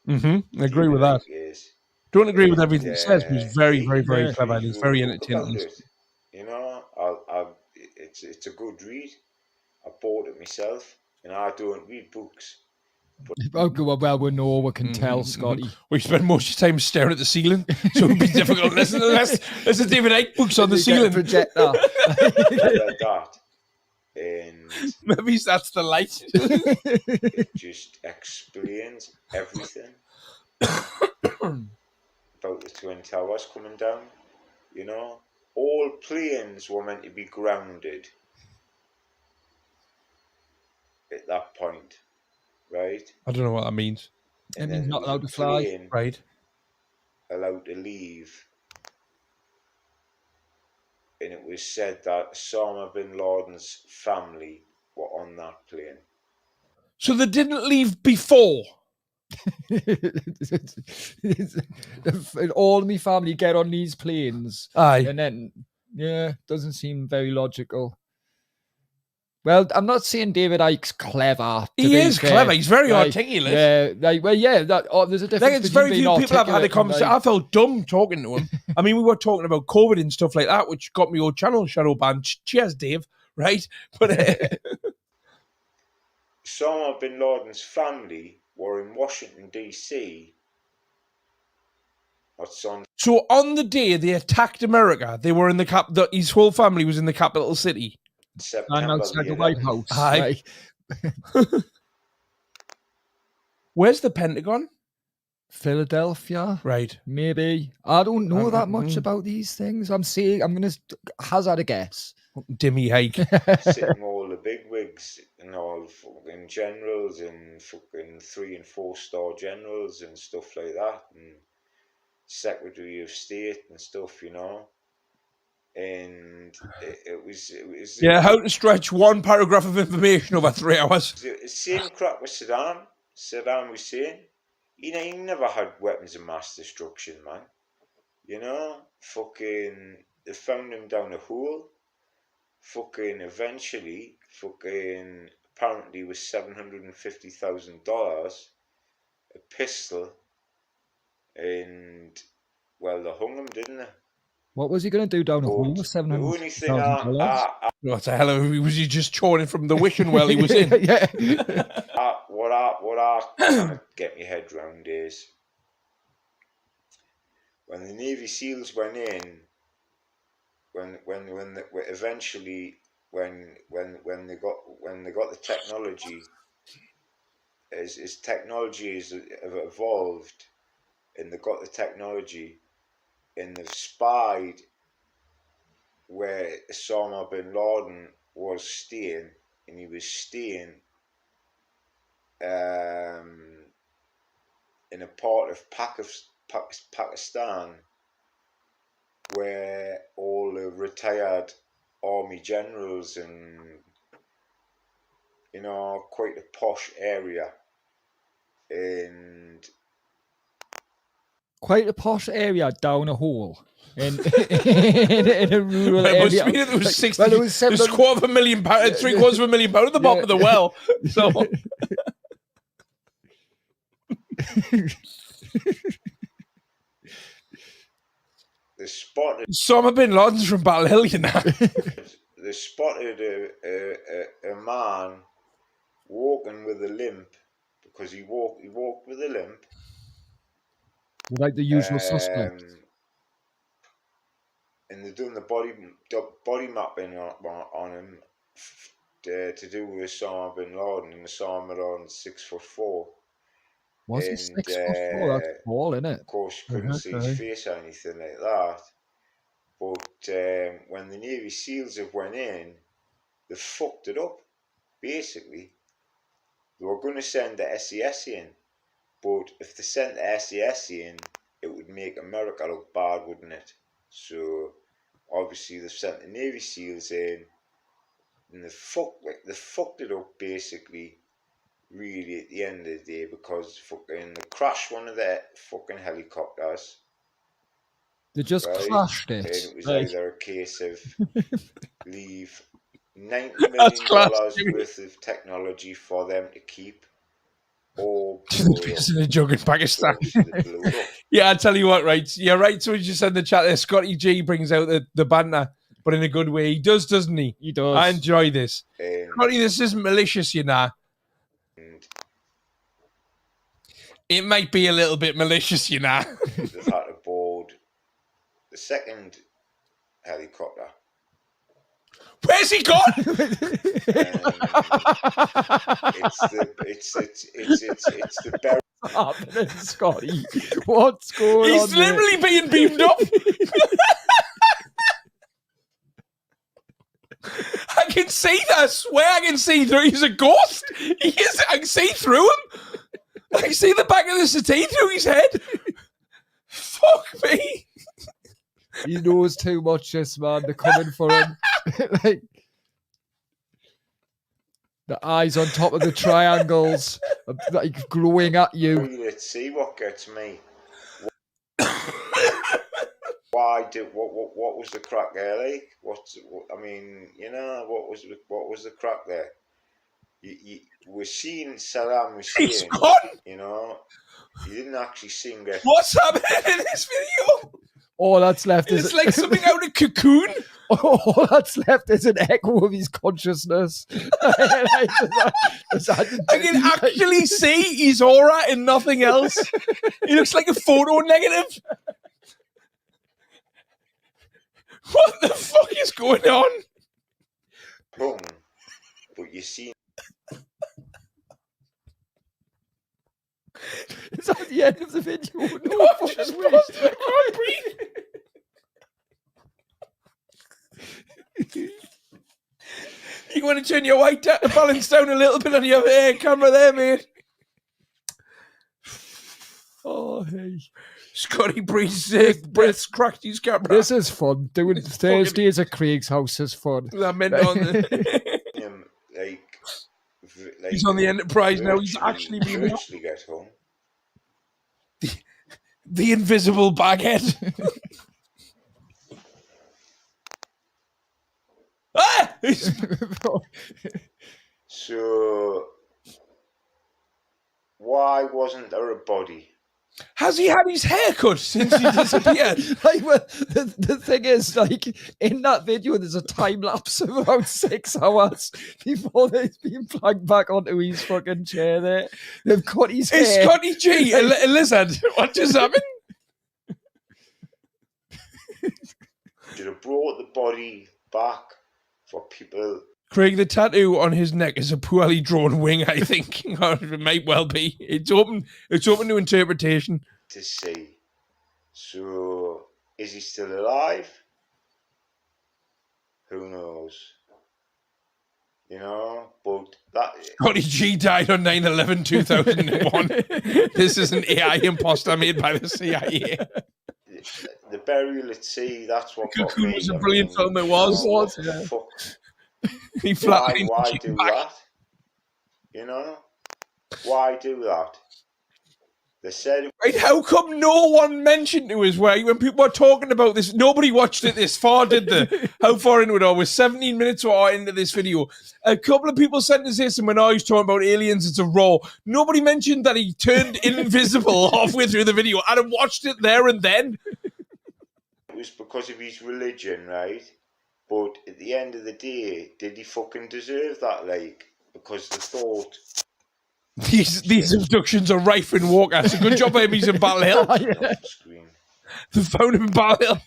I agree with that. David Icke is. Don't agree with everything he says, but he's very, very, very Yeah. clever and he's very entertaining. About it, you know, it's a good read. I bought it myself, and I don't read books. okay, well, we know, we can tell, Scotty. We spend most of the time staring at the ceiling, so it would be difficult to listen to this. There's a David Icke books on the You get a ceiling. projector. I read that, and Maybe that's the light. it just explains everything about the Twin Towers coming down. You know, all planes were meant to be grounded at that point, right? I don't know what that means. It And means then not there was allowed a to fly. plane Right. allowed to leave, and it was said that Osama bin Laden's family were on that plane. So they didn't leave before. All my family get on these planes, Aye. and then doesn't seem very logical. Well, I'm not saying David Icke's clever. to He be is fair. clever. He's very Like, articulate. Yeah, like, well, yeah. There's a difference. Like, it's between very few being people have had a articulate and, conversation. I like, felt dumb talking to him. I mean, we were talking about COVID and stuff like that, which got me your channel shadow banned. Cheers, Dave. Right? But Osama bin Laden's family were in Washington D.C. on so on the day they attacked America, they were in the cap. His whole family was in the capital city. and September outside the the White 11th. House. Aye. Like, Where's the Pentagon? Philadelphia, Right. maybe. I don't know that much about these things. I'm going to hazard a guess. Dimmy hike. Sitting all the big wigs and all fucking generals and fucking 3 and 4 star generals and stuff like that, and Secretary of State and stuff, you know. And it was Yeah, how to stretch one paragraph of information over 3 hours. the same crap with Saddam. Saddam Hussein, he never had weapons of mass destruction, man. You know, fucking, they found him down a hole. Fucking eventually, fucking, apparently was $750,000, a pistol, and, well, they hung him, didn't they? What was he going to do down a hole with The only thing $700,000? What the hell? Was he just chorning from the wishing well he was in? Yeah. what I kind of get my head round is when the Navy SEALs went in, when they got the technology, as technology have evolved, and they got the technology, and they've spied where Osama bin Laden was staying, and he was staying in a part of Pakistan where all the retired army generals and, you know, quite a posh area. And Quite a posh area down a hole. In a rural It must area. be that there was Like, 60, well, there was there's £250,000, £750,000 at the bottom of the well. So they spotted Osama bin Laden's from Battle Hill, you know. a man walking with a limp, because he walked with a limp. like the usual suspect. And they've done the body mapping on him to do with Osama bin Laden, and Osama bin Laden's 6'4". Was he and, 6'4"? That's tall, isn't it? Of course, couldn't see his face or anything like that. But when the Navy SEALs have went in, they fucked it up. Basically, they were going to send the SES in, but if they sent the SES in, it would make America look bad, wouldn't it? So obviously they've sent the Navy SEALs in, and they fucked it up basically. Really, at the end of the day, because fucking they crashed one of their fucking helicopters. They just crashed it. And it was Like, either a case of leave $90 million worth of technology for them to keep, or in a jug in Pakistan. blow it up. Yeah, I tell you what, right? You're right. So you just said in the chat there, Scotty G brings out the banter, but in a good way. He does, doesn't he? he does. I enjoy this. Scotty, this isn't malicious, you know. It might be a little bit malicious, you know. They've had to board the second helicopter. Where's he gone? It's the berry. What's happening, Scotty? What's going on? He's literally being beamed up. I can see that. I swear I can see through. He's a ghost. He is. I can see through him. I can see the back of the settee through his head. Fuck me. He knows too much, this man. They're coming for him. Like, the eyes on top of the triangles, like glowing at you. Let's see what gets me. What was the crack there, like? I mean, you know, what was the crack there? We're seeing Saddam Hussein, you know, you didn't actually see him get. What's happening in this video? All that's left It's like something out of Cocoon. All that's left is an echo of his consciousness. I can actually see his aura and nothing else. He looks like a photo negative. What the fuck is going on? Boom. But you see. Is that the end of the video? No, I've just paused it. I can't breathe. You want to turn your white balance down a little bit on your camera there, mate? Oh, hey. Scotty breathes, breath's cracked his camera. This is fun. Doing Thursdays at Craig's house is fun. That meant on the... He's on the Enterprise now. He's actually being virtually get home. The invisible baghead. Ah! So, why wasn't there a body? Has he had his hair cut since he disappeared? Like, well, the thing is, like, in that video, there's a time lapse of about 6 hours before he's been plugged back onto his fucking chair there. They've cut his hair. It's Scotty G, a lizard. What just happened? Should have brought the body back for people. Craig, the tattoo on his neck is a poorly drawn wing, I think. Or it might well be. It's open to interpretation. To see. So, is he still alive? Who knows? You know, but that... Scotty G died on 9/11/2001. This is an AI imposter made by the CIA. the Burial at Sea. That's what got Cocoon me. was a I brilliant mean, film, it you was. know, what yeah. the fuck? He flatly Why came do back. that? You know, why do that? They said Right, how come no one mentioned to us when people were talking about this? Nobody watched it this far, did they? How far into it are we? 17 minutes or into this video. A couple of people sent us this, and when I was talking about aliens, it's a raw. Nobody mentioned that he turned invisible halfway through the video. I'd have watched it there and then. it was because of his religion, right? But at the end of the day, did he fucking deserve that? Like, because they thought These abductions are rife in Walker. So good job, Amy's in Battle Hill. off the screen. They found him in Battle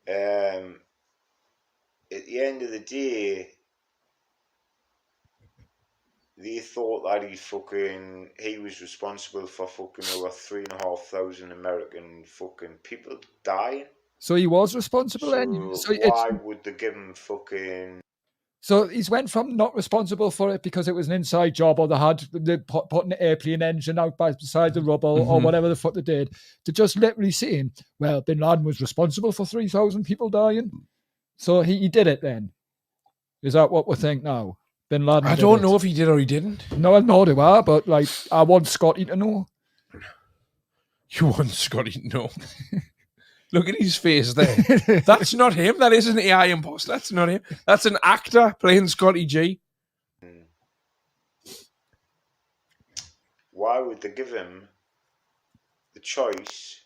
Hill. At the end of the day, they thought that he was responsible for fucking over 3,500 American fucking people dying. So he was responsible So then. So why would they give him fucking? So he's went from not responsible for it because it was an inside job, or they had putting an airplane engine out beside the rubble, or whatever the fuck they did, to just literally saying, well, Bin Laden was responsible for 3,000 people dying. So he did it then. Is that what we think now? Bin Laden. I don't know if he did or he didn't. No, nor do I, but like, I want Scotty to know. You want Scotty to know. Look at his face there. That's not him. That is an AI imposter. That's not him. That's an actor playing Scotty G. Why would they give him the choice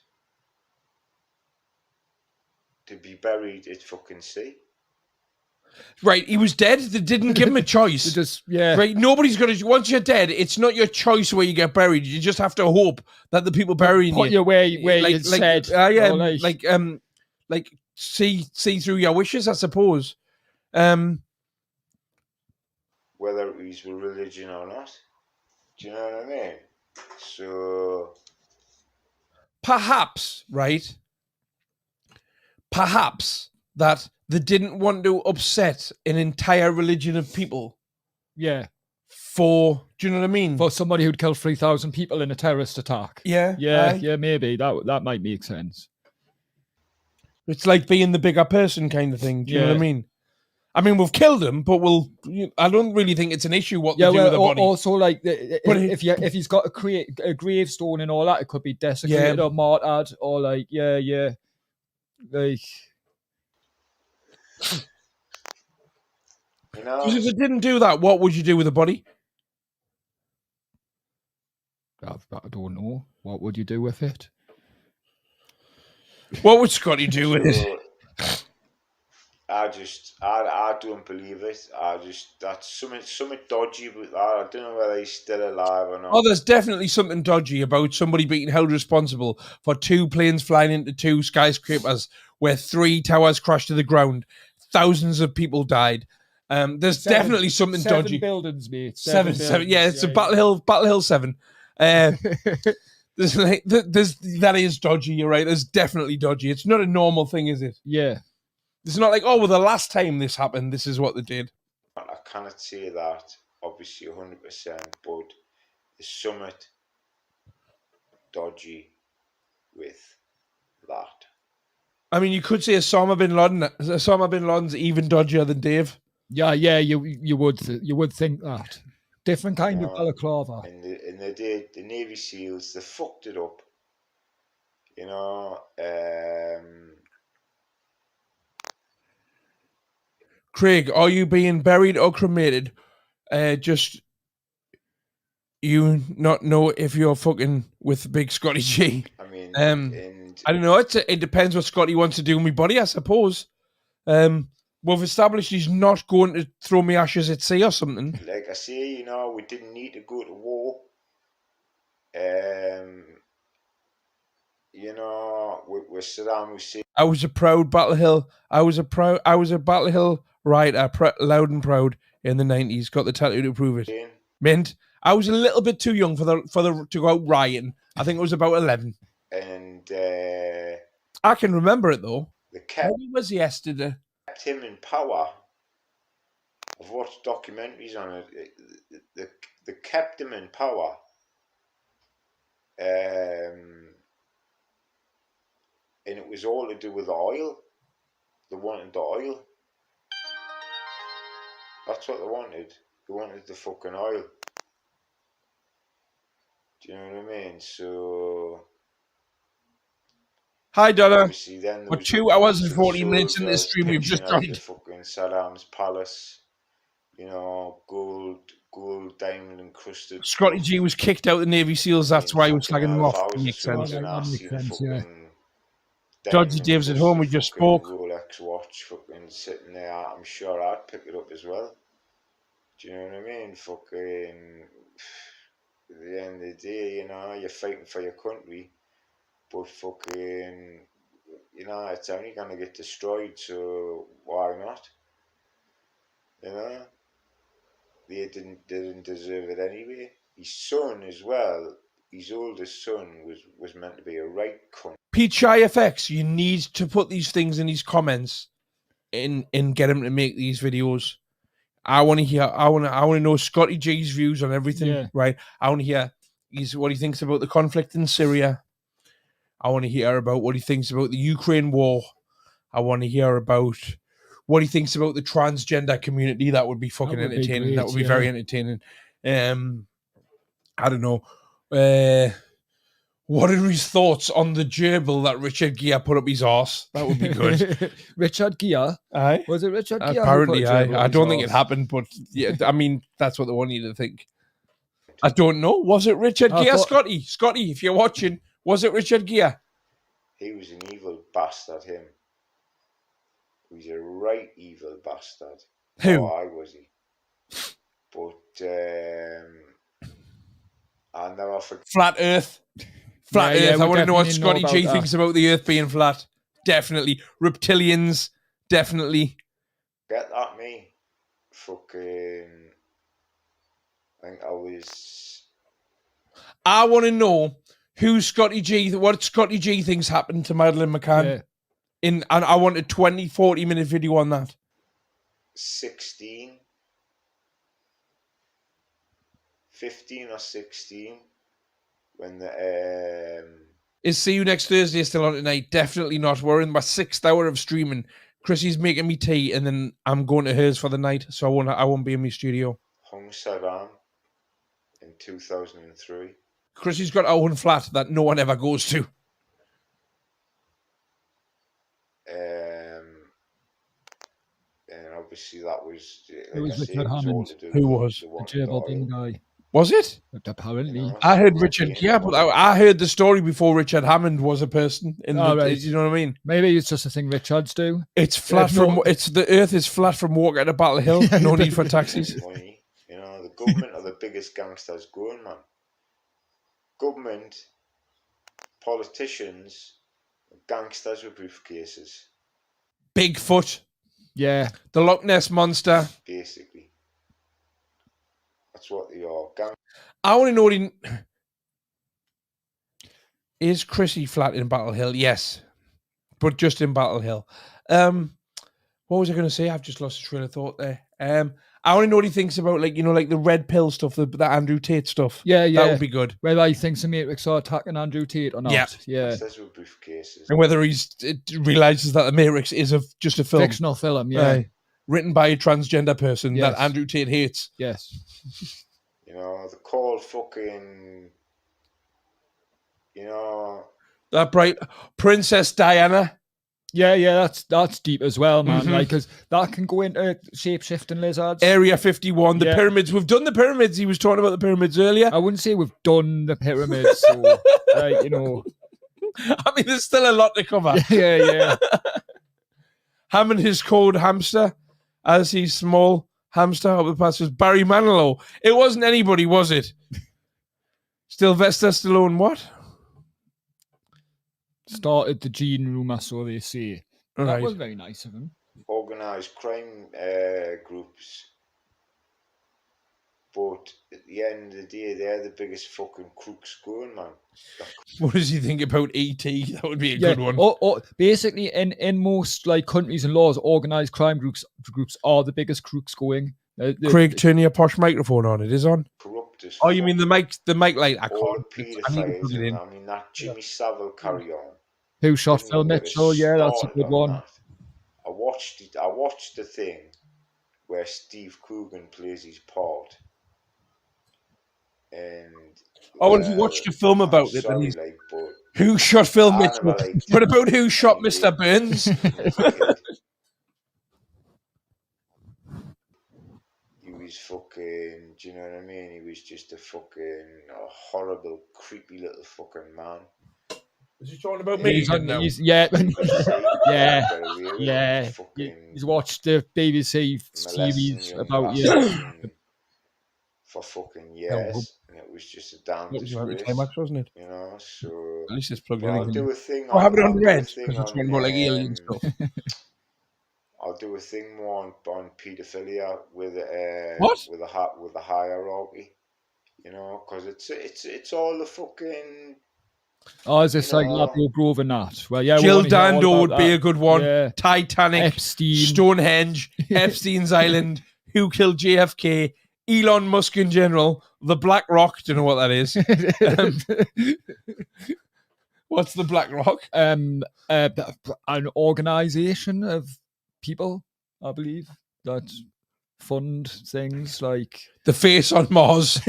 to be buried at fucking sea? Right, he was dead. They didn't give him a choice. Right, nobody's going to. Once you're dead, it's not your choice where you get buried. You just have to hope that the people burying Put you where you said. Yeah, like see through your wishes, I suppose. Whether he's with religion or not. Do you know what I mean? So perhaps, right? Perhaps that they didn't want to upset an entire religion of people. Yeah. Do you know what I mean? For somebody who'd killed 3,000 people in a terrorist attack. Yeah. Yeah, maybe. That might make sense. It's like being the bigger person kind of thing. Do you know what I mean? I mean, we've killed him, but I don't really think it's an issue what they do with the body. Also, like, if he's got a gravestone and all that, it could be desecrated or martyred, or like, like. you know, Because if they didn't do that, what would you do with the body? I don't know. What would you do with it? What would Scotty do with it? I don't believe it. That's something dodgy with that. I don't know whether he's still alive or not. Oh, there's definitely something dodgy about somebody being held responsible for 2 planes flying into 2 skyscrapers where 3 towers crashed to the ground. Thousands of people died. There's definitely something dodgy. 7 buildings, mate. 7. Yeah, it's a Battle Hill 7. That is dodgy. You're right. There's definitely dodgy. It's not a normal thing, is it? Yeah. It's not like, oh, well, the last time this happened, this is what they did. I cannot say that, obviously, 100%, but there's something dodgy with that. I mean, you could say Osama bin Laden's even dodgier than Dave. Yeah, you would think that. Different kind of balaclava. And the Navy SEALs, they fucked it up. You know, Craig, are you being buried or cremated? Just you not know if you're fucking with Big Scotty G. I mean, I don't know. It depends what Scotty wants to do with my body, I suppose. We've established he's not going to throw me ashes at sea or something. Like I say, you know, we didn't need to go to war. You know, with Saddam Hussein. I was a proud Battle Hill. I was a Battle Hill writer, loud and proud in the 90s. Got the tattoo to prove it. Mint. I was a little bit too young for the to go out rioting. I think it was about 11. And I can remember it though. What was yesterday? Kept him in power. I've watched documentaries on it. They kept him in power. and it was all to do with oil. They wanted the oil. That's what they wanted. They wanted the fucking oil. Do you know what I mean? So Hi, Donna. obviously then there We're was 2 hours and some 40 minutes into the soldiers stream. We've just pitching out the joined. fucking Saddam's palace. You know, gold, diamond encrusted. Scotty G was kicked out of the Navy SEALs. That's why he was slagging them If off. I was a Makes sense. soldier and That I makes seen a sense, yeah. fucking Dodgy Dave's at home. We just fucking spoke. Rolex watch fucking sitting there, I'm sure I'd pick it up as well. Do you know what I mean? Fucking, at the end of the day, you know, you're fighting for your country, but fucking, you know, it's only gonna get destroyed, so why not? You know? They didn't deserve it anyway. His son as well, his oldest son was meant to be a right cunt. Pete Shy FX, you need to put these things in these comments and get him to make these videos. I want to hear. I want to know Scotty G's views on everything. Yeah. Right. I want to hear what he thinks about the conflict in Syria. I want to hear about what he thinks about the Ukraine war. I want to hear about what he thinks about the transgender community. That would be fucking That would be entertaining. great, That would be yeah. very entertaining. I don't know. What are his thoughts on the gerbil that Richard Gere put up his arse? That would be good. Richard Gere. Aye. Was it Richard Gere? Apparently, who put a gerbil I up don't his think it arse? happened, but yeah, I mean, that's what they want you to think. I don't know. Was it Richard I Gere, thought- Scotty? Scotty, if you're watching, was it Richard Gere? He was an evil bastard, him. He was a right evil bastard. Who? Oh, I was he. But I'll never forget. Flat Earth. Flat Yeah, Earth. we I want to know what definitely Scotty know G about thinks about the Earth being flat. Definitely. Reptilians. Definitely. Get that, me. Fucking. I think I was. I want to know who Scotty G, what Scotty G thinks happened to Madeleine McCann. Yeah. And I want a 20, 40-minute video on that. 16, 15 or 16, when the Is See You Next Thursday still on tonight? Definitely not. We're in my 6th hour of streaming. Chrissy's making me tea, and then I'm going to hers for the night, so I won't be in my studio. hung Saddam in 2003. Chrissy's got her own flat that no one ever goes to. And obviously that was, It was I say, Richard it was all Hammond. to do Who with was? the The one with gerbil oil, bin guy. Was it? But apparently. you know, I heard so Richard not Gere, being but I heard the story before Richard Hammond was a person. Oh, right. You know what I mean? Maybe it's just a thing Richards do. It's flat no- from. It's the Earth is flat from walking to Battle Hill. No need for taxis. money. You know, the government are the biggest gangsters going, man. Government, politicians, gangsters with briefcases, Bigfoot, Yeah. the Loch Ness monster. basically. That's what they are. Gang- I want to know is Chrissy flat in Battle Hill? Yes, but just in Battle Hill. What was I going to say? I've just lost a train of thought there. I want to know what he thinks about, like, you know, like the red pill stuff, the Andrew Tate stuff. Yeah, yeah. That would be good. Whether he thinks the Matrix are attacking Andrew Tate or not. Yeah. Yeah. Gangsters with briefcases. And whether it realizes that the Matrix is just a film. Fictional film, yeah. Aye. Written by a transgender person Yes. that Andrew Tate hates. Yes. You know, the call fucking, you know, That bright Princess Diana. Yeah, yeah, that's deep as well, man. Mhm. Like, because that can go into shape-shifting lizards. Area 51, the Yeah. pyramids. We've done the pyramids. He was talking about the pyramids earlier. I wouldn't say we've done the pyramids, so, like, you know. I mean, there's still a lot to cover. Yeah, yeah. Hammond his code hamster as he's small hamster up the past was Barry Manilow. It wasn't anybody, was it? Sylvester Stallone, what? Started the gene rumour, so they say. That Right. was very nice of him. organised crime groups. But at the end of the day, they're the biggest fucking crooks going, man. What does he think about ET? That would be a Yeah, good one. or basically, in most like countries and laws, organised crime groups are the biggest crooks going. Craig, turn your posh microphone on. It is on. Corrupt as Oh, you mean the mic light? I all can't. I need to paedophiles, put it in. I mean, that Jimmy Savile carry on. Who shot Didn't Phil get a Mitchell? Yeah, that's a start good on one. that. I watched the thing where Steve Coogan plays his part, and Oh, well, if you watched a film I'm about it, then sorry, he's like, but who shot Phil I Mitchell? never liked What about who shot any Mr. Burns? rape as a kid. He was fucking, do you know what I mean? He was just a fucking horrible, creepy little fucking man. Was he talking about me He's again on, now? yeah, BBC, yeah, got away with it, yeah. fucking He's watched the BBC molesting series young about you. lasses for fucking Oh, years, and it was just a damn that was about the disgrace, climax, wasn't it? you know. So, At least it's plugged but in I'll again. do a thing Oh, on. have it on I'll do a red thing because it's on. talking about like alien stuff. I'll do a thing more on paedophilia with What? with a hierarchy, you know, because it's all the fucking. Oh, is this You like know. Ladbroke Grove and that? Well, yeah, we Jill wanna hear all Dando about would be that. a good one. Yeah. Titanic, Epstein. Stonehenge, Epstein's Island, who killed JFK, Elon Musk in general, the Black Rock. Do you know what that is? What's the Black Rock? An organization of people, I believe, that fund things like The face on Mars.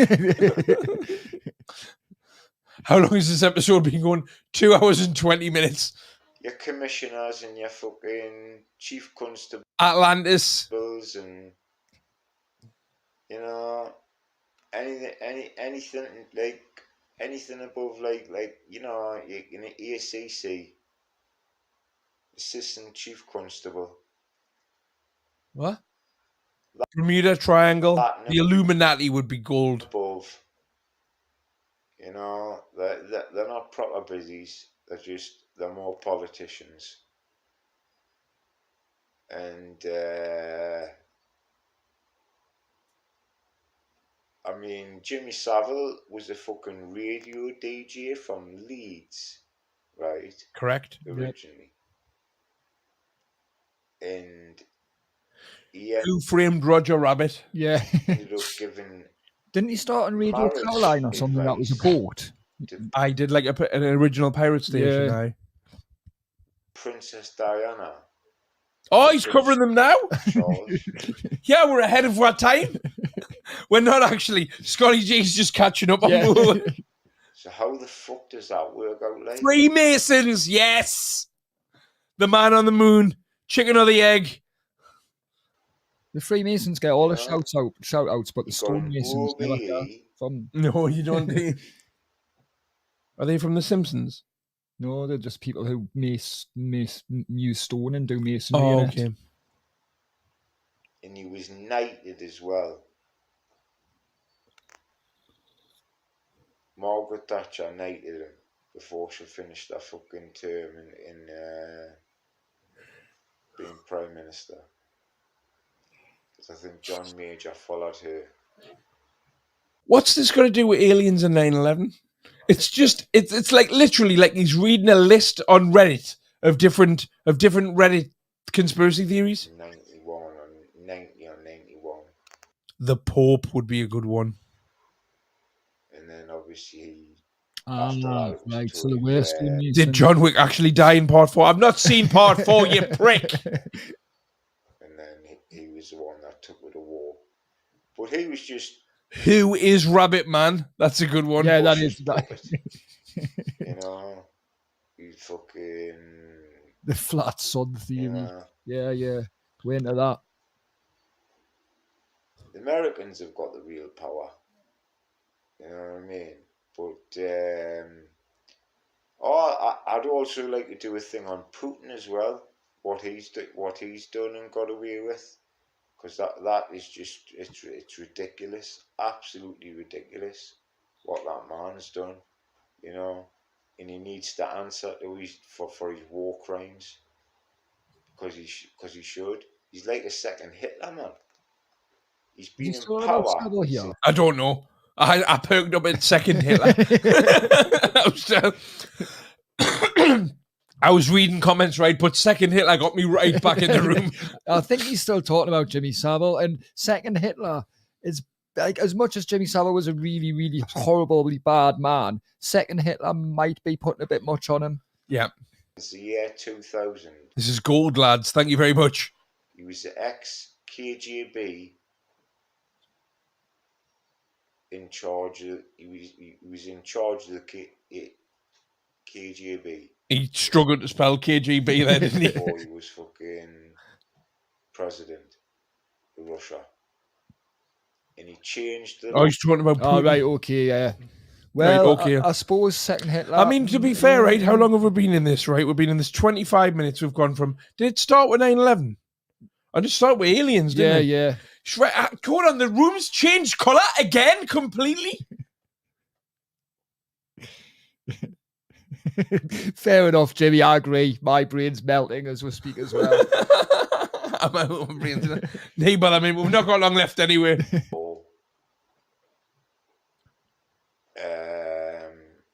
How long has this episode been going? 2 hours and 20 minutes. Your commissioners and your fucking chief constables Atlantis. and you know anything like anything above like you know in an ACC, assistant chief constable. What? Bermuda Triangle. Platinum. The Illuminati would be gold. Above, you know, they're not proper busies. They're more politicians. And I mean, Jimmy Savile was a fucking radio DJ from Leeds, right? Correct. Originally. And he Who framed Roger Rabbit? yeah. ended up giving Didn't he start on Radio marriage Caroline or something that was a advice boat? to I did like an original pirate station. Yeah. Aye. Princess Diana. Oh, he's covering them now? Charles. Yeah, we're ahead of our time. We're not actually. Scotty G's just catching up on Yeah. So how the fuck does that work out like? Freemasons, yes. The man on the moon, chicken or the egg. The Freemasons get all the Yeah. shout outs, but the You got an Stonemasons never get OBE. from. No, you don't. Are they from The Simpsons? No, they're just people who use stone and do masonry. Oh, in it. okay. And he was knighted as well. Margaret Thatcher knighted him before she finished her fucking term in being Prime Minister. Because I think John Major followed her. What's this got to do with aliens and 9/11? It's just it's like literally like he's reading a list on Reddit of different Reddit conspiracy theories. 91 or 90 or 91. The Pope would be a good one. And then obviously Ah, after that, it was right. So Tony the worst Blair. one. Did John Wick actually die in part 4? I've not seen part 4, you prick. And then he was the one that took her to war. But he was just Who is Rabbit Man? That's a good one. Yeah, that Bush's is that. puppet. You know, he fucking, The flat sun you theory. know, Yeah. We're into that. the Americans have got the real power. You know what I mean? But I'd also like to do a thing on Putin as well. What he's done and got away with, because that is just it's ridiculous, absolutely ridiculous what that man's done. You know, and he needs to answer to for his war crimes because he should. He's like a second Hitler, man. He's been he in still about power. Scarborough here? I don't know. I perked up at second Hitler. I was reading comments, right, but second Hitler got me right back in the room. I think he's still talking about Jimmy Savile, and second Hitler is like, as much as Jimmy Savile was a really, really horribly bad man, second Hitler might be putting a bit much on him. Yeah. It's the year 2000. This is gold, lads. Thank you very much. He was the ex-KGB in charge of. He was in charge of the KGB. He struggled to spell KGB there, didn't he? Before he was fucking president of Russia. And he changed the. Oh, he's talking about Putin. Oh, right, okay, yeah. Well, okay. I suppose second Hitler. I mean, to be fair, right, how long have we been in this, right? We've been in this 25 minutes. We've gone from, did it start with 9/11? I just start with aliens, didn't it? Yeah. Hold on, the room's changed colour again completely? Fair enough, Jimmy. I agree. My brain's melting as we speak as well. Hey, but I mean, we've not got long left anyway.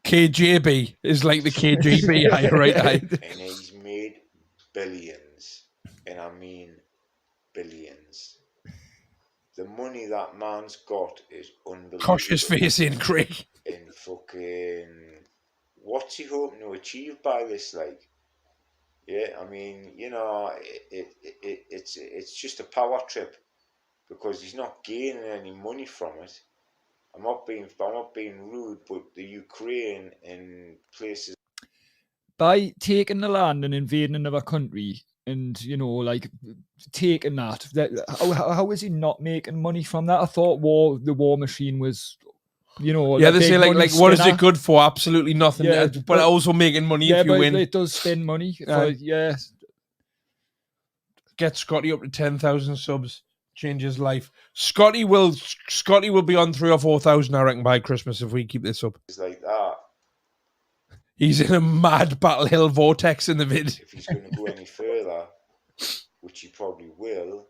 KJB is like the KGB, right? And he's made billions, and I mean billions. The money that man's got is unbelievable. Cosh his face in, Craig. And fucking, what's he hoping to achieve by this? Like, yeah, I mean, you know, it's just a power trip because he's not gaining any money from it. I'm not being rude, but the Ukraine and places By taking the land and invading another country, and you know, like taking that, how is he not making money from that? I thought the war machine was, you know, yeah. They say like what is it good for? Absolutely nothing. Yeah, but also making money if you win. It does spend money. Yeah. Get Scotty up to 10,000 subs. Change his life. Scotty will be on 3,000 or 4,000, I reckon, by Christmas if we keep this up. It's like that. He's in a mad Battle Hill vortex in the vid. If he's going to go any further, which he probably will.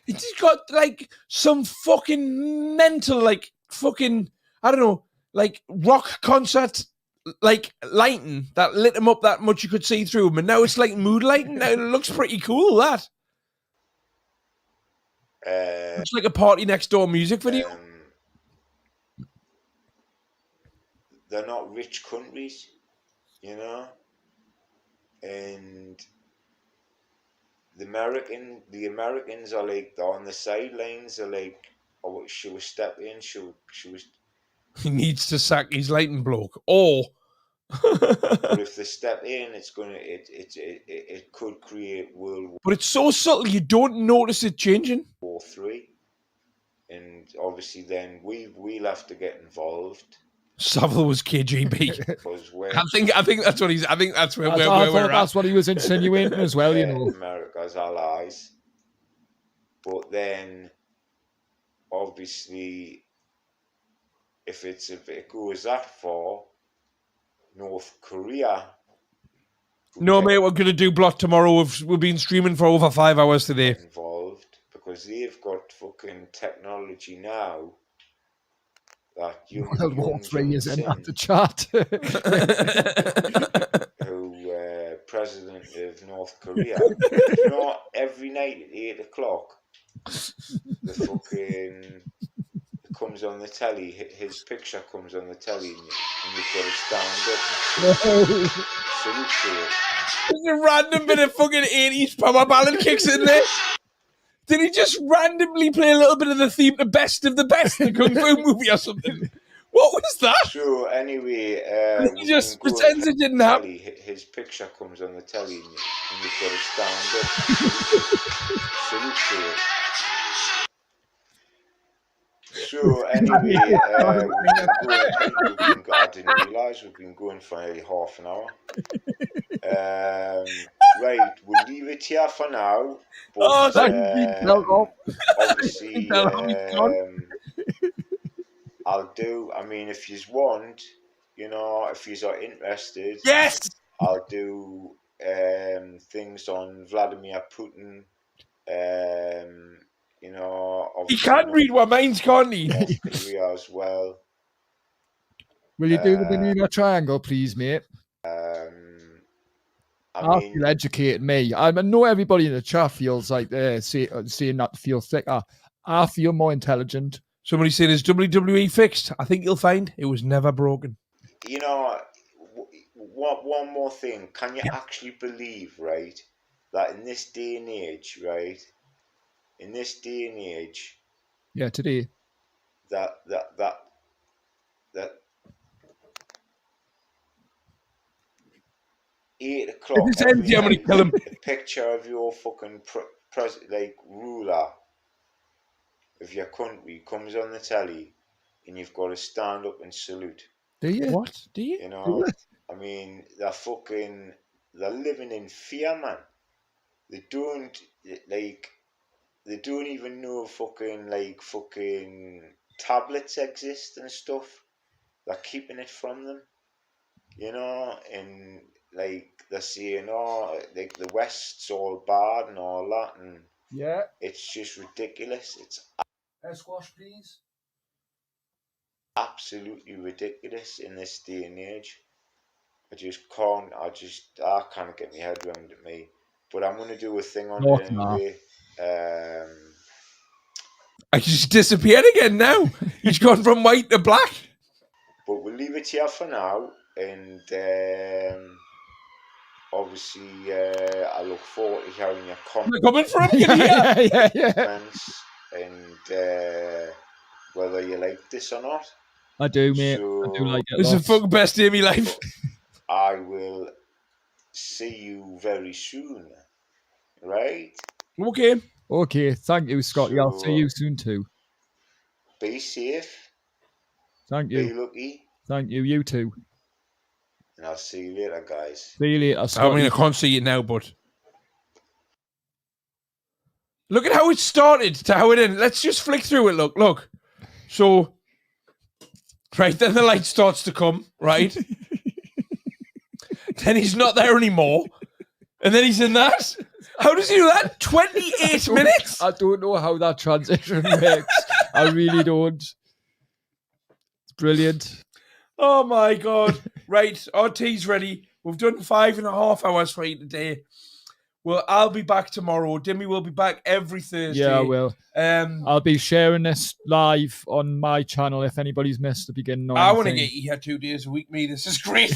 He's got like some fucking mental, like fucking, I don't know, like rock concert, like lighting that lit him up that much you could see through him, and now it's like mood lighting. Now it looks pretty cool. That. It's like a party next door music video. They're not rich countries, you know, and the Americans are like, they're on the sidelines. They're like, oh, should we step in? Should we? He needs to sack his lighting bloke, or. But if they step in, it could create World War. But it's so subtle you don't notice it changing. War III, and obviously then we'll have to get involved. Savile was KGB. Because I think that's what he's. I think that's where we're at. That's what he was insinuating as well. You know, America's allies. But then, obviously, if it goes that far. North Korea. No, mate, we're going to do Blot tomorrow. We've been streaming for over 5 hours today. Involved because they've got fucking technology now that World War III is in at the chat. Who president of North Korea? You know, every night at 8 o'clock, the fucking. Comes on the telly, his picture comes on the telly, and you've got to stand up and salute to it. There's a random bit of fucking 80s power ballad kicks in there. Did he just randomly play a little bit of the theme to Best of the Best, the Kung Fu movie or something? What was that? So anyway, he just pretends it didn't happen. His picture comes on the telly, and you've got to stand up and salute to it. So anyway, I didn't realise we've been going for nearly half an hour. Right, we'll leave it here for now. But, obviously, I'll do. I mean, if you want, you know, if you are interested, yes, I'll do things on Vladimir Putin. You know, he can't read what mine's, can't he? North Korea as well. Will you do the Bermuda Triangle, please, mate? I feel educated, me. I know everybody in the chat feels like they're saying that to feel thicker. I feel more intelligent. Somebody said, is WWE fixed? I think you'll find it was never broken. You know, one more thing. Can you actually believe, right, that in this day and age, right, Yeah, today. that 8 o'clock If this every ends, I'm gonna night, kill him. a picture of your fucking like ruler of your country comes on the telly, and you've got to stand up and salute. Do you? What? Do you? You know, I mean, they're living in fear, man. They don't even know fucking tablets exist and stuff. They're keeping it from them, you know, and like they're saying, oh, like the West's all bad and all that, and Yeah. it's just ridiculous. It's Squash, please. absolutely ridiculous in this day and age. I can't get my head around it, mate. But I'm gonna do a thing on it anyway. I just disappeared again now. He's gone from white to black. But we'll leave it here for now, and obviously I look forward to hearing your They're coming for him. Can you hear? comments and whether you like this or not. I do, mate. I do like it. This is the fucking best day of my life. I will see you very soon, right? Okay. Okay, thank you, Scotty. I'll see you soon too. Be safe. Thank Be you. lucky. Thank you. You too. And I'll see you later, guys. See you later, I Scotty. mean, I can't see it now, but look at how it started to how it ended. Let's just flick through it. Look. So, right, then the light starts to come, right? Then he's not there anymore. And then he's in that. How does he do that? 28 minutes? I don't know how that transition works. I really don't. It's brilliant. Oh my God. Right, our tea's ready. We've done 5.5 hours for you today. Well, I'll be back tomorrow. Dimmy will be back every Thursday. Yeah, I will. I'll be sharing this live on my channel if anybody's missed the beginning. I want to get you here 2 days a week, me. This is great.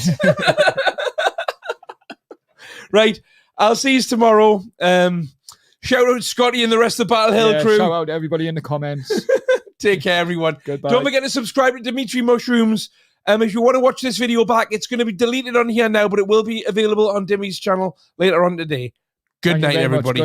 Right, I'll see you tomorrow. Shout out Scotty and the rest of the Battle Hill crew. Shout out to everybody in the comments. Take care, everyone. Goodbye. Don't forget to subscribe to Dimitri Mushrooms. If you want to watch this video back, it's going to be deleted on here now, but it will be available on Dimmy's channel later on today. Good night, everybody.